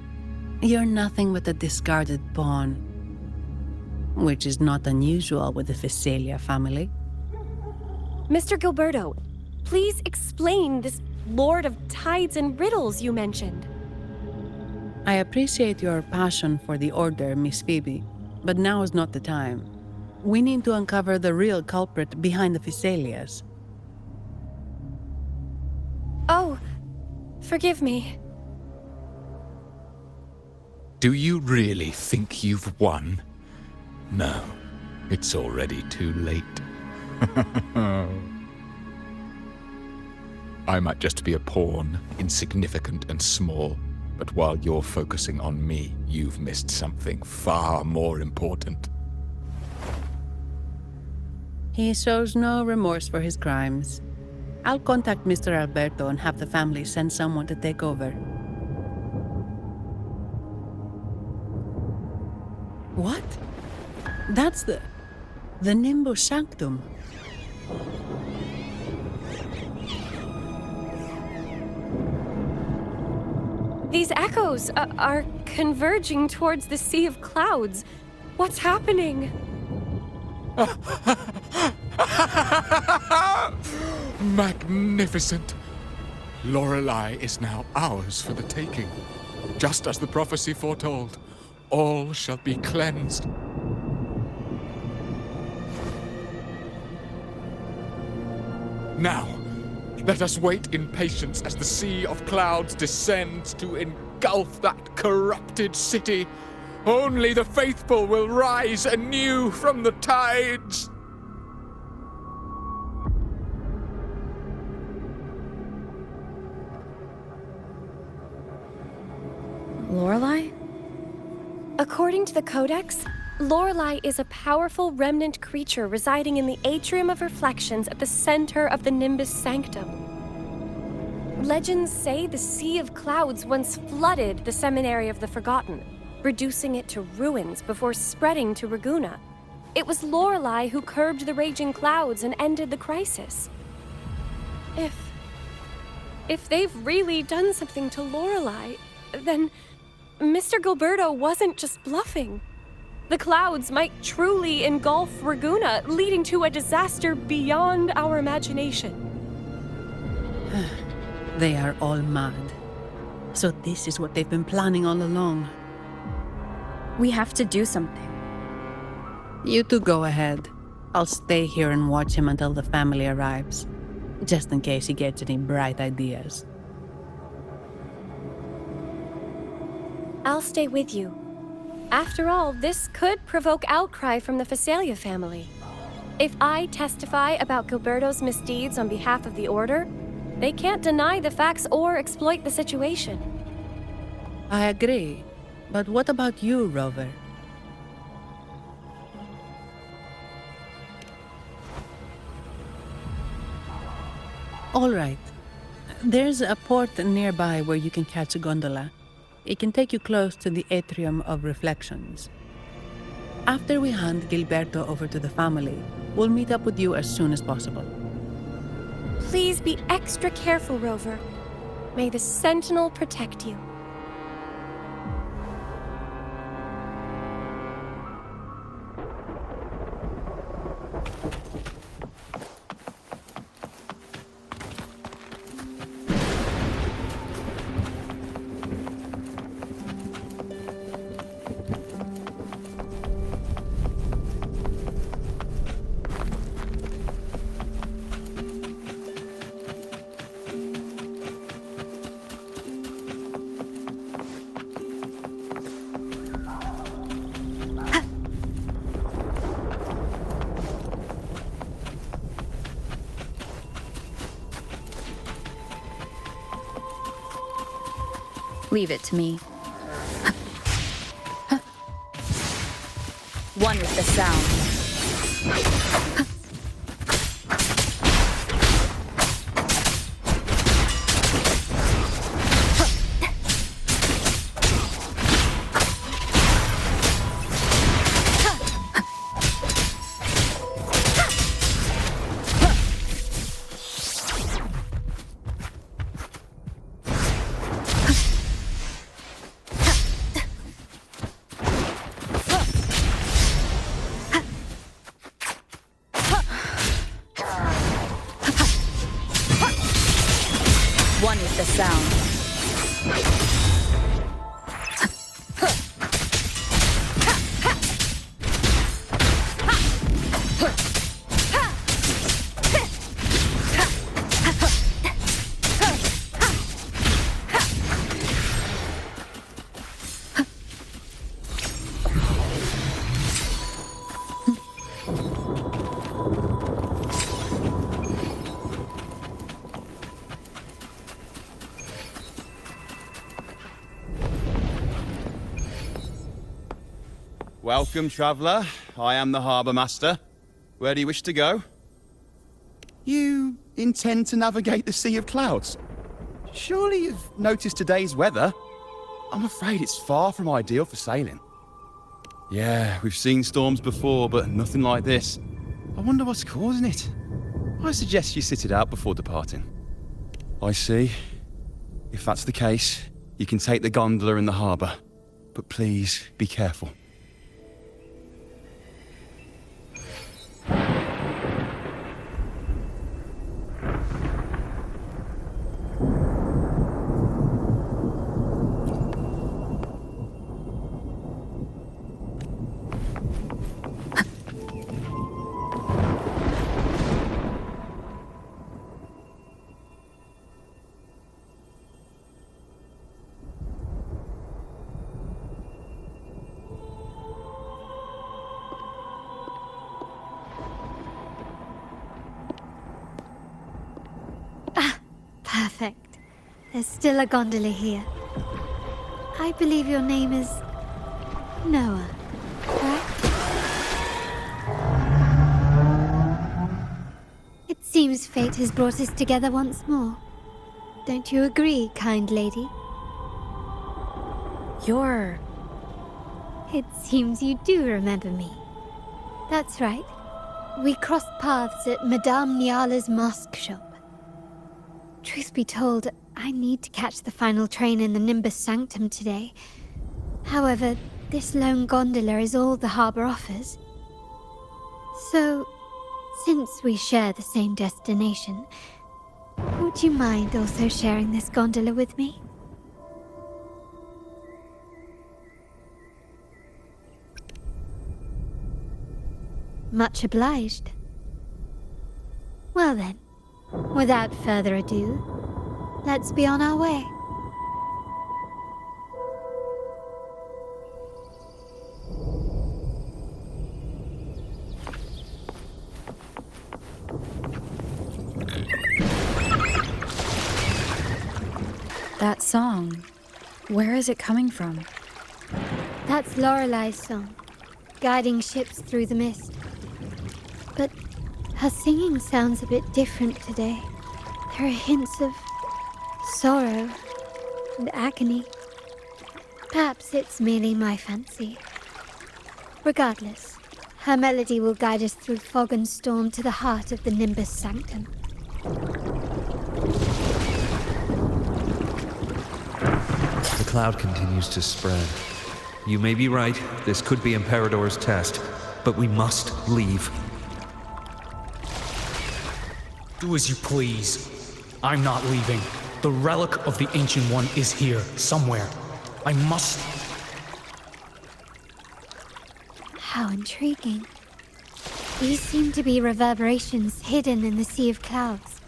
You're nothing but a discarded pawn. Which is not unusual with the Physalia family. Mr. Gilberto, please explain this Lord of Tides and Riddles you mentioned. I appreciate your passion for the Order, Miss Phoebe, but now is not the time. We need to uncover the real culprit behind the Physalias. Oh, forgive me. Do you really think you've won? No, it's already too late. I might just be a pawn, insignificant and small, but while you're focusing on me, you've missed something far more important. He shows no remorse for his crimes. I'll contact Mr. Alberto and have the family send someone to take over. What? That's the Nimbus Sanctum. These echoes are converging towards the Sea of Clouds. What's happening? Magnificent! Lorelei is now ours for the taking. Just as the prophecy foretold, all shall be cleansed. Now, let us wait in patience as the Sea of Clouds descends to engulf that corrupted city. Only the faithful will rise anew from the tides. Lorelei? According to the Codex, Lorelei is a powerful remnant creature residing in the Atrium of Reflections at the center of the Nimbus Sanctum. Legends say the Sea of Clouds once flooded the Seminary of the Forgotten, reducing it to ruins before spreading to Ragunna. It was Lorelei who curbed the raging clouds and ended the crisis. If they've really done something to Lorelei, then Mr. Gilberto wasn't just bluffing. The clouds might truly engulf Ragunna, leading to a disaster beyond our imagination. They are all mad. So this is what they've been planning all along. We have to do something. You two go ahead. I'll stay here and watch him until the family arrives, just in case he gets any bright ideas. I'll stay with you. After all, this could provoke outcry from the Physalia family. If I testify about Gilberto's misdeeds on behalf of the Order, they can't deny the facts or exploit the situation. I agree. But what about you, Rover? All right. There's a port nearby where you can catch a gondola. It can take you close to the Atrium of Reflections. After we hand Gilberto over to the family, we'll meet up with you as soon as possible. Please be extra careful, Rover. May the Sentinel protect you. Leave it to me. One with the sound. One with the sound. Welcome, traveller. I am the Harbour Master. Where do you wish to go? You intend to navigate the Sea of Clouds? Surely you've noticed today's weather? I'm afraid it's far from ideal for sailing. Yeah, we've seen storms before, but nothing like this. I wonder what's causing it. I suggest you sit it out before departing. I see. If that's the case, you can take the gondola in the harbour. But please, be careful. Perfect. There's still a gondola here. I believe your name is Noah, correct? It seems fate has brought us together once more. Don't you agree, kind lady? You're... It seems you do remember me. That's right. We crossed paths at Madame Niala's mosque shop. Truth be told, I need to catch the final train in the Nimbus Sanctum today. However, this lone gondola is all the harbour offers. So, since we share the same destination, would you mind also sharing this gondola with me? Much obliged. Well then, without further ado, let's be on our way. That song, where is it coming from? That's Lorelei's song, guiding ships through the mist. But her singing sounds a bit different today. There are hints of sorrow and agony. Perhaps it's merely my fancy. Regardless, her melody will guide us through fog and storm to the heart of the Nimbus Sanctum. The cloud continues to spread. You may be right, this could be Imperador's test, but we must leave. Do as you please. I'm not leaving. The relic of the Ancient One is here, somewhere. I must... How intriguing. These seem to be reverberations hidden in the Sea of Clouds.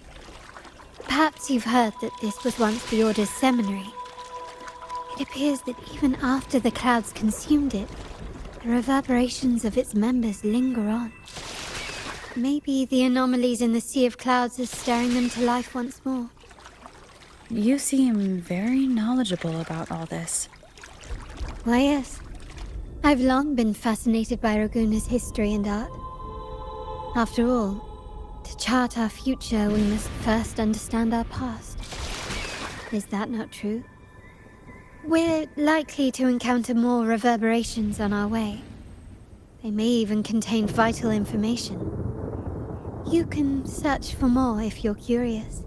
Perhaps you've heard that this was once the Order's seminary. It appears that even after the clouds consumed it, the reverberations of its members linger on. Maybe the anomalies in the Sea of Clouds are stirring them to life once more. You seem very knowledgeable about all this. Why, yes. I've long been fascinated by Raguna's history and art. After all, to chart our future, we must first understand our past. Is that not true? We're likely to encounter more reverberations on our way. They may even contain vital information. You can search for more if you're curious.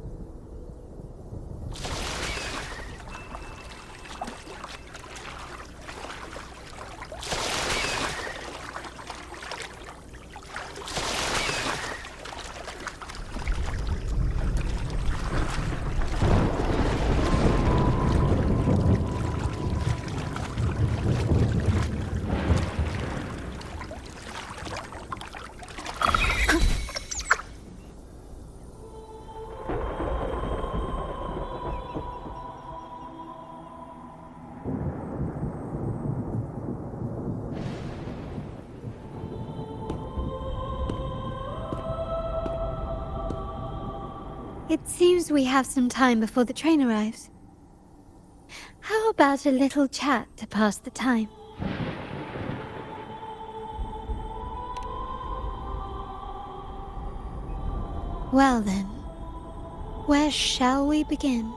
It seems we have some time before the train arrives. How about a little chat to pass the time? Well then, where shall we begin?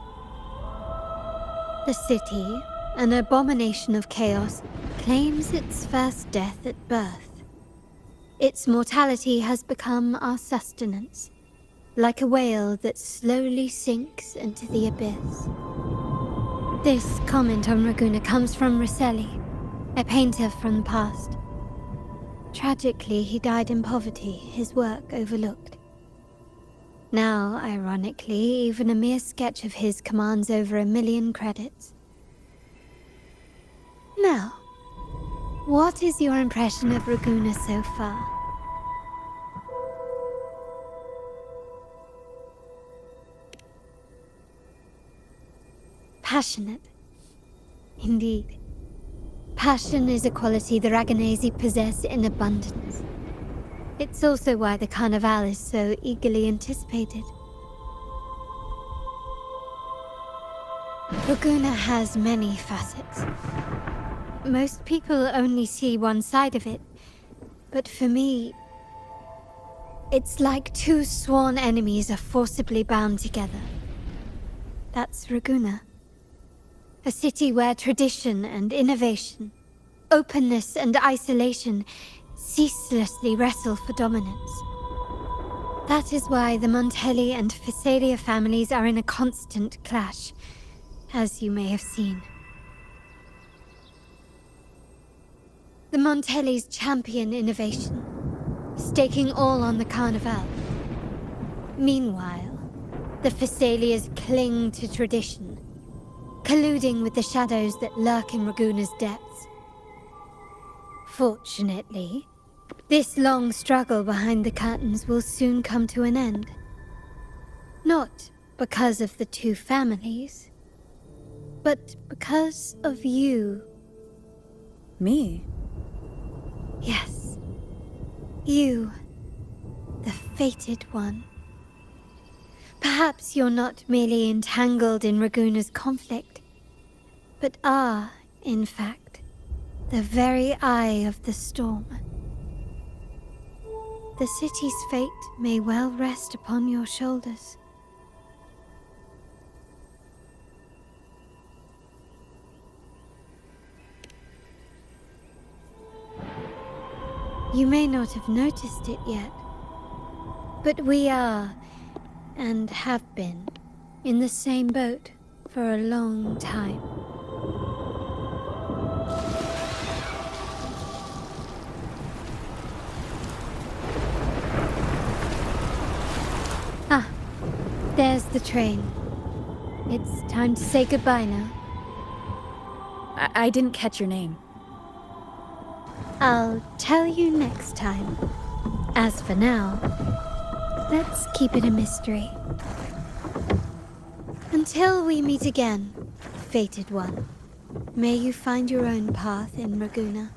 The city, an abomination of chaos, claims its first death at birth. Its mortality has become our sustenance, like a whale that slowly sinks into the abyss. This comment on Raguna comes from Rosselli, a painter from the past. Tragically, he died in poverty, his work overlooked. Now, ironically, even a mere sketch of his commands over 1 million credits. Now, what is your impression of Raguna so far? Passionate. Indeed. Passion is a quality the Raganesi possess in abundance. It's also why the Carnival is so eagerly anticipated. Raguna has many facets. Most people only see one side of it, but for me, it's like two sworn enemies are forcibly bound together. That's Raguna. A city where tradition and innovation, openness and isolation ceaselessly wrestle for dominance. That is why the Montelli and Phasalia families are in a constant clash, as you may have seen. The Montellis champion innovation, staking all on the Carnival. Meanwhile, the Phasalias cling to tradition, colluding with the shadows that lurk in Raguna's depths. Fortunately, this long struggle behind the curtains will soon come to an end. Not because of the two families, but because of you. Me? Yes. You, the fated one. Perhaps you're not merely entangled in Raguna's conflict, but are, in fact, the very eye of the storm. The city's fate may well rest upon your shoulders. You may not have noticed it yet, but we are, and have been, in the same boat for a long time. Ah, there's the train. It's time to say goodbye now. I didn't catch your name. I'll tell you next time. As for now, let's keep it a mystery. Until we meet again, fated one, may you find your own path in Raguna.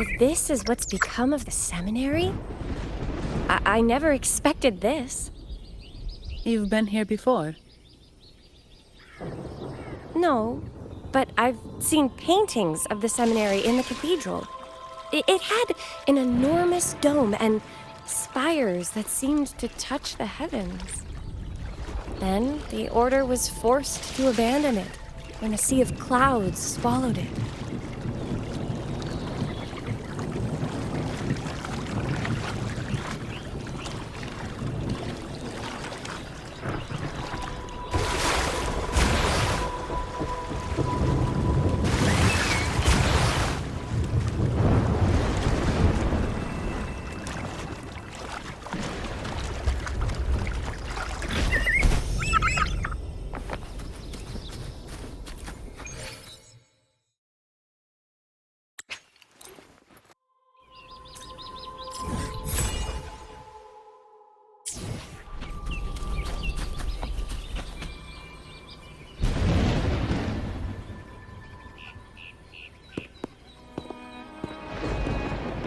So this is what's become of the seminary? I never expected this. You've been here before? No, but I've seen paintings of the seminary in the cathedral. It had an enormous dome and spires that seemed to touch the heavens. Then the order was forced to abandon it when a sea of clouds swallowed it.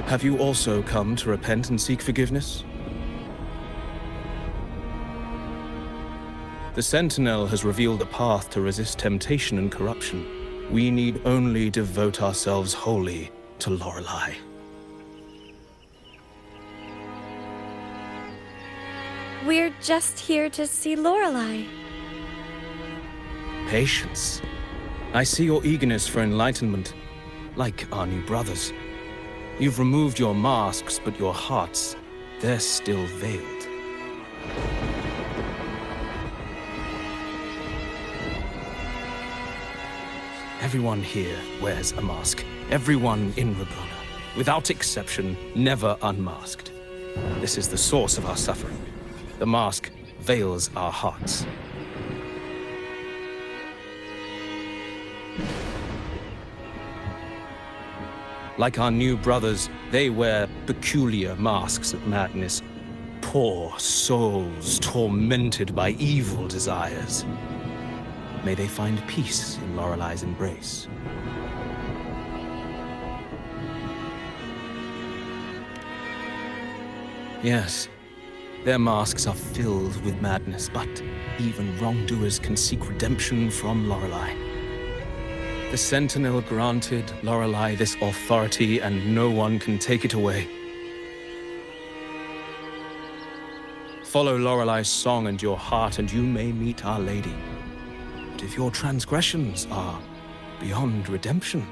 Have you also come to repent and seek forgiveness? The Sentinel has revealed a path to resist temptation and corruption. We need only devote ourselves wholly to Lorelei. We're just here to see Lorelei. Patience. I see your eagerness for enlightenment, like our new brothers. You've removed your masks, but your hearts, they're still veiled. Everyone here wears a mask. Everyone in Raguena, without exception, never unmasked. This is the source of our suffering. The mask veils our hearts. Like our new brothers, they wear peculiar masks of madness. Poor souls tormented by evil desires. May they find peace in Lorelei's embrace. Yes, their masks are filled with madness, but even wrongdoers can seek redemption from Lorelei. The Sentinel granted Lorelei this authority, and no one can take it away. Follow Lorelei's song and your heart, and you may meet Our Lady. But if your transgressions are beyond redemption,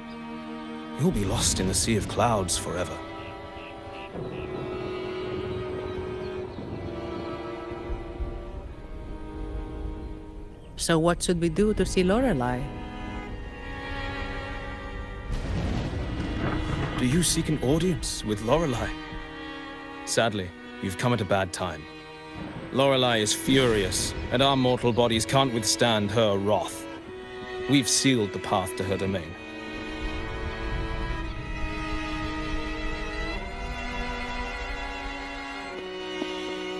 you'll be lost in the sea of clouds forever. So what should we do to see Lorelei? Do you seek an audience with Lorelei? Sadly, you've come at a bad time. Lorelei is furious, and our mortal bodies can't withstand her wrath. We've sealed the path to her domain.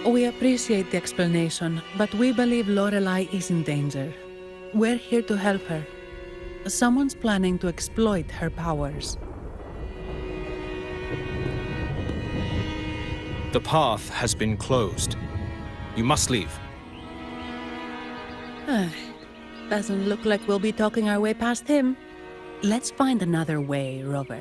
We appreciate the explanation, but we believe Lorelei is in danger. We're here to help her. Someone's planning to exploit her powers. The path has been closed. You must leave. Doesn't look like we'll be talking our way past him. Let's find another way, Rover.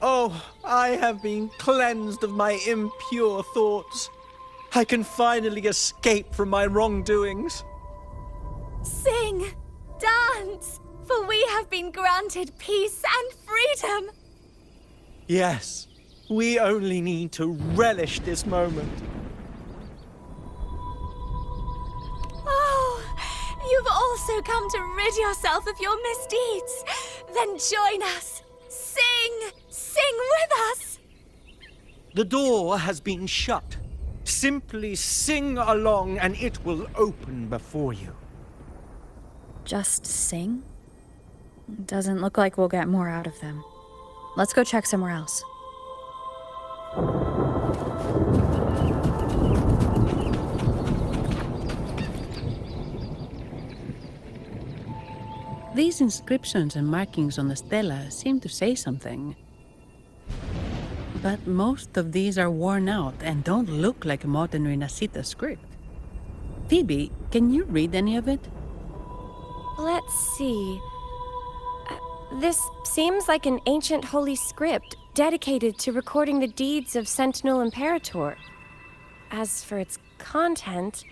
Oh, I have been cleansed of my impure thoughts. I can finally escape from my wrongdoings. Sing, dance, for we have been granted peace and freedom. Yes, we only need to relish this moment. Oh, you've also come to rid yourself of your misdeeds. Then join us. Sing with us. The door has been shut. Simply sing along and it will open before you. Just sing? Doesn't look like we'll get more out of them. Let's go check somewhere else. These inscriptions and markings on the stela seem to say something. But most of these are worn out and don't look like modern Renacita script. Phoebe, can you read any of it? Let's see. This seems like an ancient holy script dedicated to recording the deeds of Sentinel Imperator. As for its content,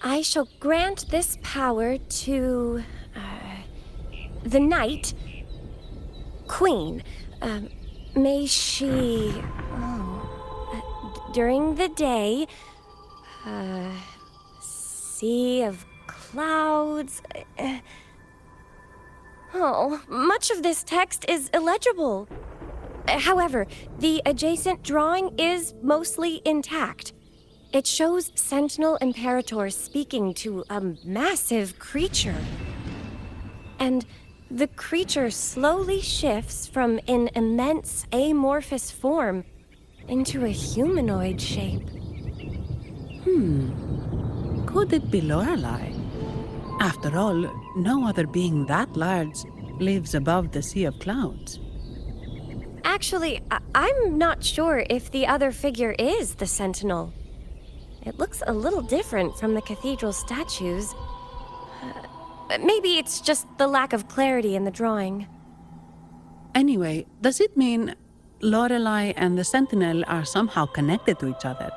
I shall grant this power to the Knight Queen. May she, during the day, sea of clouds. Much of this text is illegible. However, the adjacent drawing is mostly intact. It shows Sentinel Imperator speaking to a massive creature. And the creature slowly shifts from an immense amorphous form into a humanoid shape. Could it be Lorelei? After all, no other being that large lives above the sea of clouds. Actually, I'm not sure if the other figure is the Sentinel. It looks a little different from the cathedral statues. Maybe it's just the lack of clarity in the drawing. Anyway, does it mean Lorelei and the Sentinel are somehow connected to each other?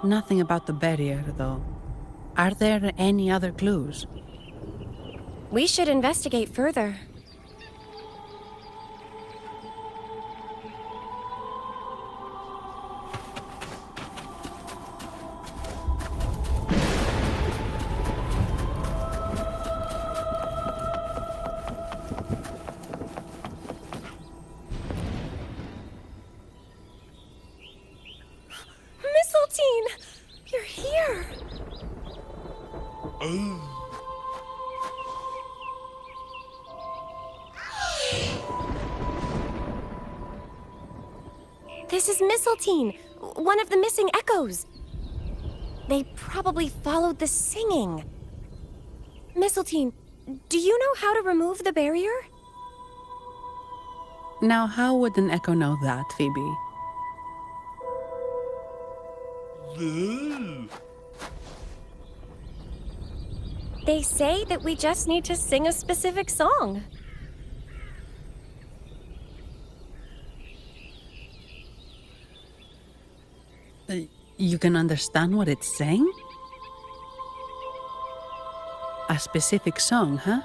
Nothing about the barrier, though. Are there any other clues? We should investigate further. You're here! This is Mistletoe, one of the missing echoes. They probably followed the singing. Mistletoe, do you know how to remove the barrier? Now, how would an echo know that, Phoebe? They say that we just need to sing a specific song. You can understand what it's saying? A specific song, huh?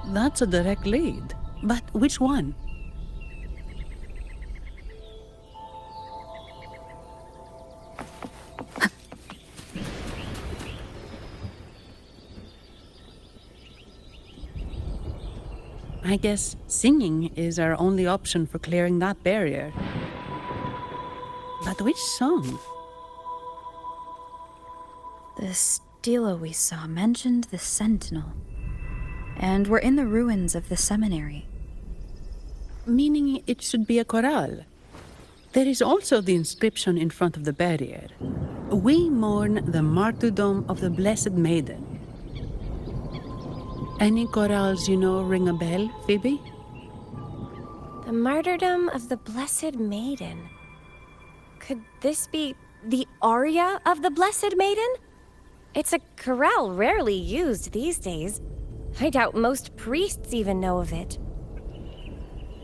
That's a direct lead. But which one? I guess singing is our only option for clearing that barrier. But which song? The stela we saw mentioned the Sentinel. And we're in the ruins of the seminary. Meaning it should be a chorale. There is also the inscription in front of the barrier. We mourn the martyrdom of the Blessed Maiden. Any chorales you know ring a bell, Phoebe? The martyrdom of the Blessed Maiden. Could this be the aria of the Blessed Maiden? It's a chorale rarely used these days. I doubt most priests even know of it.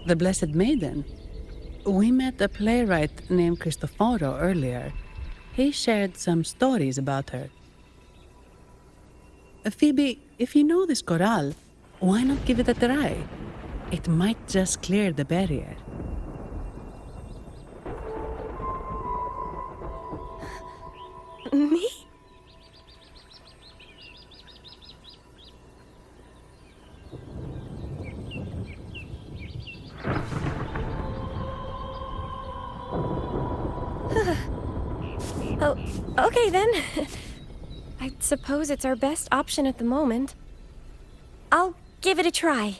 The Blessed Maiden? We met a playwright named Cristoforo earlier. He shared some stories about her. Phoebe, if you know this chorale, why not give it a try? It might just clear the barrier. Me? Oh, okay then. I suppose it's our best option at the moment. I'll give it a try.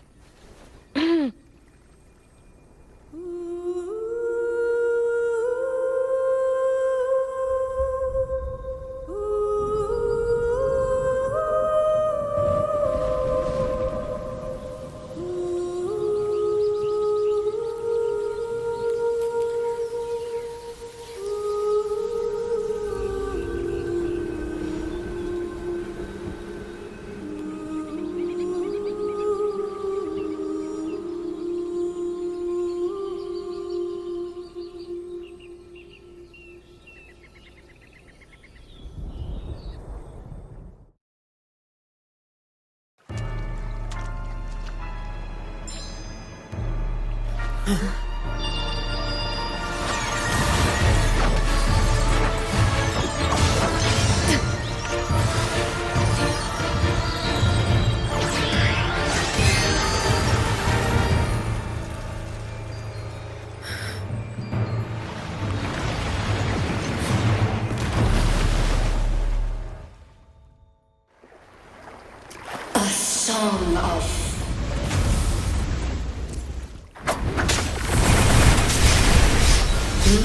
Song of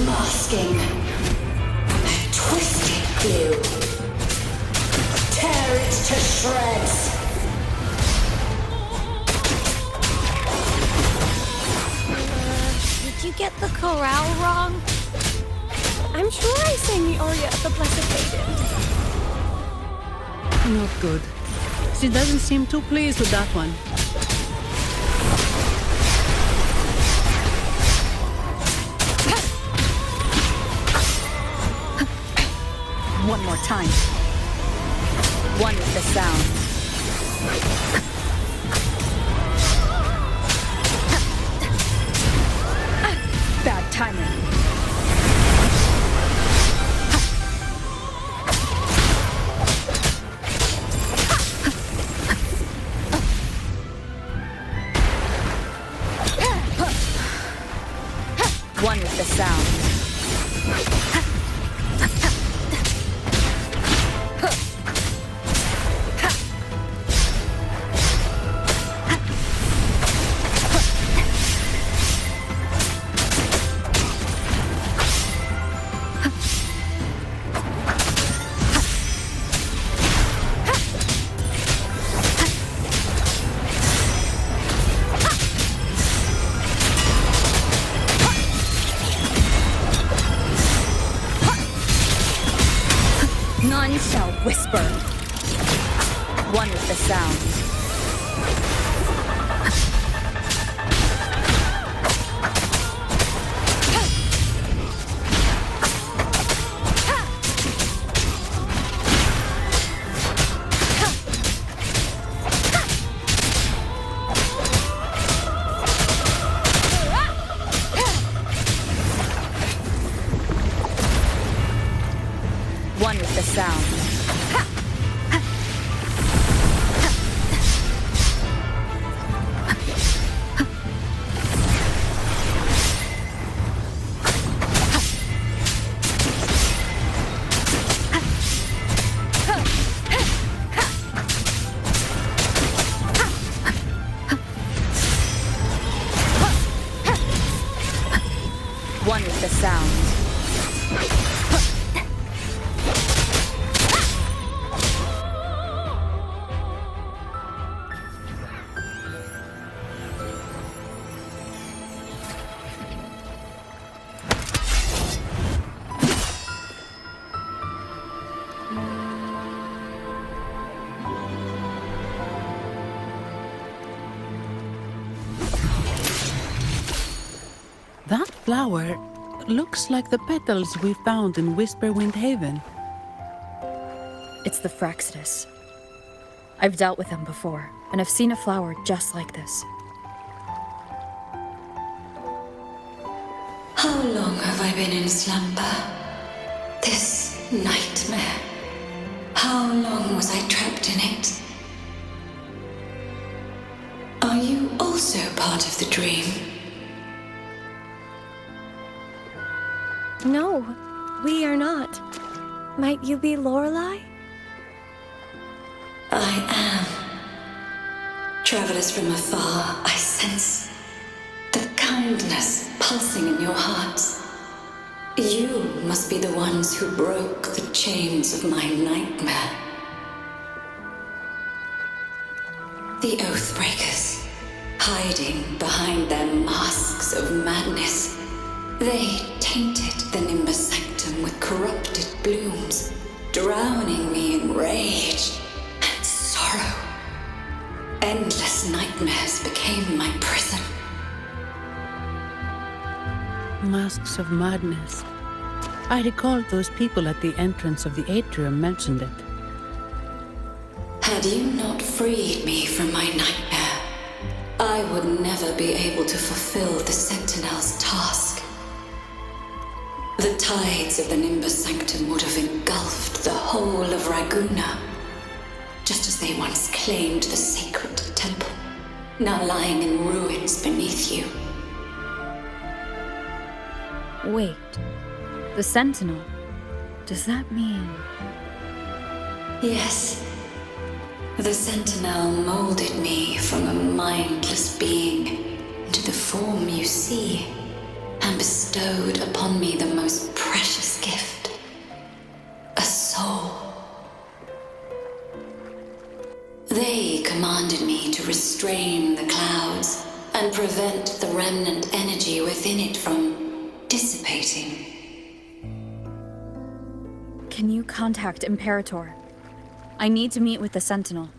masking a twisted glue. Tear it to shreds. Did you get the chorale wrong? I'm sure I sang the aria of the Blessed Maiden. Not good. She doesn't seem too pleased with that one. One more time. One with the sound. Bad timing. One with the sound. None shall whisper. One with the sound. One with the sound. One with the sound. That flower looks like the petals we found in Whisperwind Haven. It's the Fraxidus. I've dealt with them before, and I've seen a flower just like this. How long have I been in slumber? This nightmare. How long was I trapped in it? Are you also part of the dream? No, we are not. Might you be Lorelei? I am. Travelers from afar, I sense the kindness pulsing in your hearts. You must be the ones who broke the chains of my nightmare. The Oathbreakers, hiding behind their masks of madness. They tainted the Nimbus Sanctum with corrupted blooms, drowning me in rage and sorrow. Endless nightmares became my prison. Masks of madness. I recall those people at the entrance of the atrium mentioned it. Had you not freed me from my nightmare, I would never be able to fulfill the Sentinel's task. The tides of the Nimbus Sanctum would have engulfed the whole of Raguna, just as they once claimed the sacred temple, now lying in ruins beneath you. Wait. The Sentinel? Does that mean... Yes. The Sentinel molded me from a mindless being into the form you see, and bestowed upon me the most precious gift, a soul. They commanded me to restrain the clouds and prevent the remnant energy within it from dissipating. Can you contact Imperator? I need to meet with the Sentinel.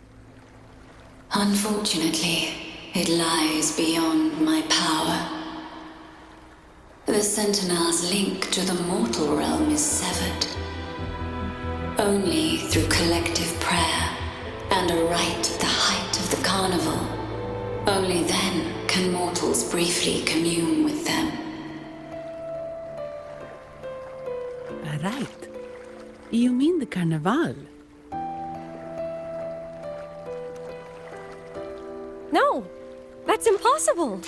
Unfortunately, it lies beyond my power. The Sentinel's link to the mortal realm is severed. Only through collective prayer and a rite at the height of the carnival. Only then can mortals briefly commune with them. Right. You mean the carnival? No, that's impossible.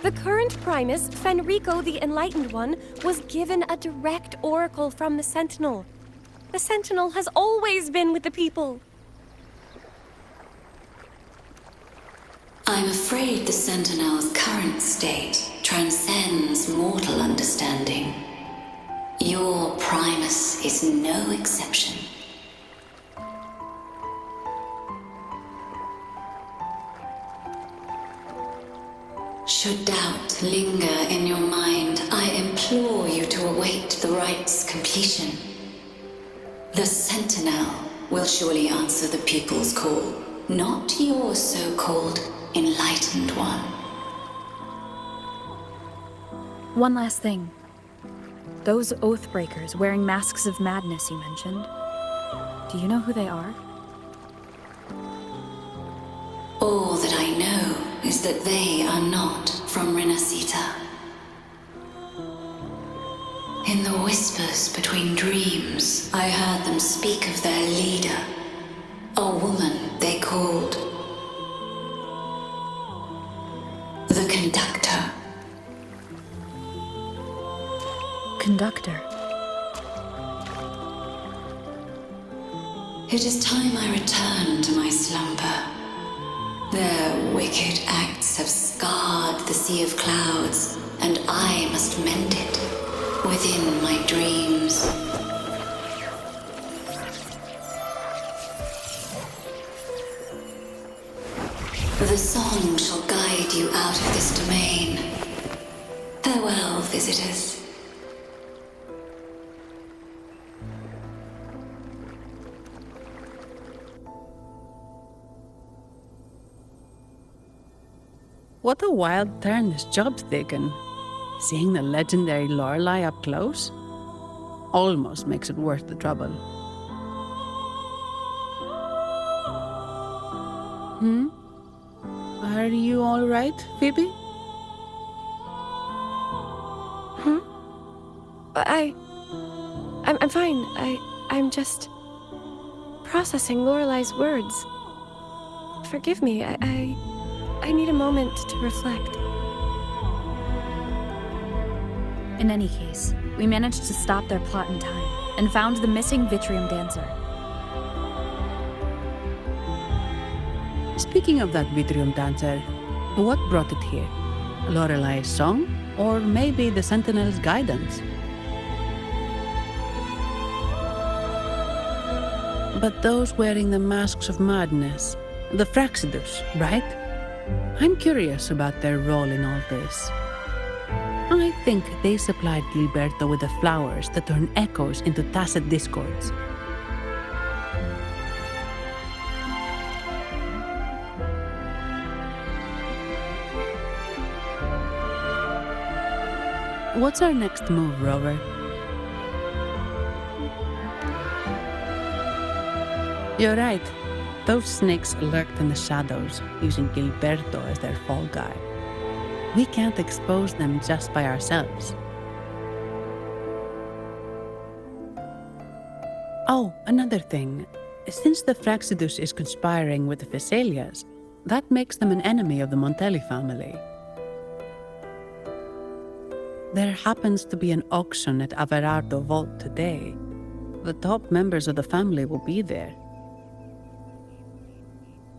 The current Primus, Fenrico the Enlightened One, was given a direct oracle from the Sentinel. The Sentinel has always been with the people. I'm afraid the Sentinel's current state transcends mortal understanding. Your Primus is no exception. Should doubt linger in your mind, I implore you to await the rite's completion. The Sentinel will surely answer the people's call, not your so-called Enlightened One. One last thing. Those Oathbreakers wearing masks of madness you mentioned. Do you know who they are? All that I know is that they are not from Renacita. In the whispers between dreams, I heard them speak of their leader, a woman they called the Conductor. Conductor. It is time I return to my slumber. Their wicked acts have scarred the sea of clouds, and I must mend it within my dreams. The song shall guide you out of this domain. Farewell, visitors. What a wild turn this job's taken. Seeing the legendary Lorelei up close almost makes it worth the trouble. Are you all right, Phoebe? I'm fine. I'm just processing Lorelai's words. Forgive me. I need a moment to reflect. In any case, we managed to stop their plot in time and found the missing Vitrium dancer. Speaking of that Vitrium dancer, what brought it here? Lorelai's song? Or maybe the Sentinel's guidance? But those wearing the masks of madness, the Fraxidus, right? I'm curious about their role in all this. I think they supplied Gilberto with the flowers that turn echoes into tacit discords. What's our next move, Rover? You're right. Those snakes lurked in the shadows, using Gilberto as their fall guy. We can't expose them just by ourselves. Oh, another thing. Since the Fraxidus is conspiring with the Thessalias, that makes them an enemy of the Montelli family. There happens to be an auction at Averardo Vault today. The top members of the family will be there.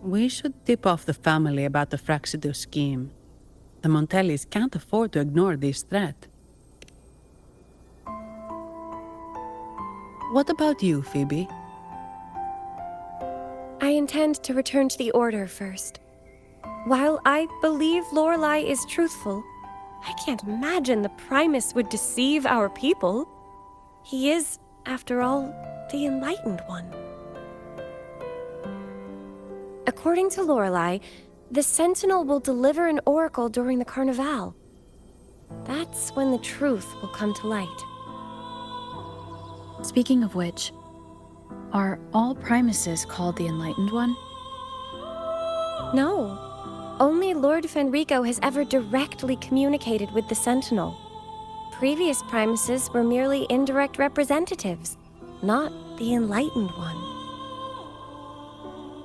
We should tip off the family about the Fraxidus scheme. The Montellis can't afford to ignore this threat. What about you, Phoebe? I intend to return to the Order first. While I believe Lorelai is truthful, I can't imagine the Primus would deceive our people. He is, after all, the Enlightened One. According to Lorelai, the Sentinel will deliver an oracle during the Carnival. That's when the truth will come to light. Speaking of which, are all Primuses called the Enlightened One? No. Only Lord Fenrico has ever directly communicated with the Sentinel. Previous Primuses were merely indirect representatives, not the Enlightened One.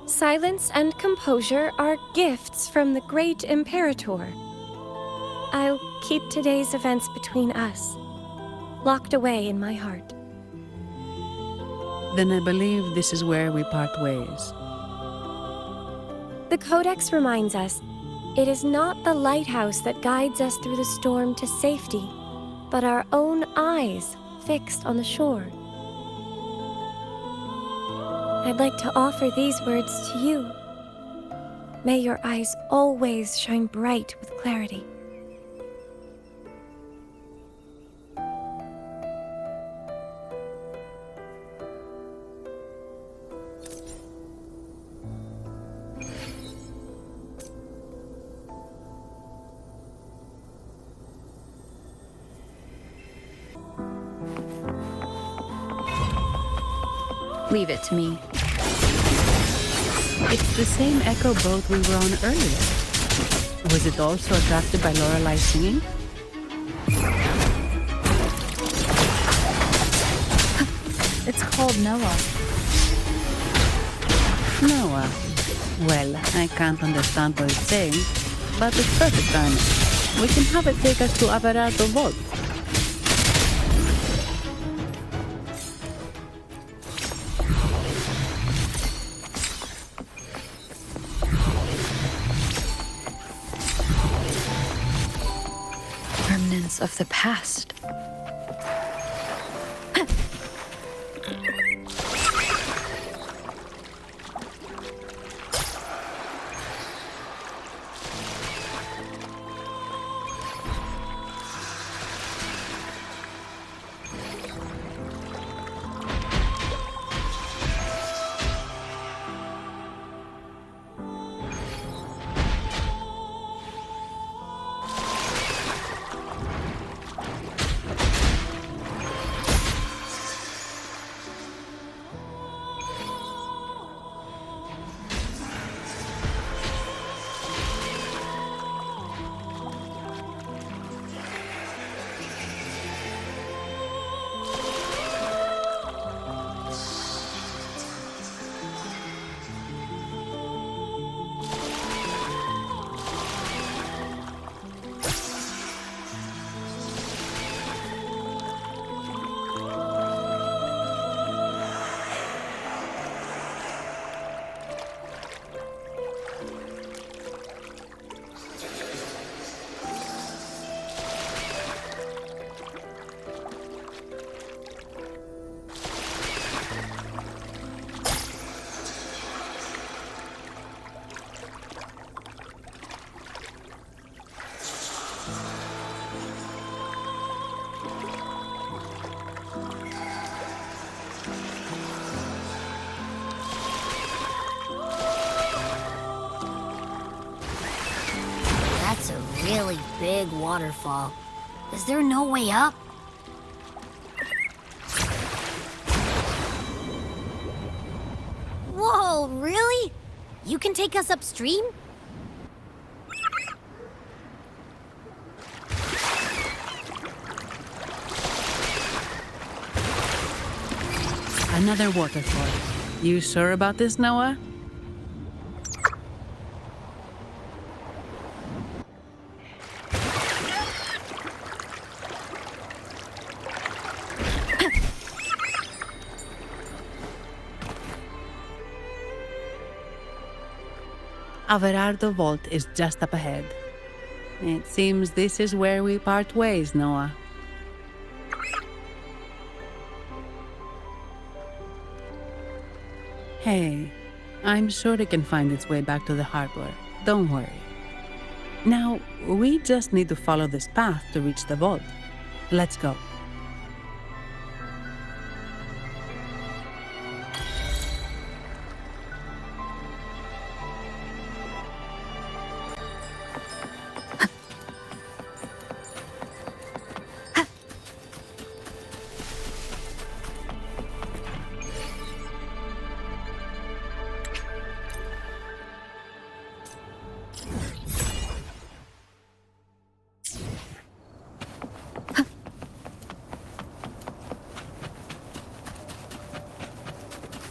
Silence and composure are gifts from the great Imperator. I'll keep today's events between us, locked away in my heart. Then I believe this is where we part ways. The Codex reminds us, it is not the lighthouse that guides us through the storm to safety, but our own eyes fixed on the shore. I'd like to offer these words to you. May your eyes always shine bright with clarity. Leave it to me. It's the same echo boat we were on earlier. Was it also attracted by Lorelai's singing? It's called Noah. Noah. Well, I can't understand what it's saying, but it's perfect timing. We can have it take us to Averardo Vault. Remnants of the past. really big waterfall. Is there no way up? Whoa, really? You can take us upstream? Another waterfall. You sure about this, Noah? Averardo Vault is just up ahead. It seems this is where we part ways, Noah. Hey, I'm sure it can find its way back to the harbor. Don't worry. Now, we just need to follow this path to reach the vault. Let's go.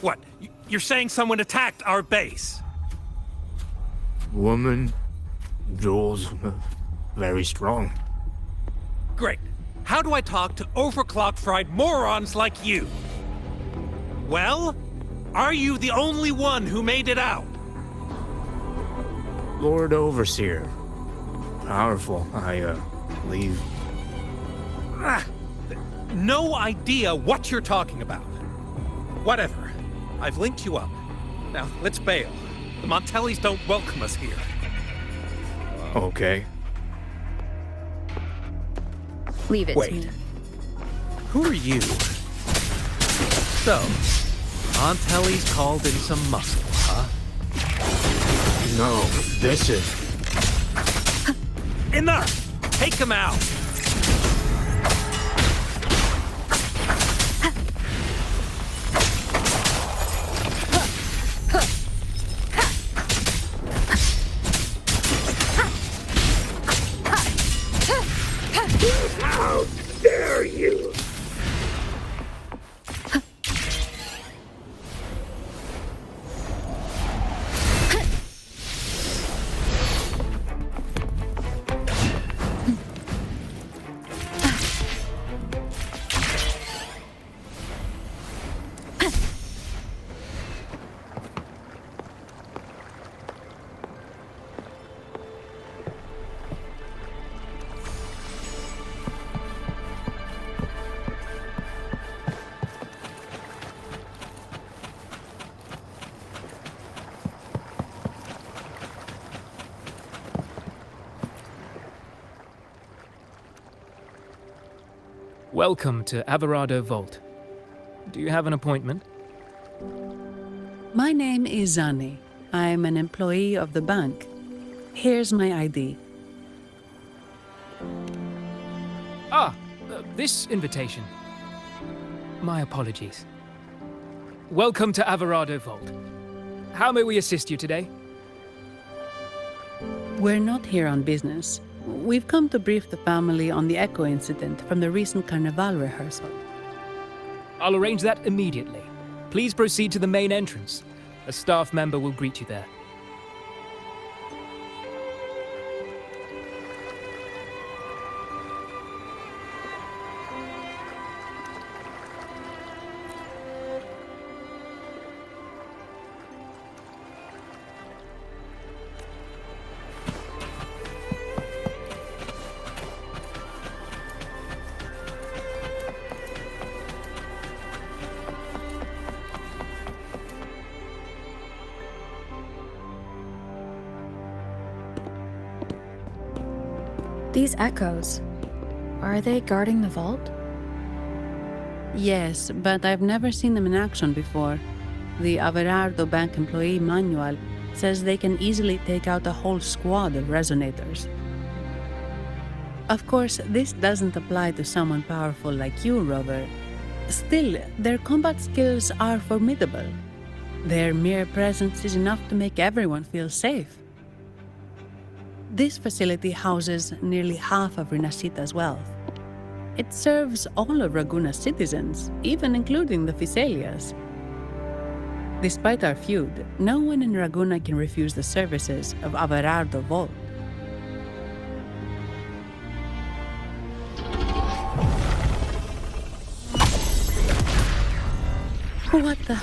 What? You're saying someone attacked our base? Woman, Jules, very strong. Great. How do I talk to overclock-fried morons like you? Well, are you the only one who made it out? Lord Overseer. Powerful, I believe. No idea what you're talking about. Whatever. I've linked you up. Now, let's bail. The Montellis don't welcome us here. Okay. Leave it to me. Who are you? So, Montelli's called in some muscle, huh? No, this is... Enough! Take him out! How dare you! Welcome to Averardo Vault. Do you have an appointment? My name is Zani. I'm an employee of the bank. Here's my ID. This invitation. My apologies. Welcome to Averardo Vault. How may we assist you today? We're not here on business. We've come to brief the family on the Echo incident from the recent Carnival rehearsal. I'll arrange that immediately. Please proceed to the main entrance. A staff member will greet you there. These echoes, are they guarding the vault? Yes, but I've never seen them in action before. The Averardo Bank employee manual says they can easily take out a whole squad of resonators. Of course, this doesn't apply to someone powerful like you, Rover. Still, their combat skills are formidable. Their mere presence is enough to make everyone feel safe. This facility houses nearly half of Rinascita's wealth. It serves all of Raguna's citizens, even including the Physaelias. Despite our feud, no one in Raguna can refuse the services of Averardo Volt. What the?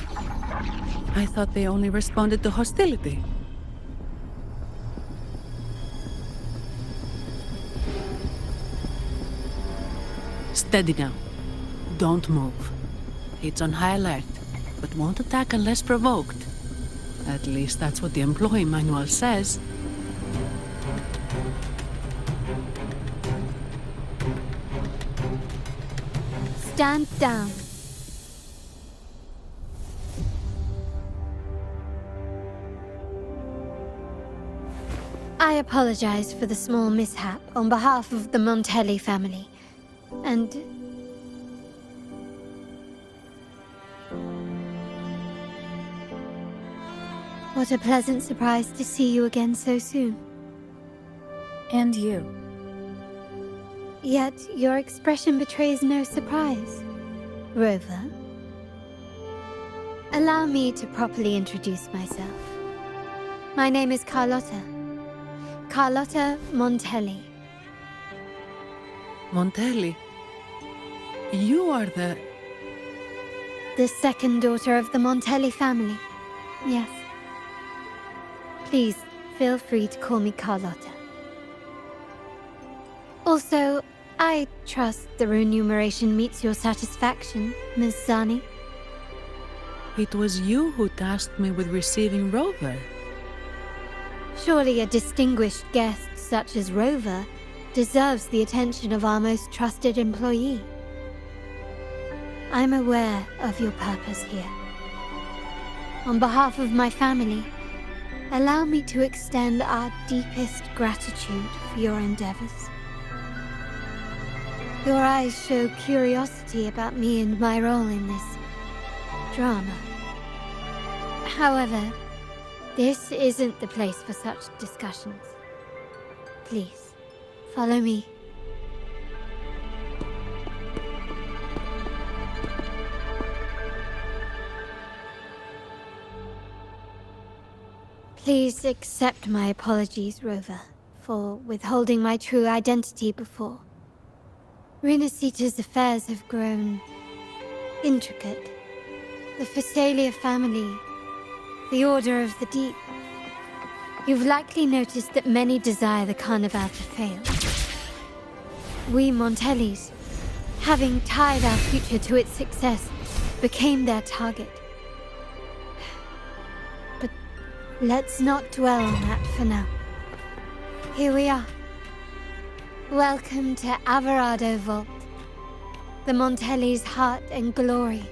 I thought they only responded to hostility. Steady now. Don't move. It's on high alert, but won't attack unless provoked. At least that's what the employee manual says. Stand down. I apologize for the small mishap on behalf of the Montelli family. And... what a pleasant surprise to see you again so soon. And you. Yet your expression betrays no surprise, Rover. Allow me to properly introduce myself. My name is Carlotta. Carlotta Montelli. Montelli? You are the second daughter of the Montelli family. Yes. Please, feel free to call me Carlotta. Also, I trust the remuneration meets your satisfaction, Ms. Zani. It was you who tasked me with receiving Rover. Surely a distinguished guest such as Rover deserves the attention of our most trusted employee. I'm aware of your purpose here. On behalf of my family, allow me to extend our deepest gratitude for your endeavors. Your eyes show curiosity about me and my role in this drama. However, this isn't the place for such discussions. Please, follow me. Please accept my apologies, Rover, for withholding my true identity before. Rinascita's affairs have grown intricate. The Physaelia family, the Order of the Deep. You've likely noticed that many desire the Carnival to fail. We Montellis, having tied our future to its success, became their target. But let's not dwell on that for now. Here we are. Welcome to Averardo Volt, the Montelli's heart and glory.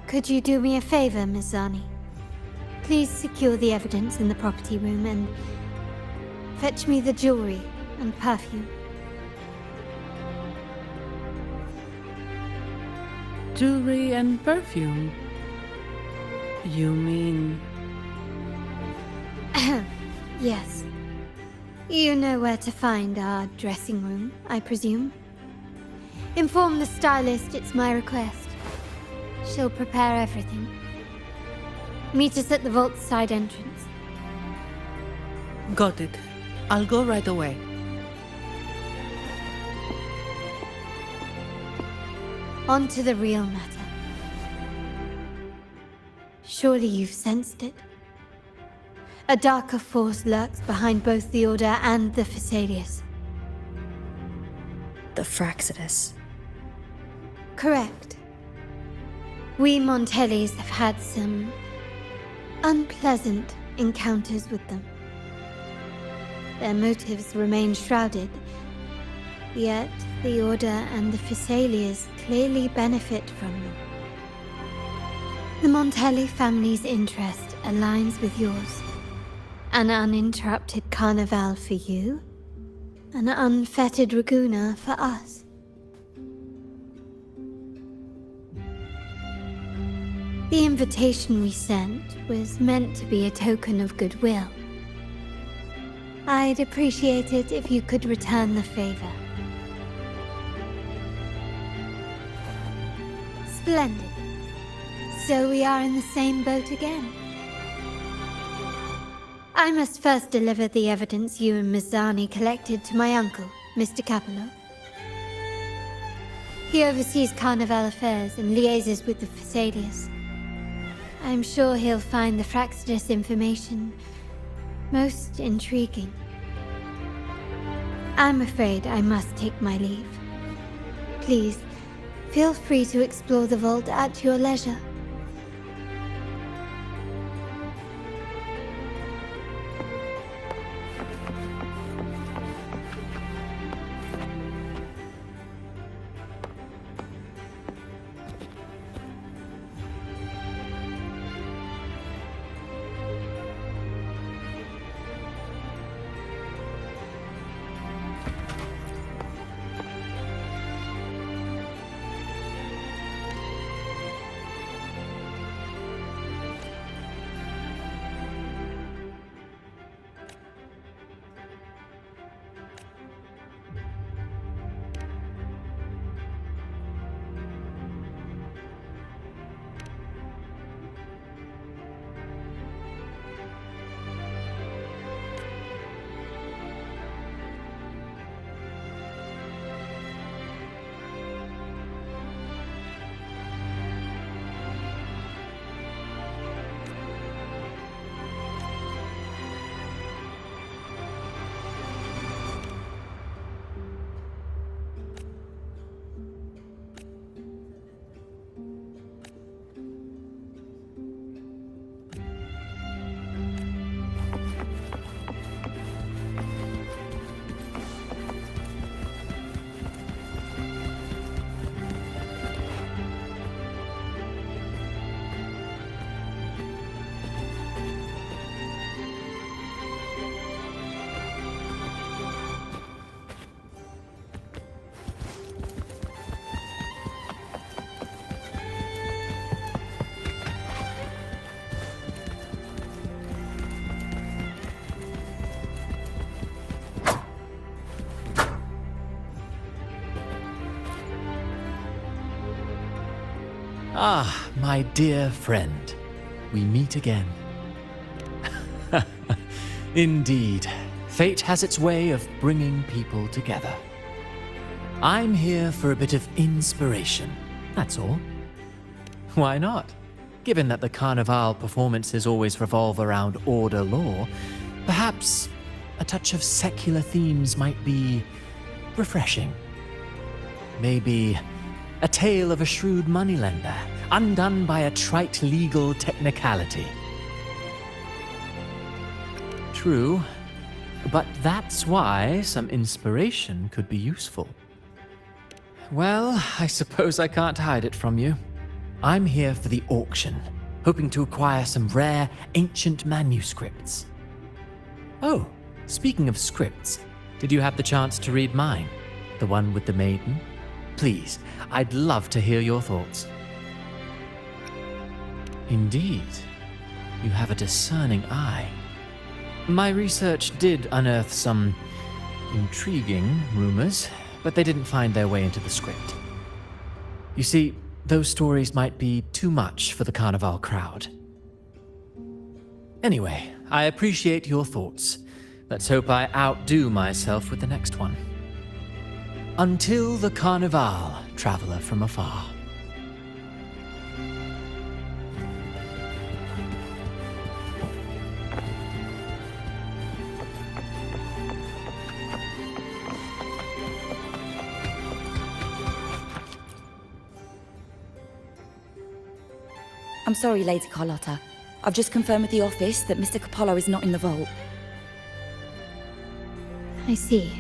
Could you do me a favor, Ms. Zani? Please secure the evidence in the property room and fetch me the jewelry and perfume. Jewelry and perfume? You mean... Yes. You know where to find our dressing room, I presume? Inform the stylist it's my request. She'll prepare everything. Meet us at the vault's side entrance. Got it. I'll go right away. On to the real matter. Surely you've sensed it. A darker force lurks behind both the Order and the Phasaelius. The Fraxidus. Correct. We Montellis have had some unpleasant encounters with them. Their motives remain shrouded, yet the Order and the Phasaelius clearly benefit from them. The Montelli family's interest aligns with yours. An uninterrupted carnival for you, an unfettered Raguna for us. The invitation we sent was meant to be a token of goodwill. I'd appreciate it if you could return the favor. Splendid. So we are in the same boat again. I must first deliver the evidence you and Mizani collected to my uncle, Mr. Capello. He oversees Carnival affairs and liaises with the Phasaelius. I'm sure he'll find the Fraxidus information most intriguing. I'm afraid I must take my leave. Please, feel free to explore the vault at your leisure. Ah, my dear friend. We meet again. Indeed, fate has its way of bringing people together. I'm here for a bit of inspiration, that's all. Why not? Given that the Carnival performances always revolve around order lore, perhaps a touch of secular themes might be refreshing. Maybe a tale of a shrewd moneylender, undone by a trite legal technicality. True, but that's why some inspiration could be useful. Well, I suppose I can't hide it from you. I'm here for the auction, hoping to acquire some rare, ancient manuscripts. Oh, speaking of scripts, did you have the chance to read mine? The one with the maiden? Please, I'd love to hear your thoughts. Indeed, you have a discerning eye. My research did unearth some intriguing rumors, but they didn't find their way into the script. You see, those stories might be too much for the Carnival crowd. Anyway, I appreciate your thoughts. Let's hope I outdo myself with the next one. Until the Carnival, traveler from afar. I'm sorry, Lady Carlotta. I've just confirmed with the office that Mr. Capullo is not in the vault. I see.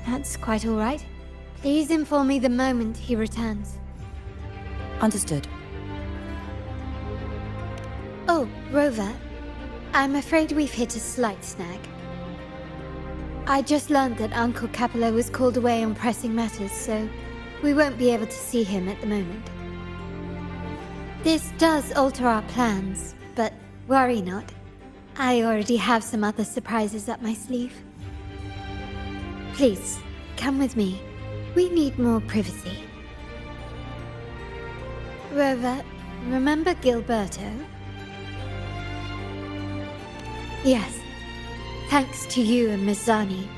That's quite all right. Please inform me the moment he returns. Understood. Oh, Rover. I'm afraid we've hit a slight snag. I just learned that Uncle Capullo was called away on pressing matters, so we won't be able to see him at the moment. This does alter our plans, but worry not. I already have some other surprises up my sleeve. Please, come with me. We need more privacy. Rover, remember Gilberto? Yes. Thanks to you and Mizzani,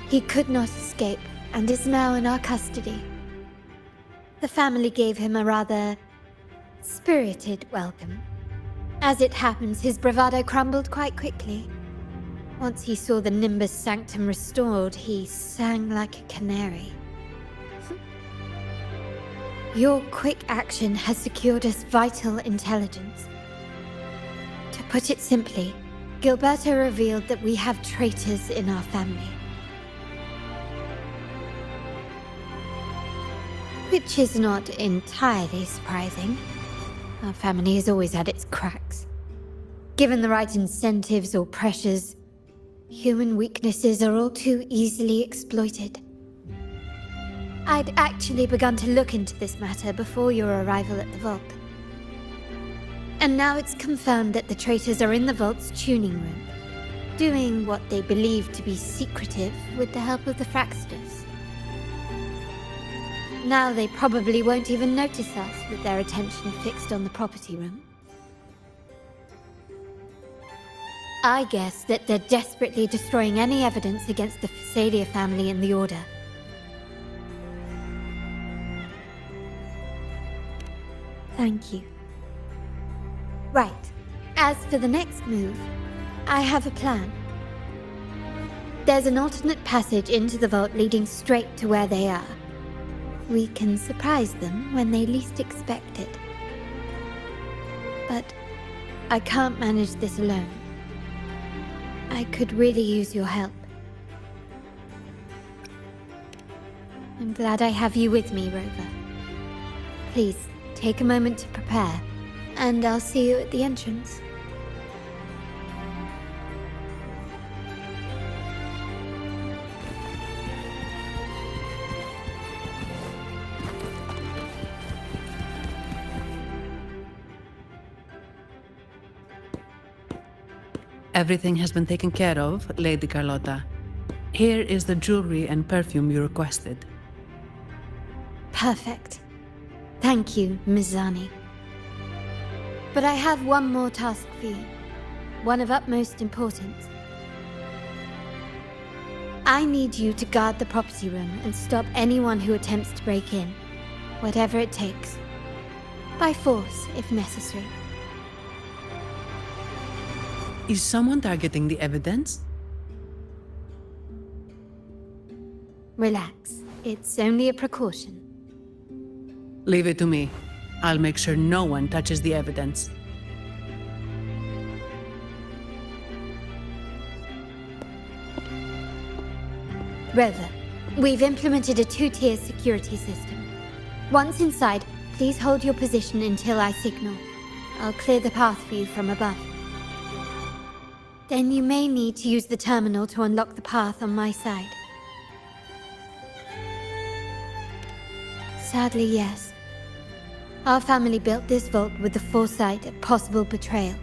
he could not escape and is now in our custody. The family gave him a rather spirited welcome. As it happens, his bravado crumbled quite quickly. Once he saw the Nimbus Sanctum restored, he sang like a canary. Your quick action has secured us vital intelligence. To put it simply, Gilberto revealed that we have traitors in our family. Which is not entirely surprising. Our family has always had its cracks. Given the right incentives or pressures, human weaknesses are all too easily exploited. I'd actually begun to look into this matter before your arrival at the vault. And now it's confirmed that the traitors are in the vault's tuning room, doing what they believe to be secretive with the help of the Fraxters. Now they probably won't even notice us with their attention fixed on the property room. I guess that they're desperately destroying any evidence against the Phasalia family in the Order. Thank you. Right. As for the next move, I have a plan. There's an alternate passage into the vault leading straight to where they are. We can surprise them when they least expect it. But I can't manage this alone. I could really use your help. I'm glad I have you with me, Rover. Please, take a moment to prepare, and I'll see you at the entrance. Everything has been taken care of, Lady Carlotta. Here is the jewelry and perfume you requested. Perfect. Thank you, Mizzani. But I have one more task for you. One of utmost importance. I need you to guard the property room and stop anyone who attempts to break in. Whatever it takes. By force, if necessary. Is someone targeting the evidence? Relax. It's only a precaution. Leave it to me. I'll make sure no one touches the evidence. Rover, we've implemented a two-tier security system. Once inside, please hold your position until I signal. I'll clear the path for you from above. Then you may need to use the terminal to unlock the path on my side. Sadly, yes. Our family built this vault with the foresight of possible betrayal.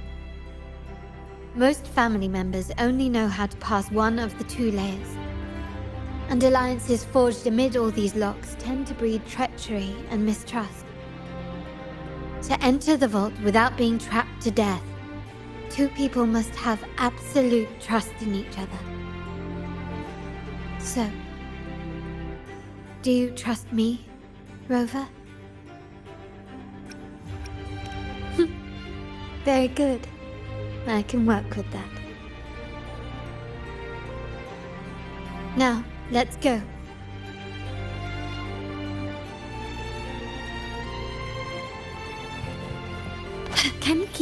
Most family members only know how to pass one of the two layers. And alliances forged amid all these locks tend to breed treachery and mistrust. To enter the vault without being trapped to death, two people must have absolute trust in each other. So, do you trust me, Rover? Very good. I can work with that. Now, let's go.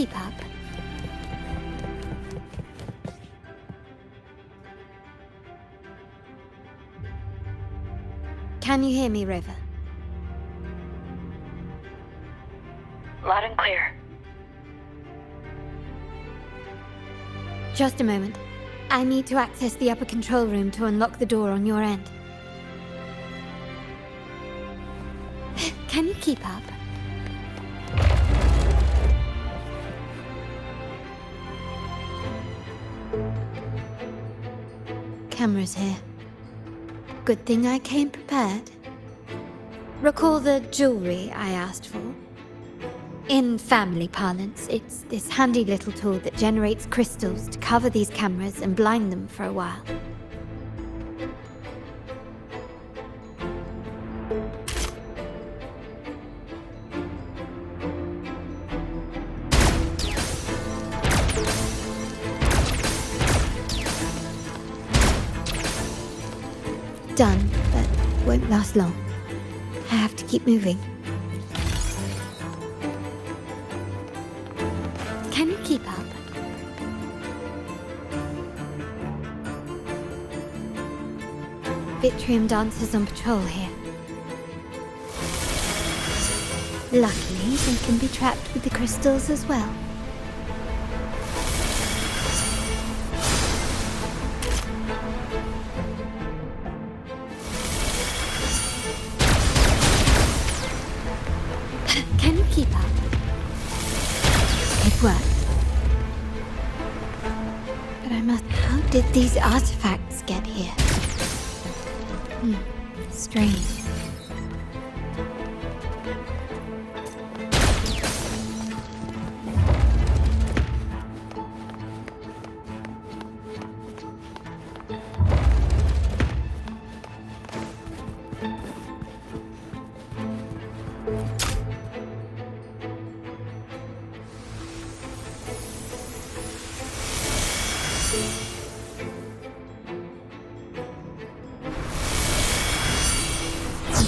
keep up? Can you hear me, Rover? Loud and clear. Just a moment. I need to access the upper control room to unlock the door on your end. Can you keep up? Cameras here. Good thing I came prepared. Recall the jewelry I asked for? In family parlance, it's this handy little tool that generates crystals to cover these cameras and blind them for a while. Done, but won't last long. I have to keep moving. Can you keep up? Vitrium dancers on patrol here. Luckily, they can be trapped with the crystals as well. Can you keep up? It worked. But I must... How did these artifacts get here? Strange.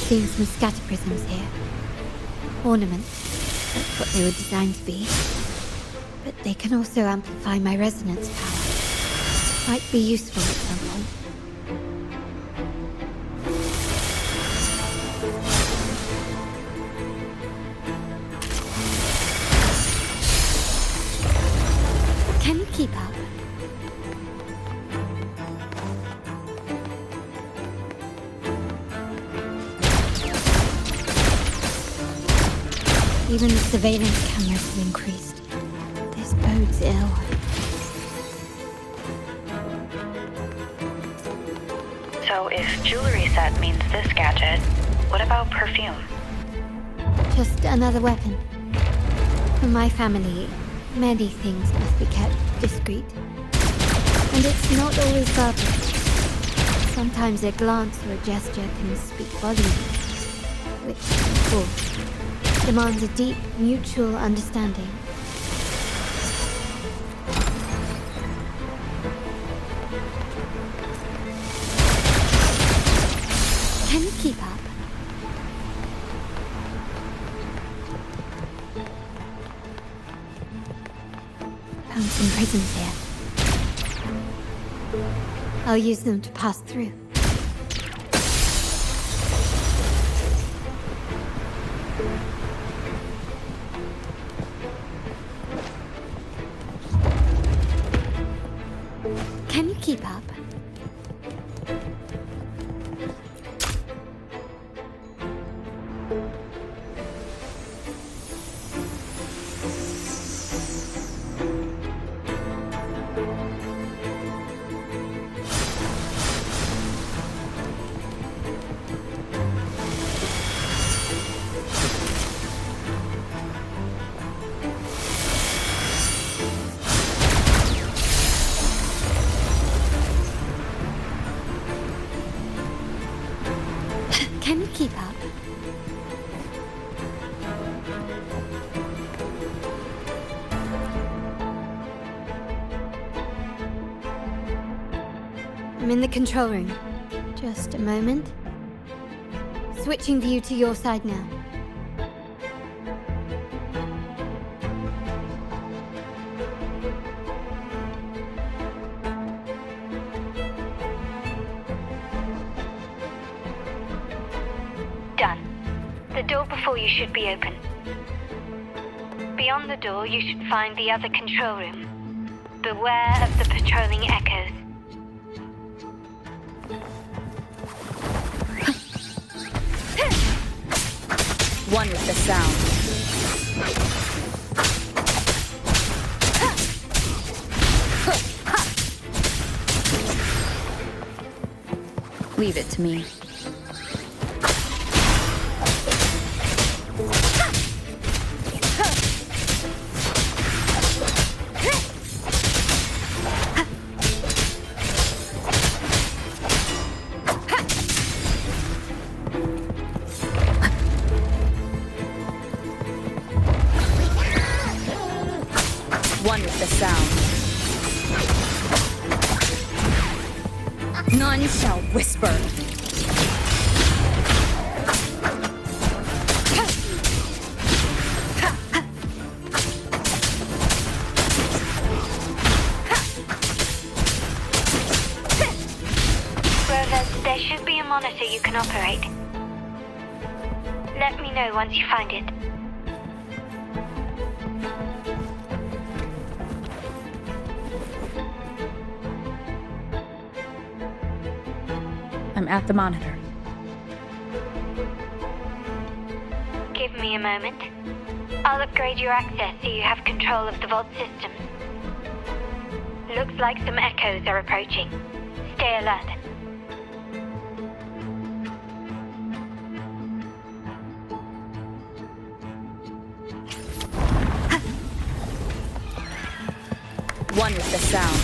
Seeing some scatter prisms here. Ornaments. That's what they were designed to be. But they can also amplify my resonance power. Might be useful at some point. Can you keep up? Even the surveillance cameras have increased. This bodes ill. So if jewelry set means this gadget, what about perfume? Just another weapon. For my family, many things must be kept discreet. And it's not always verbal. Sometimes a glance or a gesture can speak volumes. Which, of course, demands a deep, mutual understanding. Can you keep up? Found some prisms here. I'll use them to pass through. Can you keep up? Can you keep up? I'm in the control room. Just a moment. Switching view to your side now. Done. The door before you should be open. Beyond the door, you should find the other control room. Beware of the patrolling echoes. One with the sound. Leave it to me. One with the sound. None shall whisper. There should be a monitor you can operate. Let me know once you find it. I'm at the monitor. Give me a moment. I'll upgrade your access so you have control of the vault systems. Looks like some echoes are approaching. Stay alert. One with the sound.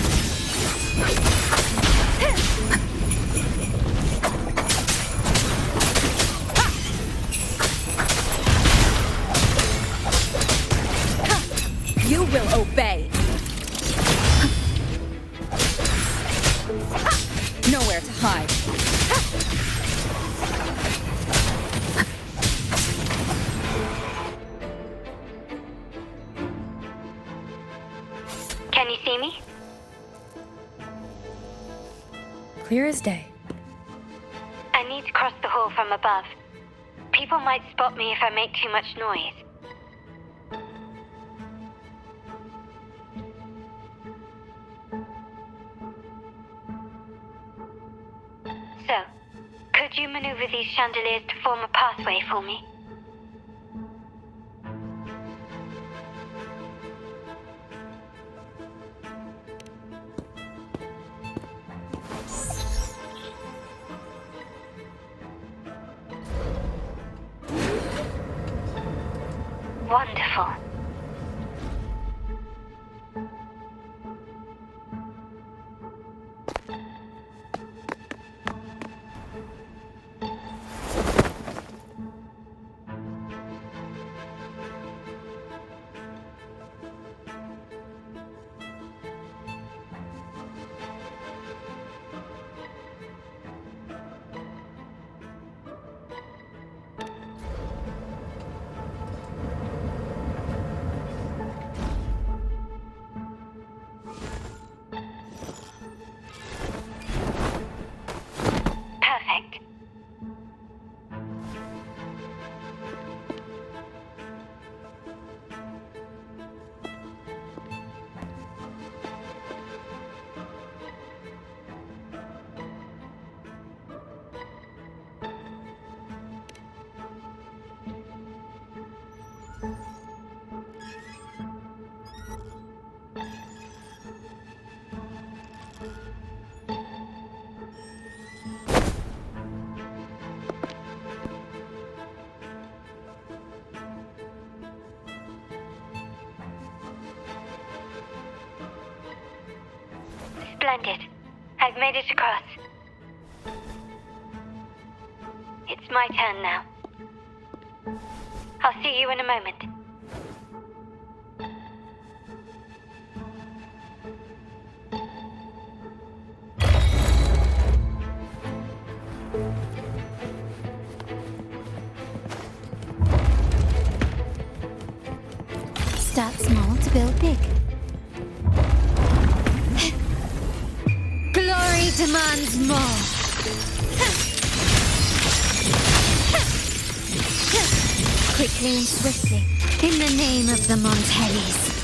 You will obey. Nowhere to hide. Can you see me? Clear as day. I need to cross the hall from above. People might spot me if I make too much noise. So, could you maneuver these chandeliers to form a pathway for me? Wonderful. Splendid. I've made it across. It's my turn now. I'll see you in a moment. Start small to build big. Glory demands more. quickly and swiftly. In the name of the Montellis.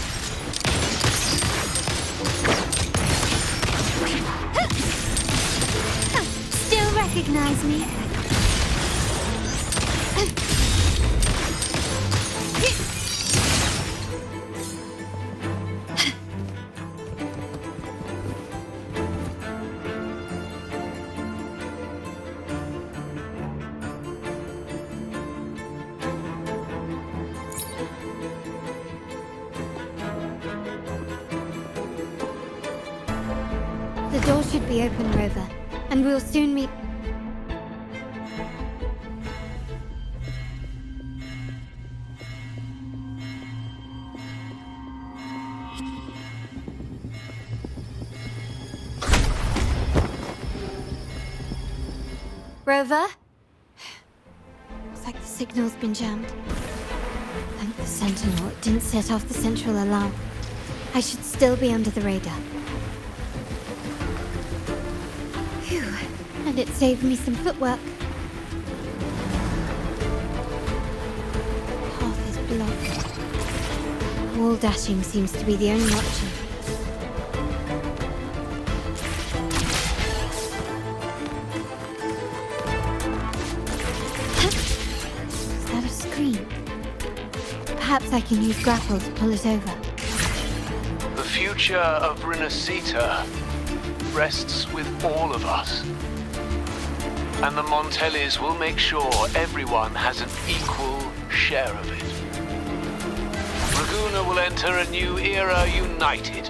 Still recognize me? The door should be open, Rover, and we'll soon meet. Rover? Looks like the signal's been jammed. Thank the Sentinel it didn't set off the central alarm. I should still be under the radar. Phew, and it saved me some footwork. Path is blocked. Wall dashing seems to be the only option. Is that a screen? Perhaps I can use grapple to pull it over. The future of Renacita rests with all of us. And the Montellis will make sure everyone has an equal share of it. Laguna will enter a new era united.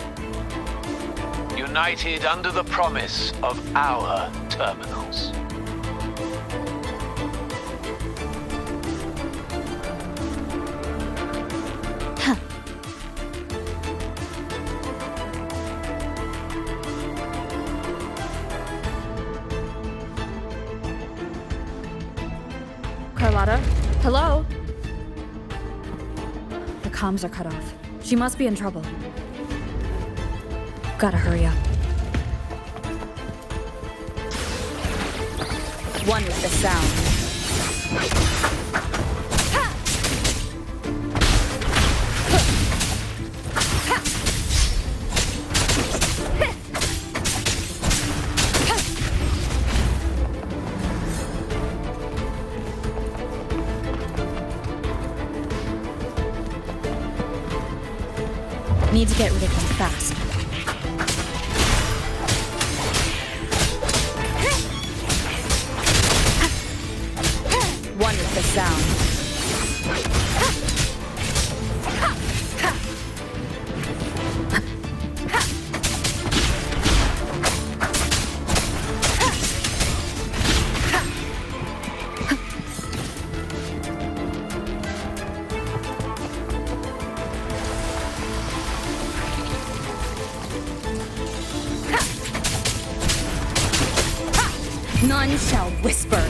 United under the promise of our terminals. Carlotta? Hello? The comms are cut off. She must be in trouble. Gotta hurry up. One with the sound. Need to get rid of them fast. One with the sound. None shall whisper.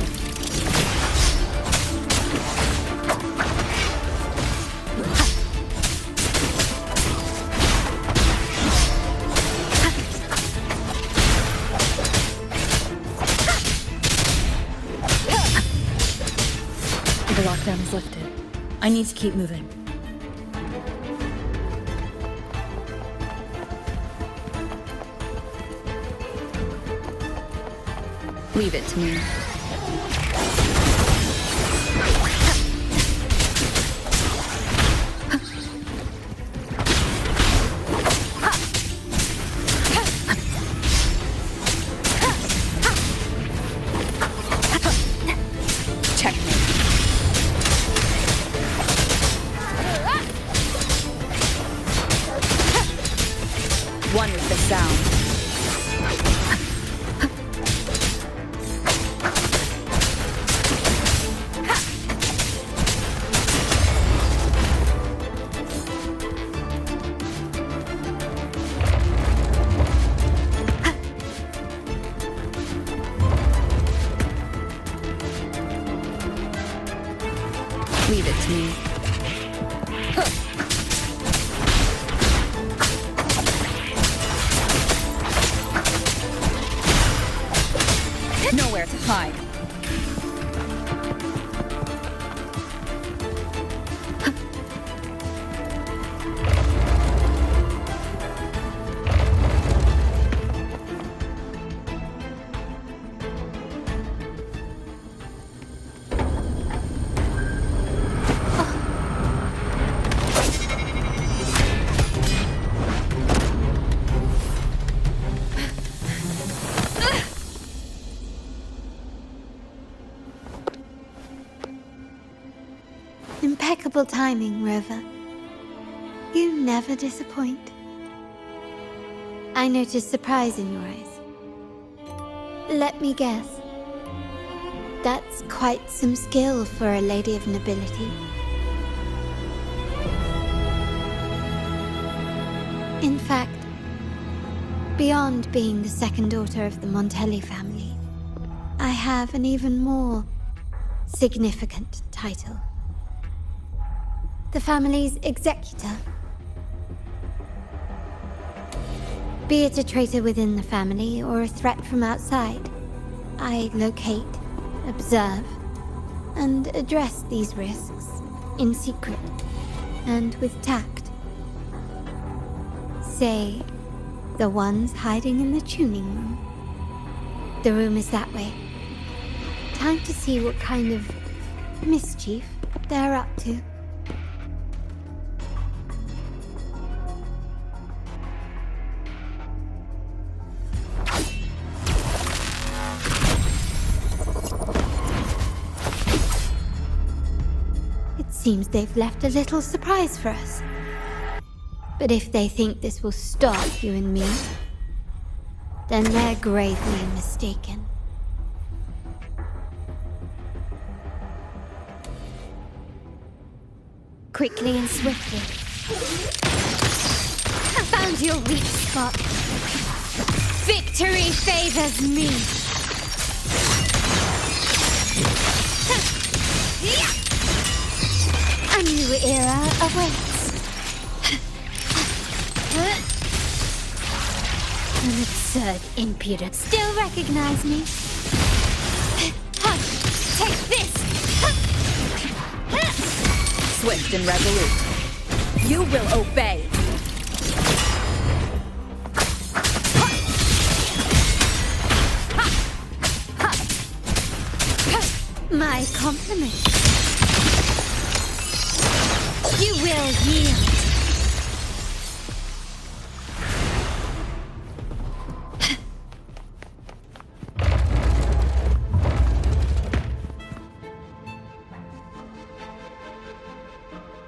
The lockdown is lifted. I need to keep moving. Leave it to me. Checkmate. One with the sound. Leave it to me. Nowhere to hide. Impeccable timing, Rover. You never disappoint. I noticed surprise in your eyes. Let me guess. That's quite some skill for a lady of nobility. In fact, beyond being the second daughter of the Montelli family, I have an even more significant title. The family's executor. Be it a traitor within the family or a threat from outside, I locate, observe, and address these risks in secret and with tact. Say, the ones hiding in the tuning room. The room is that way. Time to see what kind of mischief they're up to. It seems they've left a little surprise for us. But if they think this will stop you and me, then they're gravely mistaken. Quickly and swiftly. I found your weak spot. Victory favors me. A new era awaits. An absurd impudence. Still recognize me? Take this! Swift and resolute. You will obey. My compliment. You will yield.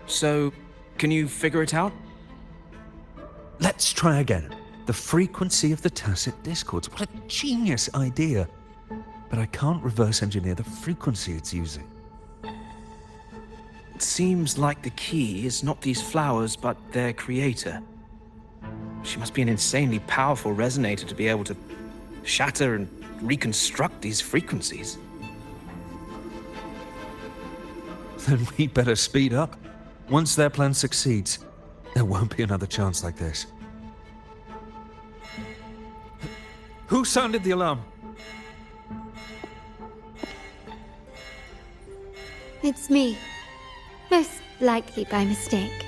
So, can you figure it out? Let's try again. The frequency of the tacit discords. What a genius idea. But I can't reverse engineer the frequency it's using. It seems like the key is not these flowers, but their creator. She must be an insanely powerful resonator to be able to shatter and reconstruct these frequencies. Then we better speed up. Once their plan succeeds, there won't be another chance like this. Who sounded the alarm? It's me. Most likely by mistake.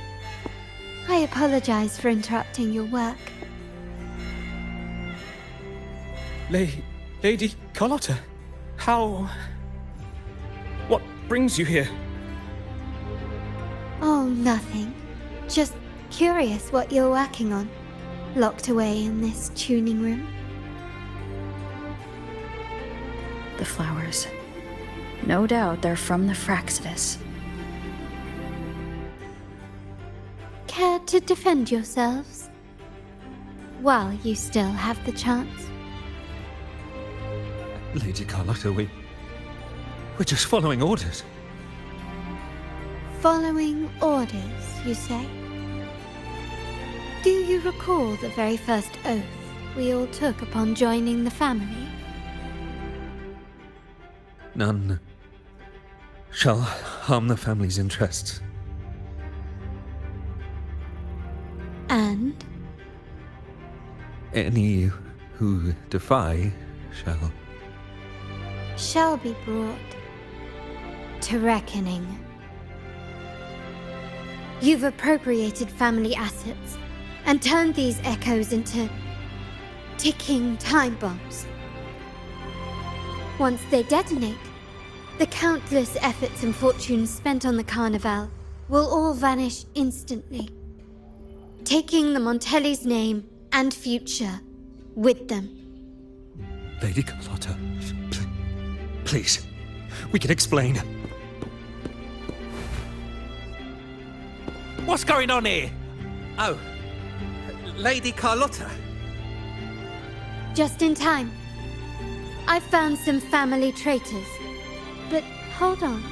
I apologize for interrupting your work. Lady Carlotta, how... What brings you here? Oh, nothing. Just curious what you're working on. Locked away in this tuning room. The flowers. No doubt they're from the Fraxidus. Care to defend yourselves? While you still have the chance. Lady Carlotta, we're just following orders. Following orders, you say? Do you recall the very first oath we all took upon joining the family? None shall harm the family's interests. And? Any who defy shall be brought to reckoning. You've appropriated family assets and turned these echoes into ticking time bombs. Once they detonate, the countless efforts and fortunes spent on the Carnival will all vanish instantly, taking the Montelli's name and future with them. Lady Carlotta, please, we can explain. What's going on here? Oh, Lady Carlotta. Just in time. I found some family traitors. But hold on.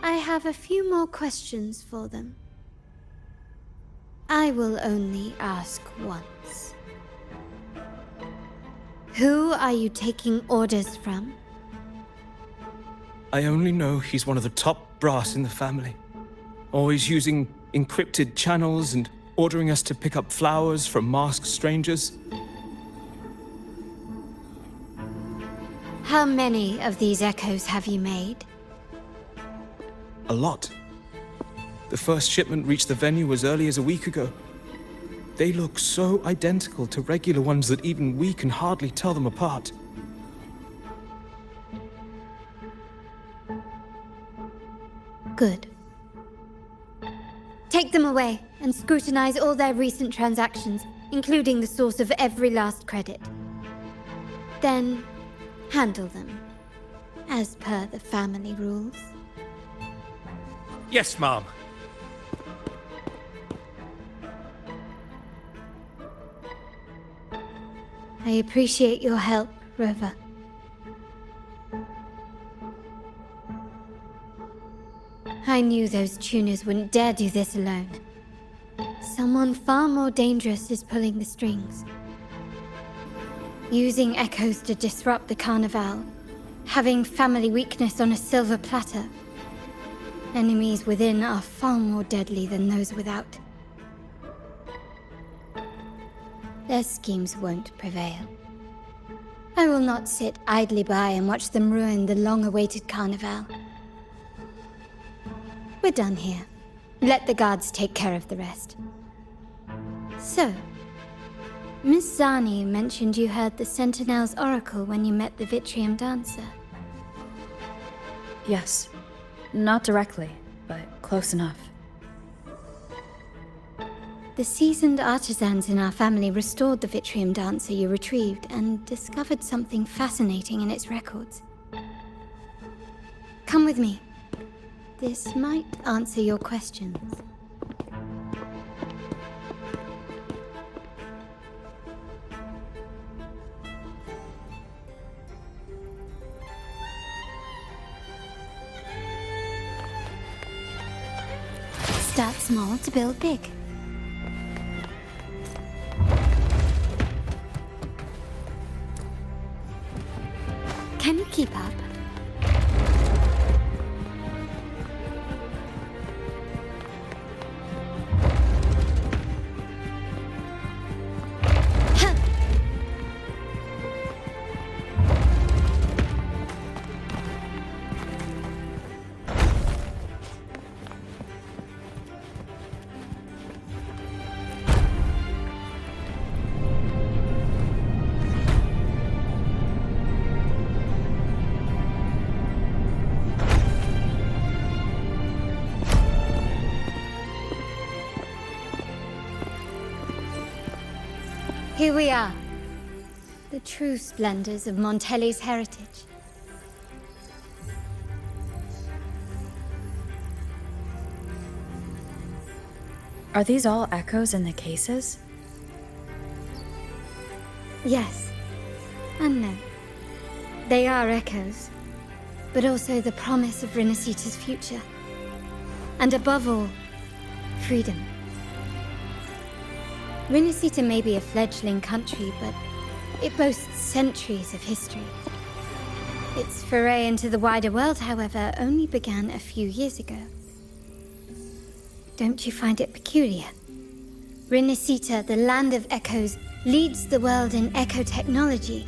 I have a few more questions for them. I will only ask once. Who are you taking orders from? I only know he's one of the top brass in the family. Always using encrypted channels and ordering us to pick up flowers from masked strangers. How many of these echoes have you made? A lot. The first shipment reached the venue as early as a week ago. They look so identical to regular ones that even we can hardly tell them apart. Good. Take them away and scrutinize all their recent transactions, including the source of every last credit. Then, handle them, as per the family rules. Yes, Mom. I appreciate your help, Rover. I knew those tuners wouldn't dare do this alone. Someone far more dangerous is pulling the strings. Using echoes to disrupt the Carnival. Having family weakness on a silver platter. Enemies within are far more deadly than those without. Their schemes won't prevail. I will not sit idly by and watch them ruin the long-awaited Carnival. We're done here. Let the guards take care of the rest. So, Miss Zani mentioned you heard the Sentinel's oracle when you met the Vitrium dancer. Yes. Not directly, but close enough. The seasoned artisans in our family restored the Vitrium dancer you retrieved and discovered something fascinating in its records. Come with me. This might answer your questions. Start small to build big. Can you keep up? Here we are. The true splendors of Montelli's heritage. Are these all echoes in the cases? Yes. And no. They are echoes, but also the promise of Renacita's future. And above all, freedom. Renacita may be a fledgling country, but it boasts centuries of history. Its foray into the wider world, however, only began a few years ago. Don't you find it peculiar? Renacita, the land of echoes, leads the world in echo technology,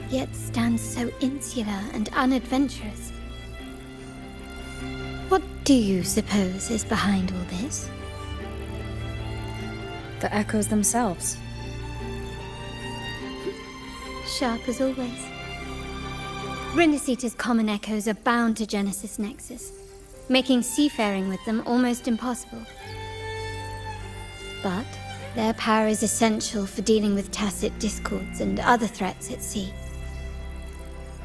yet stands so insular and unadventurous. What do you suppose is behind all this? The echoes themselves. Sharp as always. Renacita's common echoes are bound to Genesis Nexus, making seafaring with them almost impossible. But their power is essential for dealing with tacit discords and other threats at sea.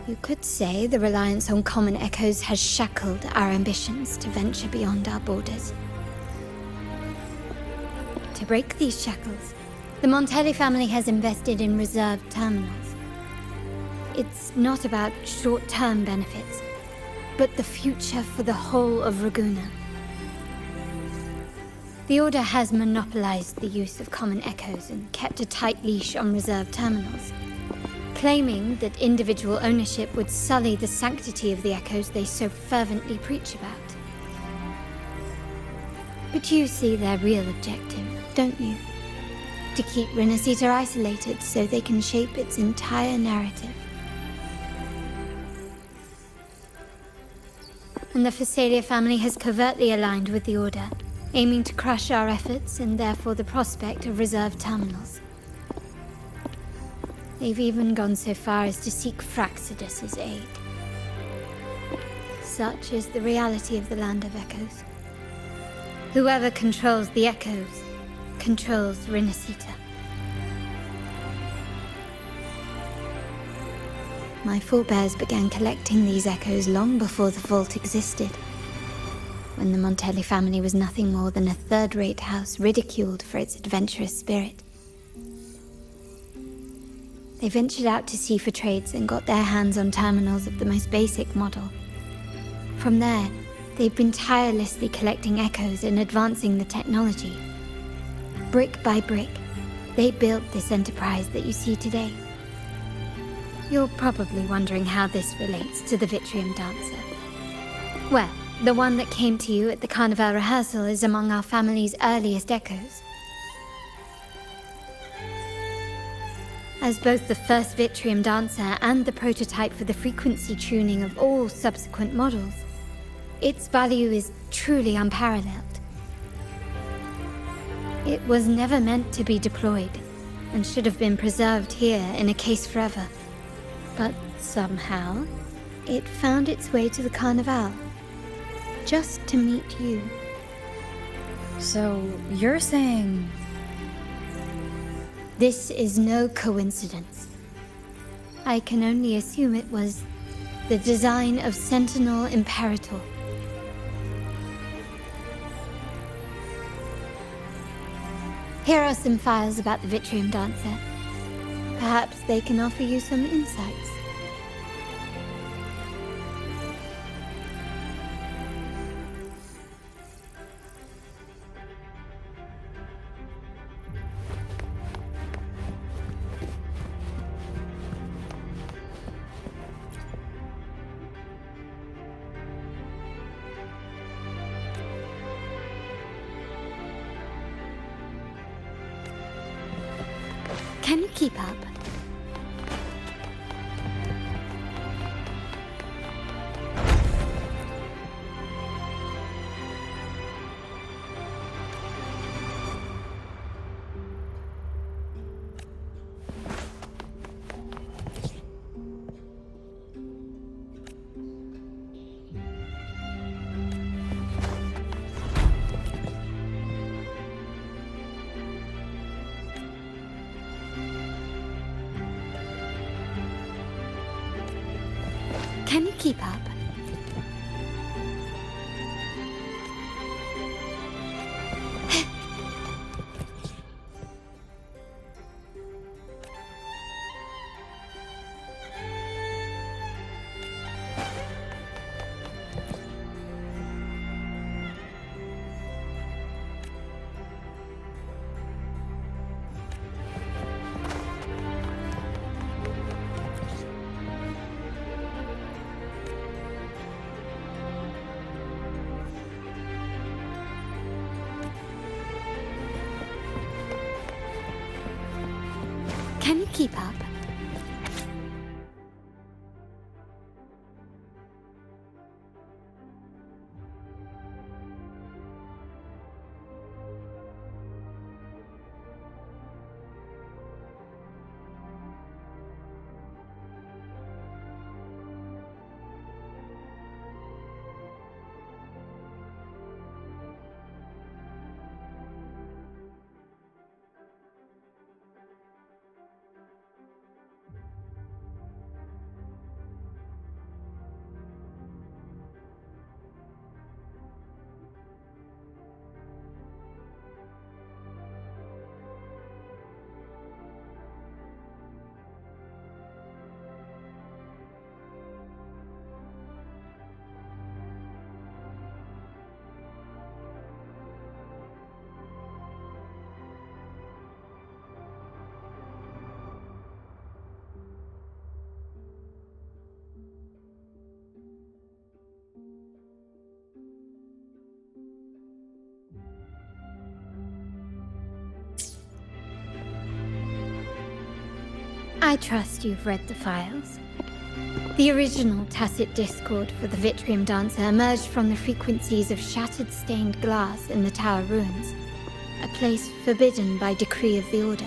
You could say the reliance on common echoes has shackled our ambitions to venture beyond our borders. to break these shackles, the Montelli family has invested in reserved terminals. It's not about short-term benefits, but the future for the whole of Ragusa. The Order has monopolized the use of common echoes and kept a tight leash on reserved terminals, claiming that individual ownership would sully the sanctity of the echoes they so fervently preach about. But you see their real objective, don't you? To keep Renacita isolated so they can shape its entire narrative. And the Phasalia family has covertly aligned with the Order, aiming to crush our efforts and therefore the prospect of reserved terminals. They've even gone so far as to seek Fraxidus's aid. Such is the reality of the Land of Echoes. Whoever controls the Echoes controls Renacita. My forebears began collecting these echoes long before the vault existed, when the Montelli family was nothing more than a third-rate house ridiculed for its adventurous spirit. They ventured out to sea for trades and got their hands on terminals of the most basic model. From there, they've been tirelessly collecting echoes and advancing the technology. Brick by brick, they built this enterprise that you see today. You're probably wondering how this relates to the Vitrium Dancer. Well, the one that came to you at the Carnival rehearsal is among our family's earliest echoes. As both the first Vitrium Dancer and the prototype for the frequency tuning of all subsequent models, its value is truly unparalleled. It was never meant to be deployed, and should have been preserved here in a case forever. But somehow, it found its way to the Carnival, just to meet you. So, you're saying... This is no coincidence. I can only assume it was the design of Sentinel Imperator. Here are some files about the Vitrium Dancer. Perhaps they can offer you some insights. Can you keep up? Can you keep up? Can you keep up? I trust you've read the files. The original tacit discord for the Vitrium Dancer emerged from the frequencies of shattered stained glass in the tower ruins, a place forbidden by decree of the Order.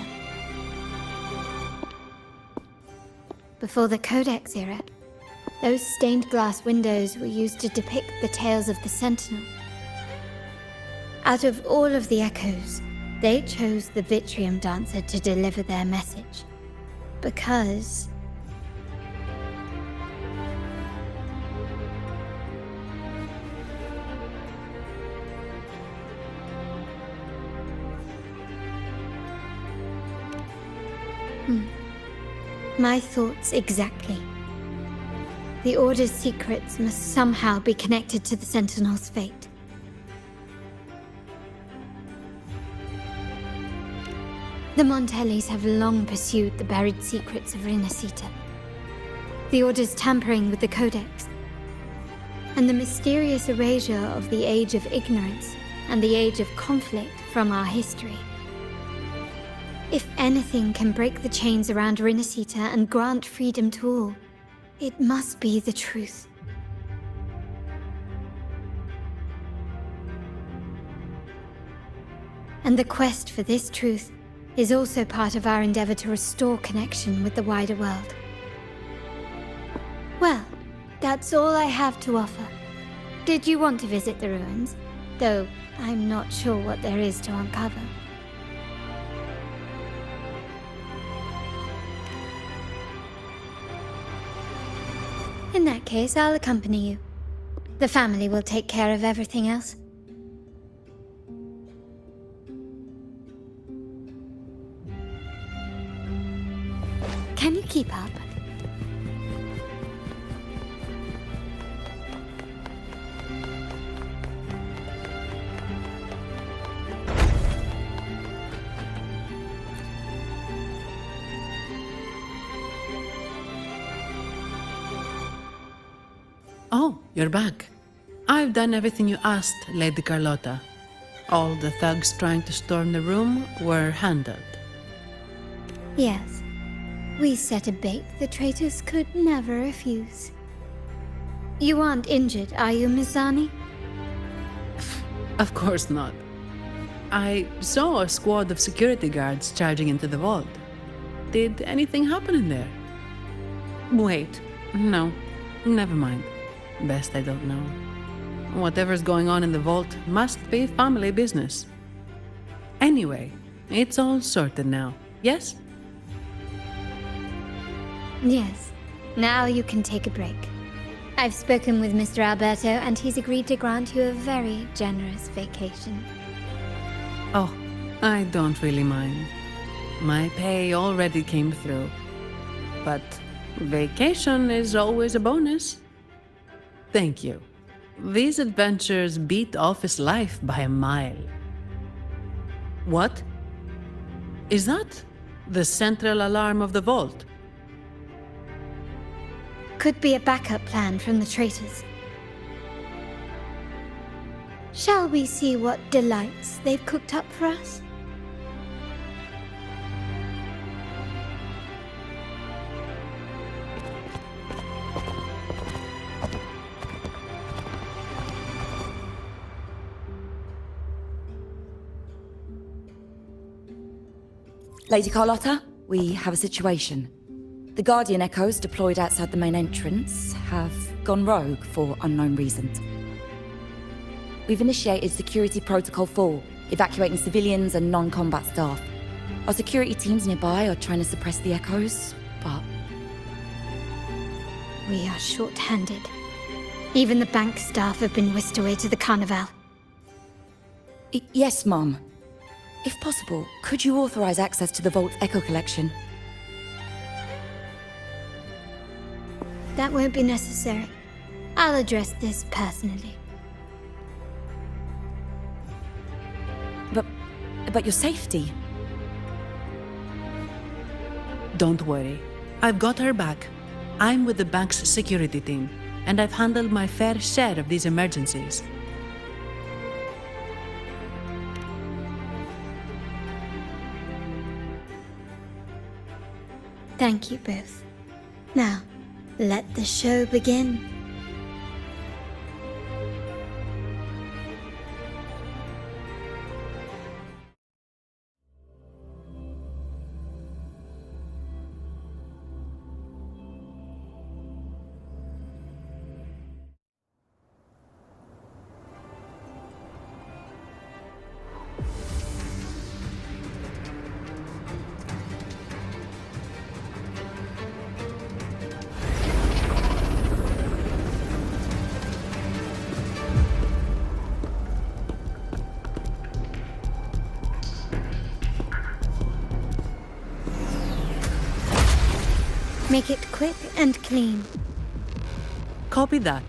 Before the Codex era, those stained glass windows were used to depict the tales of the Sentinel. Out of all of the echoes, they chose the Vitrium Dancer to deliver their message. Because... My thoughts exactly. The Order's secrets must somehow be connected to the Sentinel's fate. The Montellis have long pursued the buried secrets of Rinascita. The Order's tampering with the Codex, and the mysterious erasure of the Age of Ignorance and the Age of Conflict from our history. If anything can break the chains around Rinascita and grant freedom to all, it must be the truth. And the quest for this truth is also part of our endeavor to restore connection with the wider world. Well, that's all I have to offer. Did you want to visit the ruins? Though I'm not sure what there is to uncover. In that case, I'll accompany you. The family will take care of everything else. Can you keep up? Oh, you're back. I've done everything you asked, Lady Carlotta. All the thugs trying to storm the room were handled. Yes. We set a bait the traitors could never refuse. You aren't injured, are you, Miss Zani? Of course not. I saw a squad of security guards charging into the vault. Did anything happen in there? Wait, no, never mind. Best I don't know. Whatever's going on in the vault must be family business. Anyway, it's all sorted now, yes? Yes. Now you can take a break. I've spoken with Mr. Alberto, and he's agreed to grant you a very generous vacation. Oh, I don't really mind. My pay already came through. But vacation is always a bonus. Thank you. These adventures beat office life by a mile. What? Is that the central alarm of the vault? Could be a backup plan from the traitors. Shall we see what delights they've cooked up for us? Lady Carlotta, we have a situation. The Guardian Echoes deployed outside the main entrance have gone rogue for unknown reasons. We've initiated Security Protocol 4, evacuating civilians and non-combat staff. Our security teams nearby are trying to suppress the Echoes, but... We are short-handed. Even the bank staff have been whisked away to the Carnival. Yes, Mum. If possible, could you authorize access to the Vault's Echo Collection? That won't be necessary. I'll address this personally. But your safety? Don't worry. I've got her back. I'm with the bank's security team, and I've handled my fair share of these emergencies. Thank you both. Now, let the show begin. Make it quick and clean. Copy that.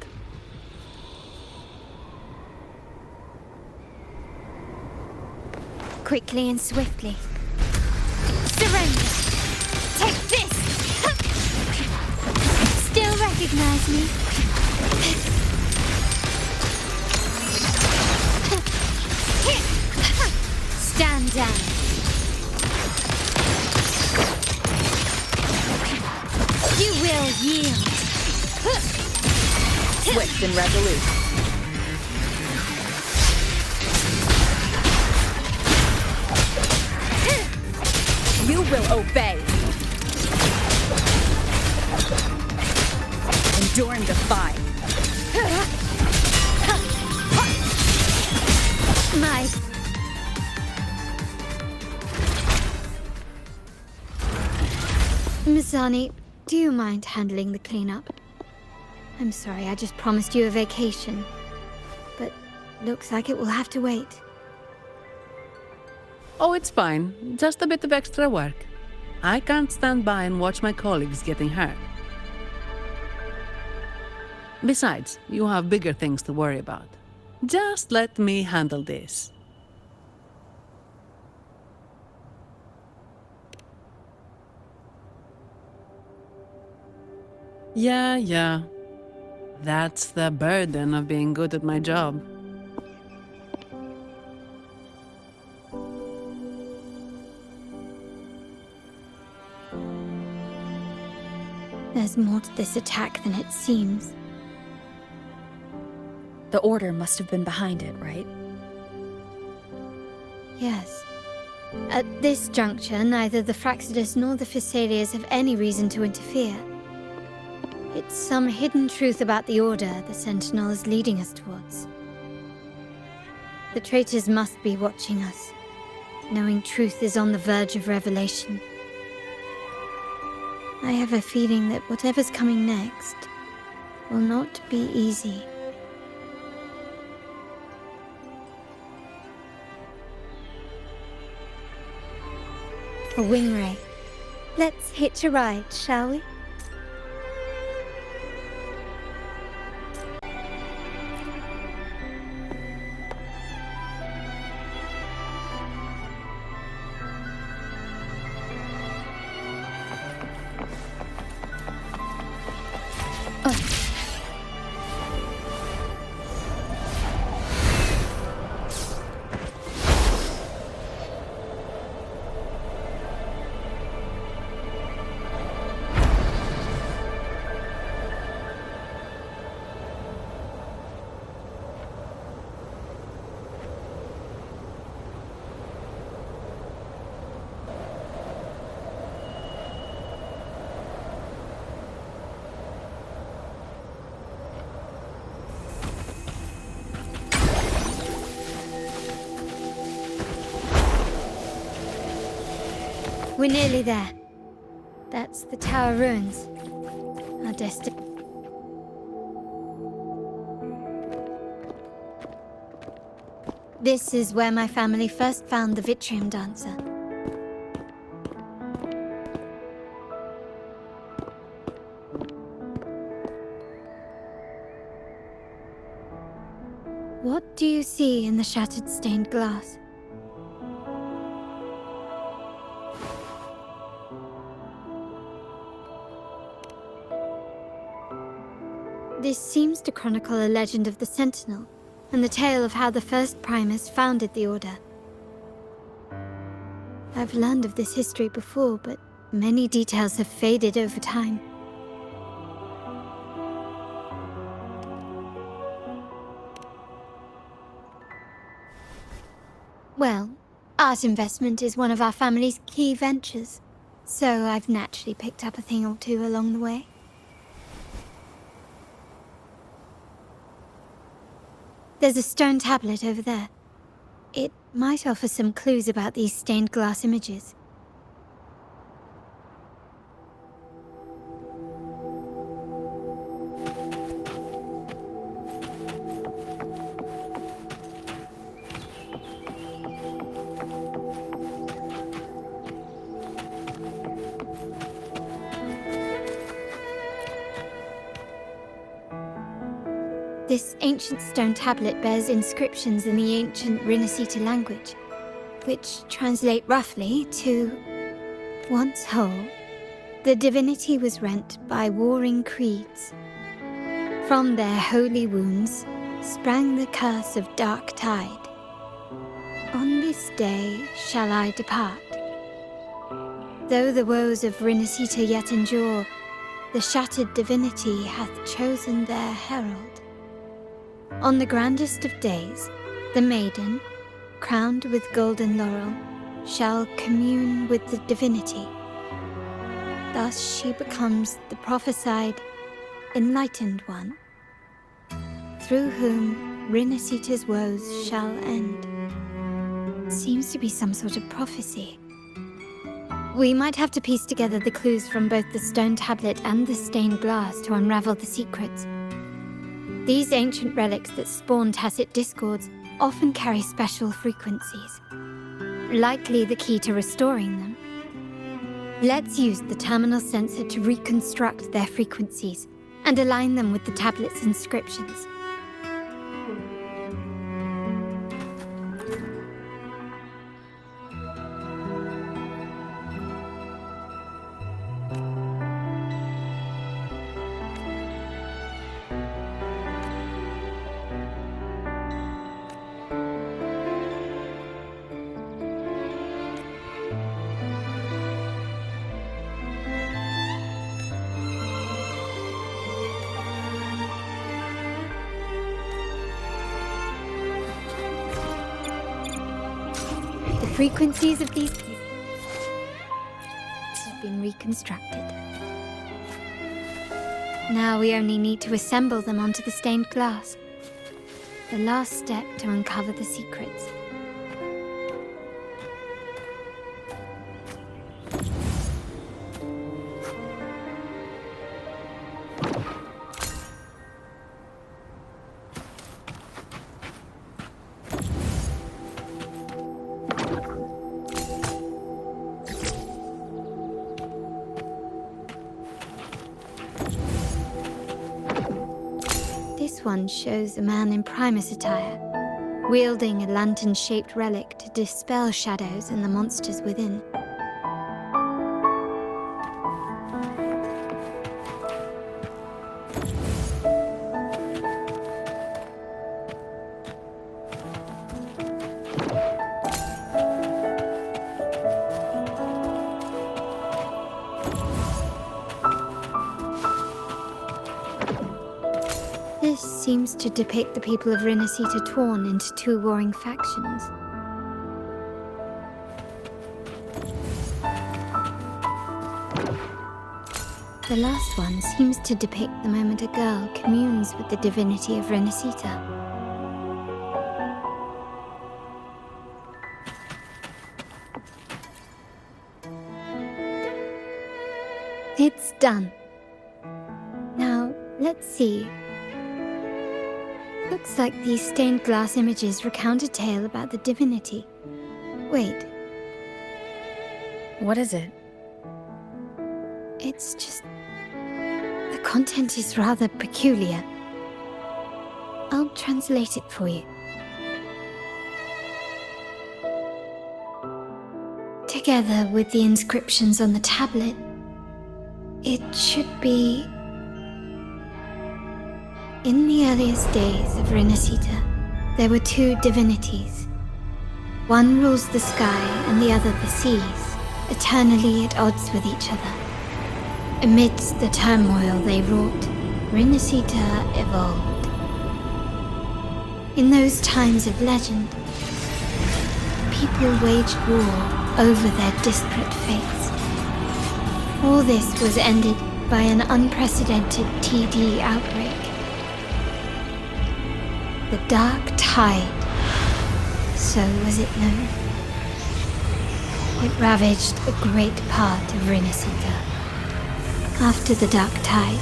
Quickly and swiftly. Surrender! Take this! Still recognize me? Stand down. You will yield. Swift and resolute. You will obey. Endure and defy. My... Mizani, do you mind handling the cleanup? I'm sorry, I just promised you a vacation. But looks like it will have to wait. Oh, it's fine. Just a bit of extra work. I can't stand by and watch my colleagues getting hurt. Besides, you have bigger things to worry about. Just let me handle this. Yeah. That's the burden of being good at my job. There's more to this attack than it seems. The Order must have been behind it, right? Yes. At this juncture, neither the Fraxidus nor the Physaelias have any reason to interfere. It's some hidden truth about the Order the Sentinel is leading us towards. The traitors must be watching us, knowing truth is on the verge of revelation. I have a feeling that whatever's coming next will not be easy. A wing ray. Let's hitch a ride, shall we? We're nearly there. That's the tower ruins. Our destiny. This is where my family first found the Vitrium Dancer. What do you see in the shattered stained glass? This seems to chronicle a legend of the Sentinel, and the tale of how the first Primus founded the Order. I've learned of this history before, but many details have faded over time. Well, art investment is one of our family's key ventures, so I've naturally picked up a thing or two along the way. There's a stone tablet over there. It might offer some clues about these stained glass images. This ancient stone tablet bears inscriptions in the ancient Rinascita language, which translate roughly to, once whole, the divinity was rent by warring creeds. From their holy wounds sprang the curse of dark tide. On this day shall I depart. Though the woes of Rinascita yet endure, the shattered divinity hath chosen their herald. On the grandest of days, the maiden, crowned with golden laurel, shall commune with the divinity. Thus she becomes the prophesied, enlightened one, through whom Rinascita's woes shall end. Seems to be some sort of prophecy. We might have to piece together the clues from both the stone tablet and the stained glass to unravel the secrets. These ancient relics that spawn tacit discords often carry special frequencies, likely the key to restoring them. Let's use the terminal sensor to reconstruct their frequencies and align them with the tablet's inscriptions. The frequencies of these pieces have been reconstructed. Now we only need to assemble them onto the stained glass. The last step to uncover the secrets. This one shows a man in Primus attire, wielding a lantern-shaped relic to dispel shadows and the monsters within. This seems to depict the people of Rinascita torn into two warring factions. The last one seems to depict the moment a girl communes with the divinity of Rinascita. It's done. Now, let's see. Looks like these stained glass images recount a tale about the divinity. Wait. What is it? It's just... the content is rather peculiar. I'll translate it for you. Together with the inscriptions on the tablet, it should be... In the earliest days of Rinascita, there were two divinities. One rules the sky and the other the seas, eternally at odds with each other. Amidst the turmoil they wrought, Renacita evolved. In those times of legend, people waged war over their disparate fates. All this was ended by an unprecedented TD outbreak. The Dark Tide, so was it known. It ravaged a great part of Renacita. After the Dark Tide,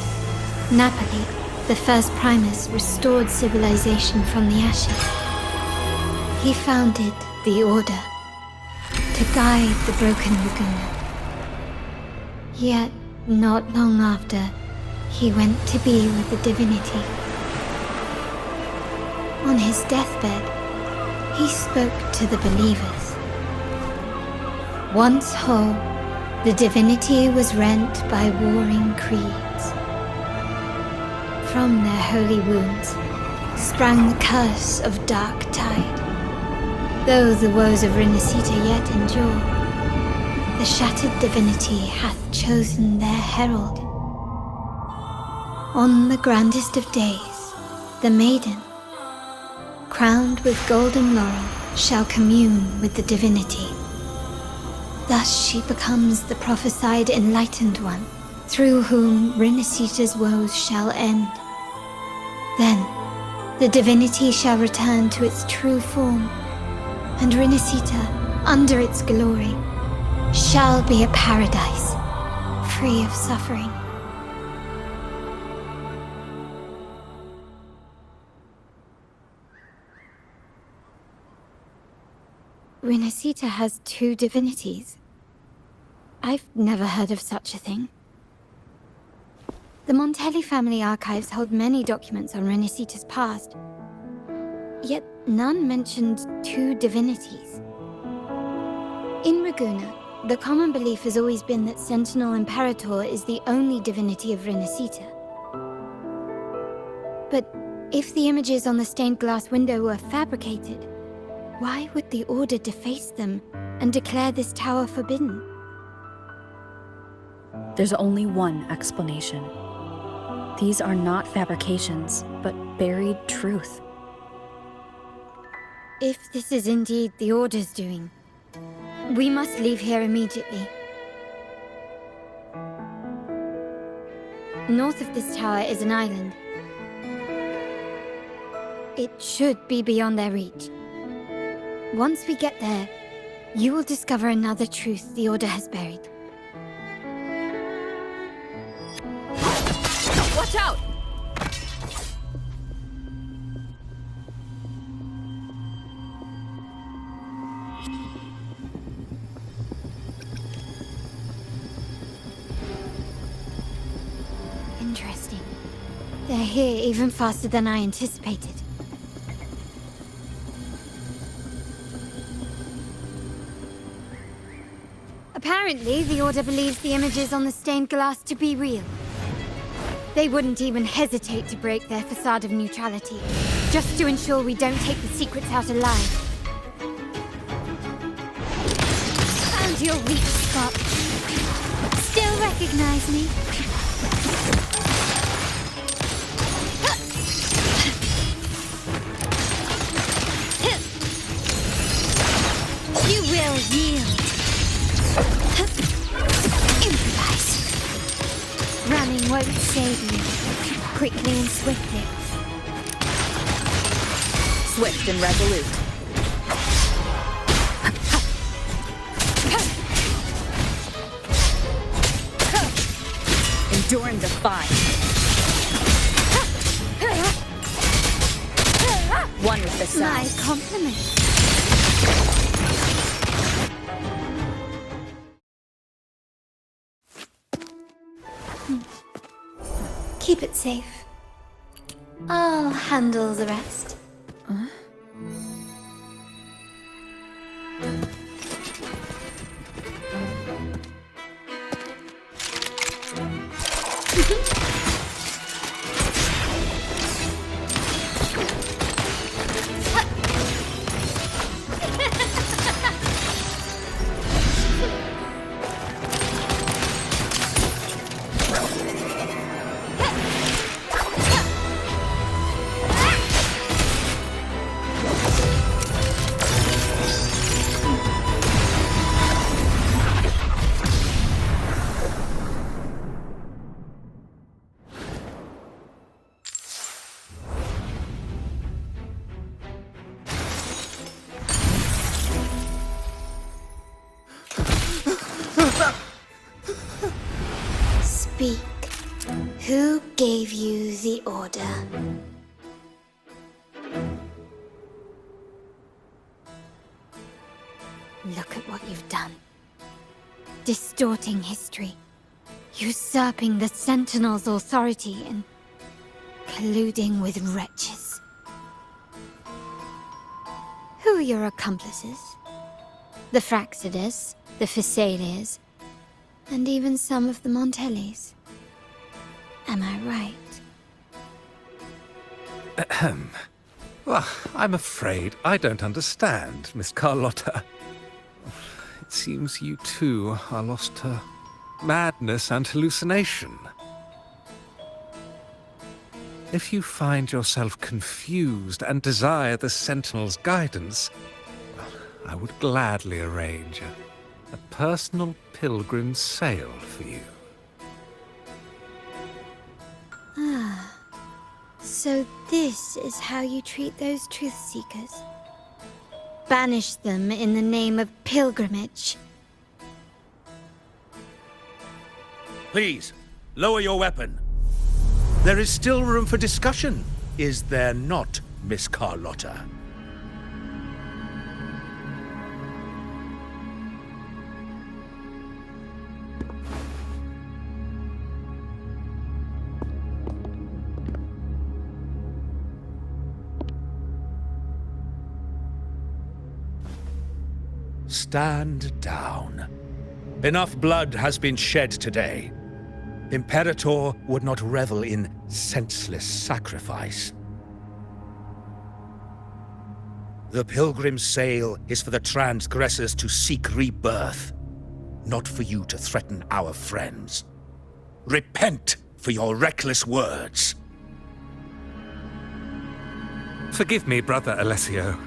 Napoli, the first Primus, restored civilization from the ashes. He founded the Order to guide the broken Laguna. Yet, not long after, he went to be with the divinity. On his deathbed, he spoke to the believers. Once whole, the divinity was rent by warring creeds. From their holy wounds sprang the curse of Dark Tide. Though the woes of Renacita yet endure, the shattered divinity hath chosen their herald. On the grandest of days, the maiden, crowned with golden laurel, shall commune with the divinity. Thus she becomes the prophesied enlightened one, through whom Renacita's woes shall end. Then, the divinity shall return to its true form, and Renacita, under its glory, shall be a paradise, free of suffering. Renacita has two divinities. I've never heard of such a thing. The Montelli family archives hold many documents on Renacita's past, yet none mentioned two divinities. In Ragusa, the common belief has always been that Sentinel Imperator is the only divinity of Renacita. But if the images on the stained glass window were fabricated, why would the Order deface them and declare this tower forbidden? There's only one explanation. These are not fabrications, but buried truth. If this is indeed the Order's doing, we must leave here immediately. North of this tower is an island. It should be beyond their reach. Once we get there, you will discover another truth the Order has buried. Watch out! Interesting. They're here even faster than I anticipated. Apparently, the Order believes the images on the stained glass to be real. They wouldn't even hesitate to break their facade of neutrality, just to ensure we don't take the secrets out alive. Found your weak spot. Still recognize me? You will yield. Improvise. Running won't save you. Quickly and swiftly. Swift and resolute. Endure and defy. One with the sun. My compliments. Keep it safe. I'll handle the rest. Speak. Who gave you the order? Look at what you've done. Distorting history. Usurping the Sentinel's authority and colluding with wretches. Who are your accomplices? The Fraxidus, the Physalis, and even some of the Montellis. Am I right? Ahem. Well, I'm afraid I don't understand, Miss Carlotta. It seems you too are lost to madness and hallucination. If you find yourself confused and desire the Sentinel's guidance, well, I would gladly arrange a personal pilgrim sail for you. Ah, so this is how you treat those truth seekers? Banish them in the name of pilgrimage. Please, lower your weapon. There is still room for discussion, is there not, Miss Carlotta? Stand down. Enough blood has been shed today. Imperator would not revel in senseless sacrifice. The pilgrim's sail is for the transgressors to seek rebirth, not for you to threaten our friends. Repent for your reckless words. Forgive me, Brother Alessio.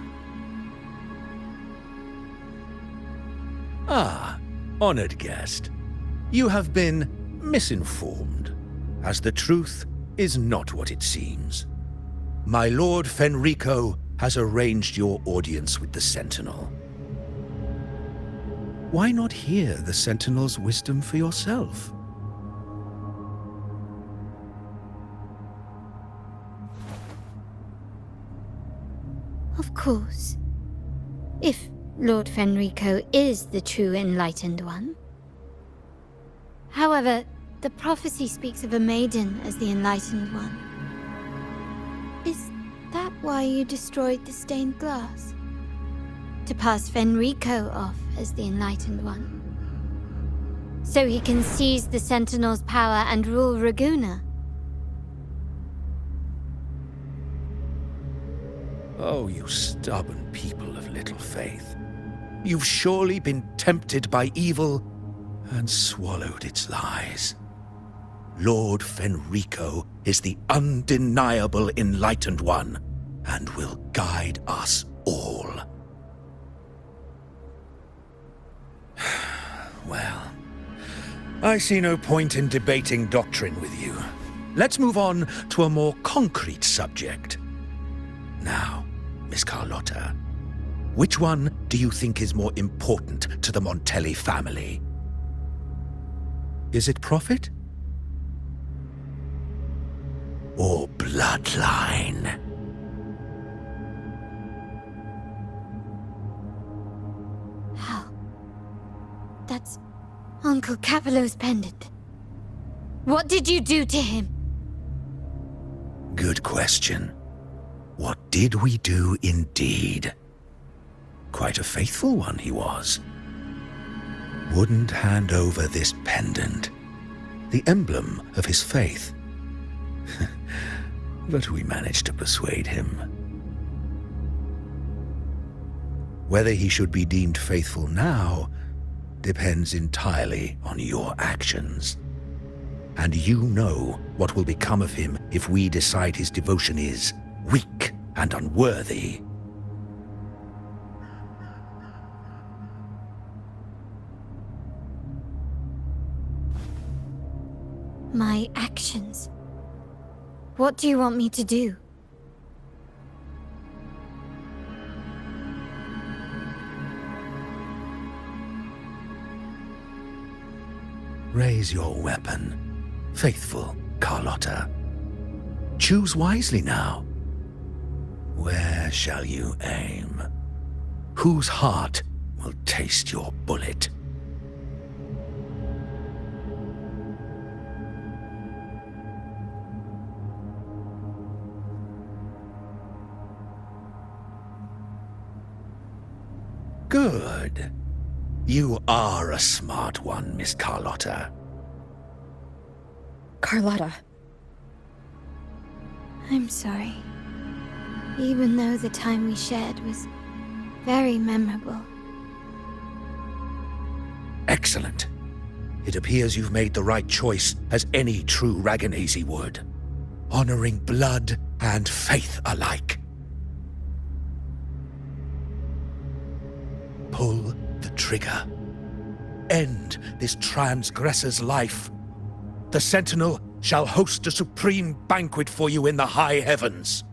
Ah, honored guest. You have been misinformed, as the truth is not what it seems. My Lord Fenrico has arranged your audience with the Sentinel. Why not hear the Sentinel's wisdom for yourself? Of course. If Lord Fenrico is the true Enlightened One. However, the prophecy speaks of a maiden as the Enlightened One. Is that why you destroyed the stained glass? To pass Fenrico off as the Enlightened One? So he can seize the Sentinel's power and rule Raguna? Oh, you stubborn people of little faith. You've surely been tempted by evil and swallowed its lies. Lord Fenrico is the undeniable Enlightened One and will guide us all. Well, I see no point in debating doctrine with you. Let's move on to a more concrete subject. Now, Miss Carlotta, which one do you think is more important to the Montelli family? Is it profit? Or bloodline? How? That's Uncle Capello's pendant. What did you do to him? Good question. What did we do indeed? Quite a faithful one he was. Wouldn't hand over this pendant, the emblem of his faith. But we managed to persuade him. Whether he should be deemed faithful now depends entirely on your actions. And you know what will become of him if we decide his devotion is weak and unworthy. My actions? What do you want me to do? Raise your weapon Faithful Carlotta, choose wisely now. Where shall you aim? Whose heart will taste your bullet? Good. You are a smart one, Miss Carlotta. Carlotta. I'm sorry. Even though the time we shared was very memorable. Excellent. It appears you've made the right choice, as any true Raganazi would. Honoring blood and faith alike. Pull the trigger. End this transgressor's life. The Sentinel shall host a supreme banquet for you in the high heavens.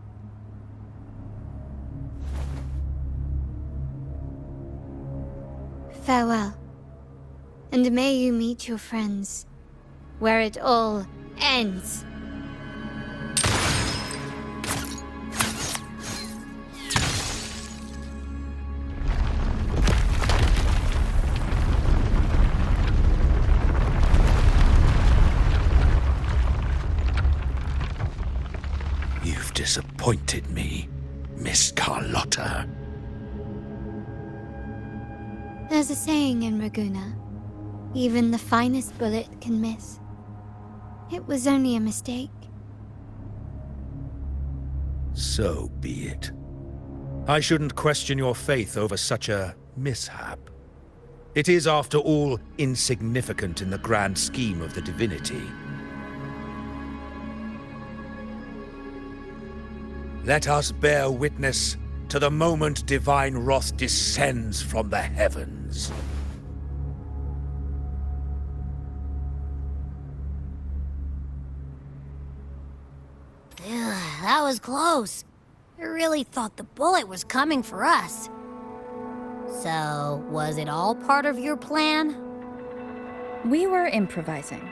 Farewell. And may you meet your friends, where it all ends. You've disappointed me, Miss Carlotta. There's a saying in Raguna, even the finest bullet can miss. It was only a mistake. So be it. I shouldn't question your faith over such a mishap. It is, after all, insignificant in the grand scheme of the divinity. Let us bear witness to the moment divine wrath descends from the heavens. That was close. I really thought the bullet was coming for us. So, was it all part of your plan? We were improvising.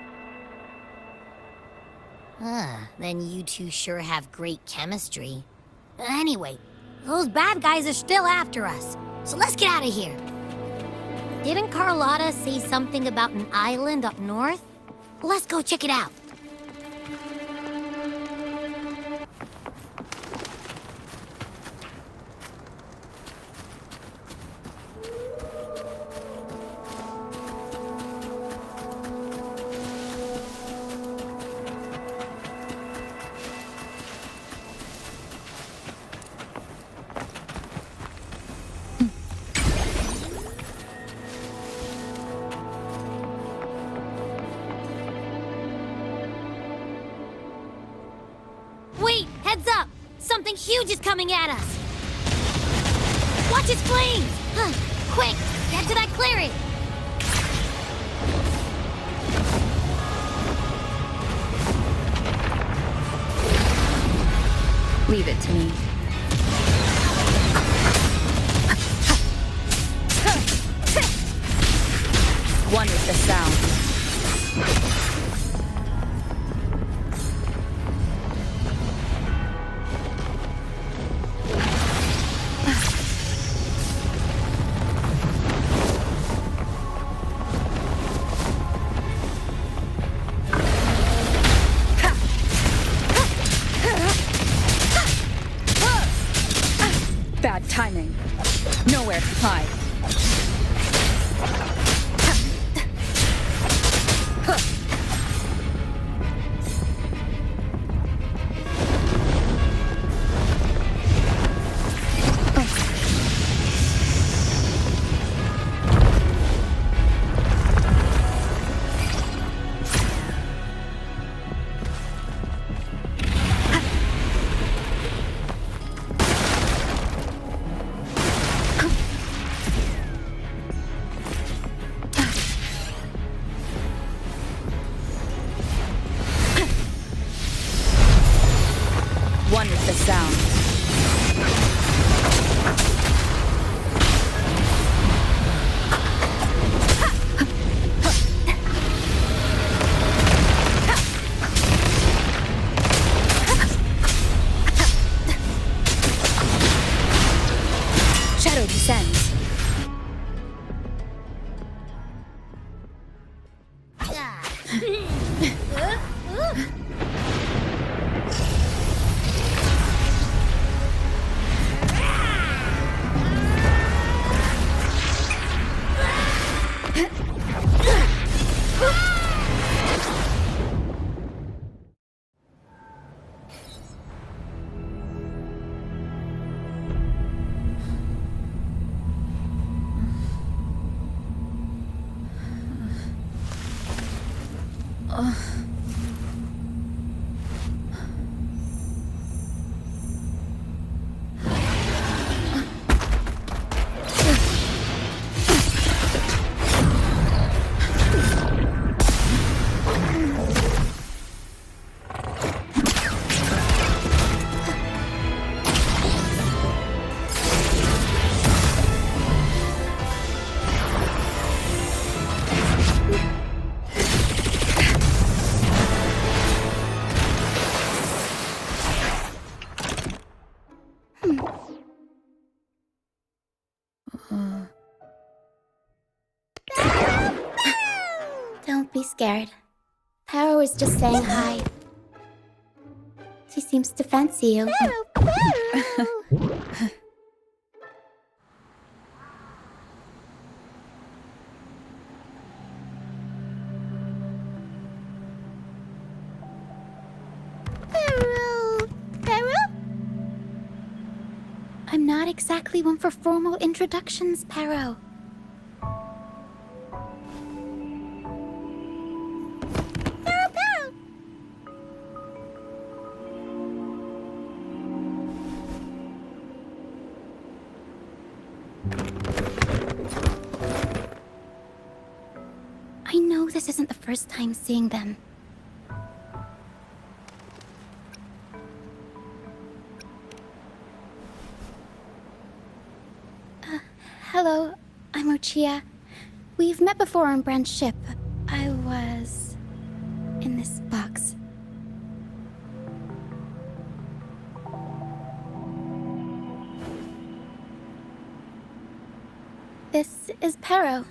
Then you two sure have great chemistry. Anyway, those bad guys are still after us, so let's get out of here. Didn't Carlotta say something about an island up north? Let's go check it out. Wait, heads up! Something huge is coming at us! Watch its flames! Quick, get to that clearing! Leave it to me. One with the sound. Bad timing. Nowhere to hide. One with the sound. Don't be scared. Paro was just saying hi. She seems to fancy you. I'm not exactly one for formal introductions, Paro. I know this isn't the first time seeing them. Hello, I'm Ochia. We've met before on Brand's ship. I was in this box. This is Paro,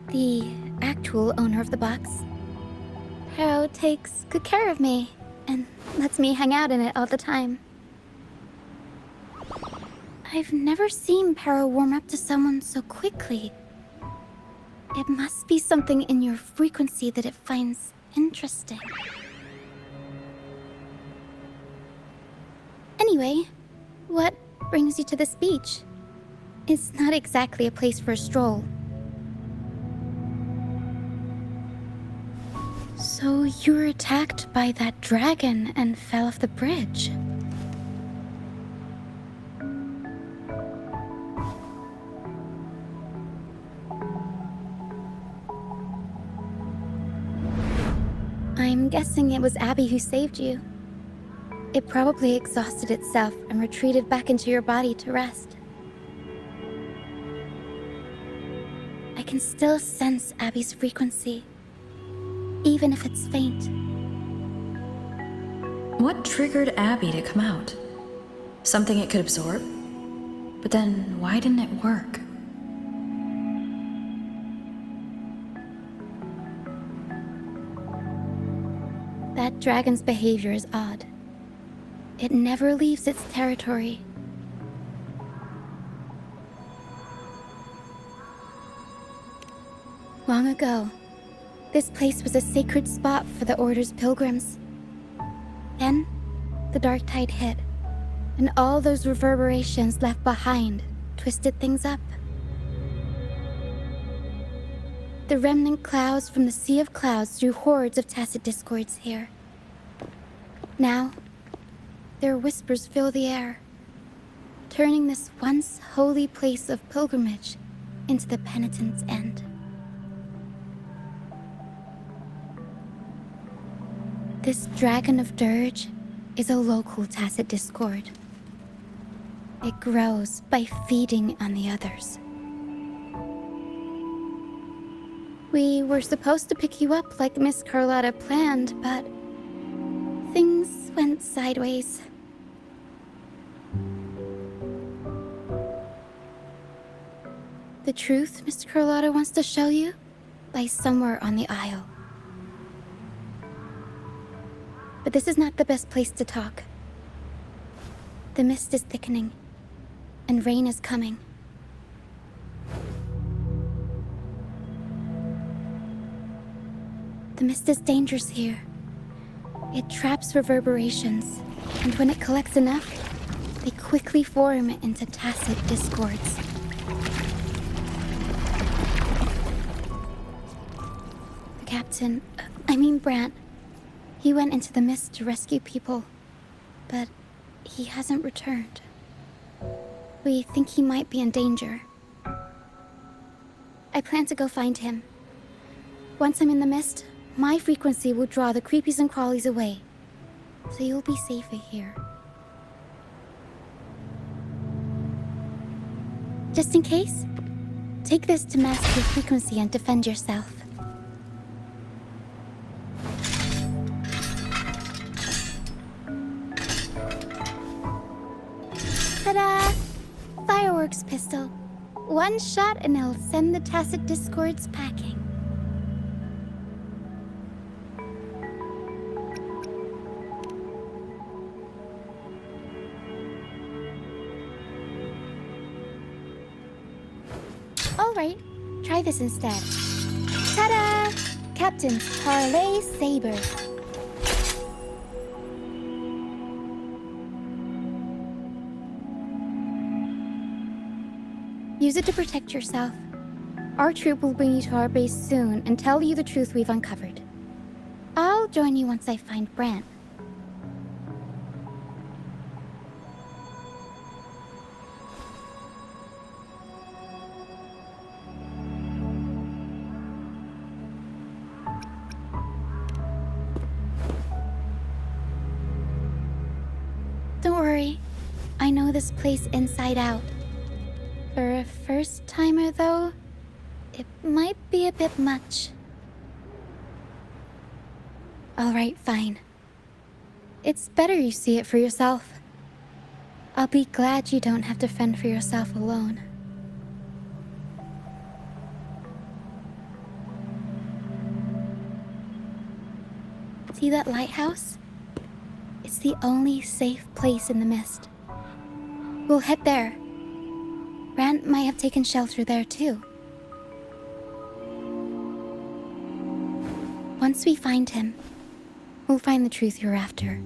the actual owner of the box. Paro takes good care of me and lets me hang out in it all the time. I've never seen Paro warm up to someone so quickly. It must be something in your frequency that it finds interesting. Anyway, what brings you to this beach? It's not exactly a place for a stroll. So you were attacked by that dragon and fell off the bridge. I'm guessing it was Abby who saved you. It probably exhausted itself and retreated back into your body to rest. I can still sense Abby's frequency, even if it's faint. What triggered Abby to come out? Something it could absorb? But then, why didn't it work? That dragon's behavior is odd. It never leaves its territory. Long ago, this place was a sacred spot for the Order's pilgrims. Then, the dark tide hit, and all those reverberations left behind twisted things up. The remnant clouds from the Sea of Clouds drew hordes of tacit discords here. Now, their whispers fill the air, turning this once holy place of pilgrimage into the penitent's end. This Dragon of Dirge is a local tacit discord. It grows by feeding on the others. We were supposed to pick you up like Miss Carlotta planned, but things went sideways. The truth Miss Carlotta wants to show you lies somewhere on the Isle. But this is not the best place to talk. The mist is thickening, and rain is coming. The mist is dangerous here. It traps reverberations, and when it collects enough, they quickly form into tacit discords. The captain, Brant, He went into the mist to rescue people, but he hasn't returned. We think he might be in danger. I plan to go find him. Once I'm in the mist, my frequency will draw the creepies and crawlies away, so you'll be safer here. Just in case, take this to mask your frequency and defend yourself. Ta-da! Fireworks pistol. One shot and it'll send the tacit discords packing. Alright, try this instead. Ta-da! Captain's Parlay Saber. Use it to protect yourself. Our troop will bring you to our base soon and tell you the truth we've uncovered. I'll join you once I find Brant. Don't worry, I know this place inside out. For a first-timer, though, it might be a bit much. Alright, fine. It's better you see it for yourself. I'll be glad you don't have to fend for yourself alone. See that lighthouse? It's the only safe place in the mist. We'll head there. Brant might have taken shelter there too. Once we find him, we'll find the truth you're after.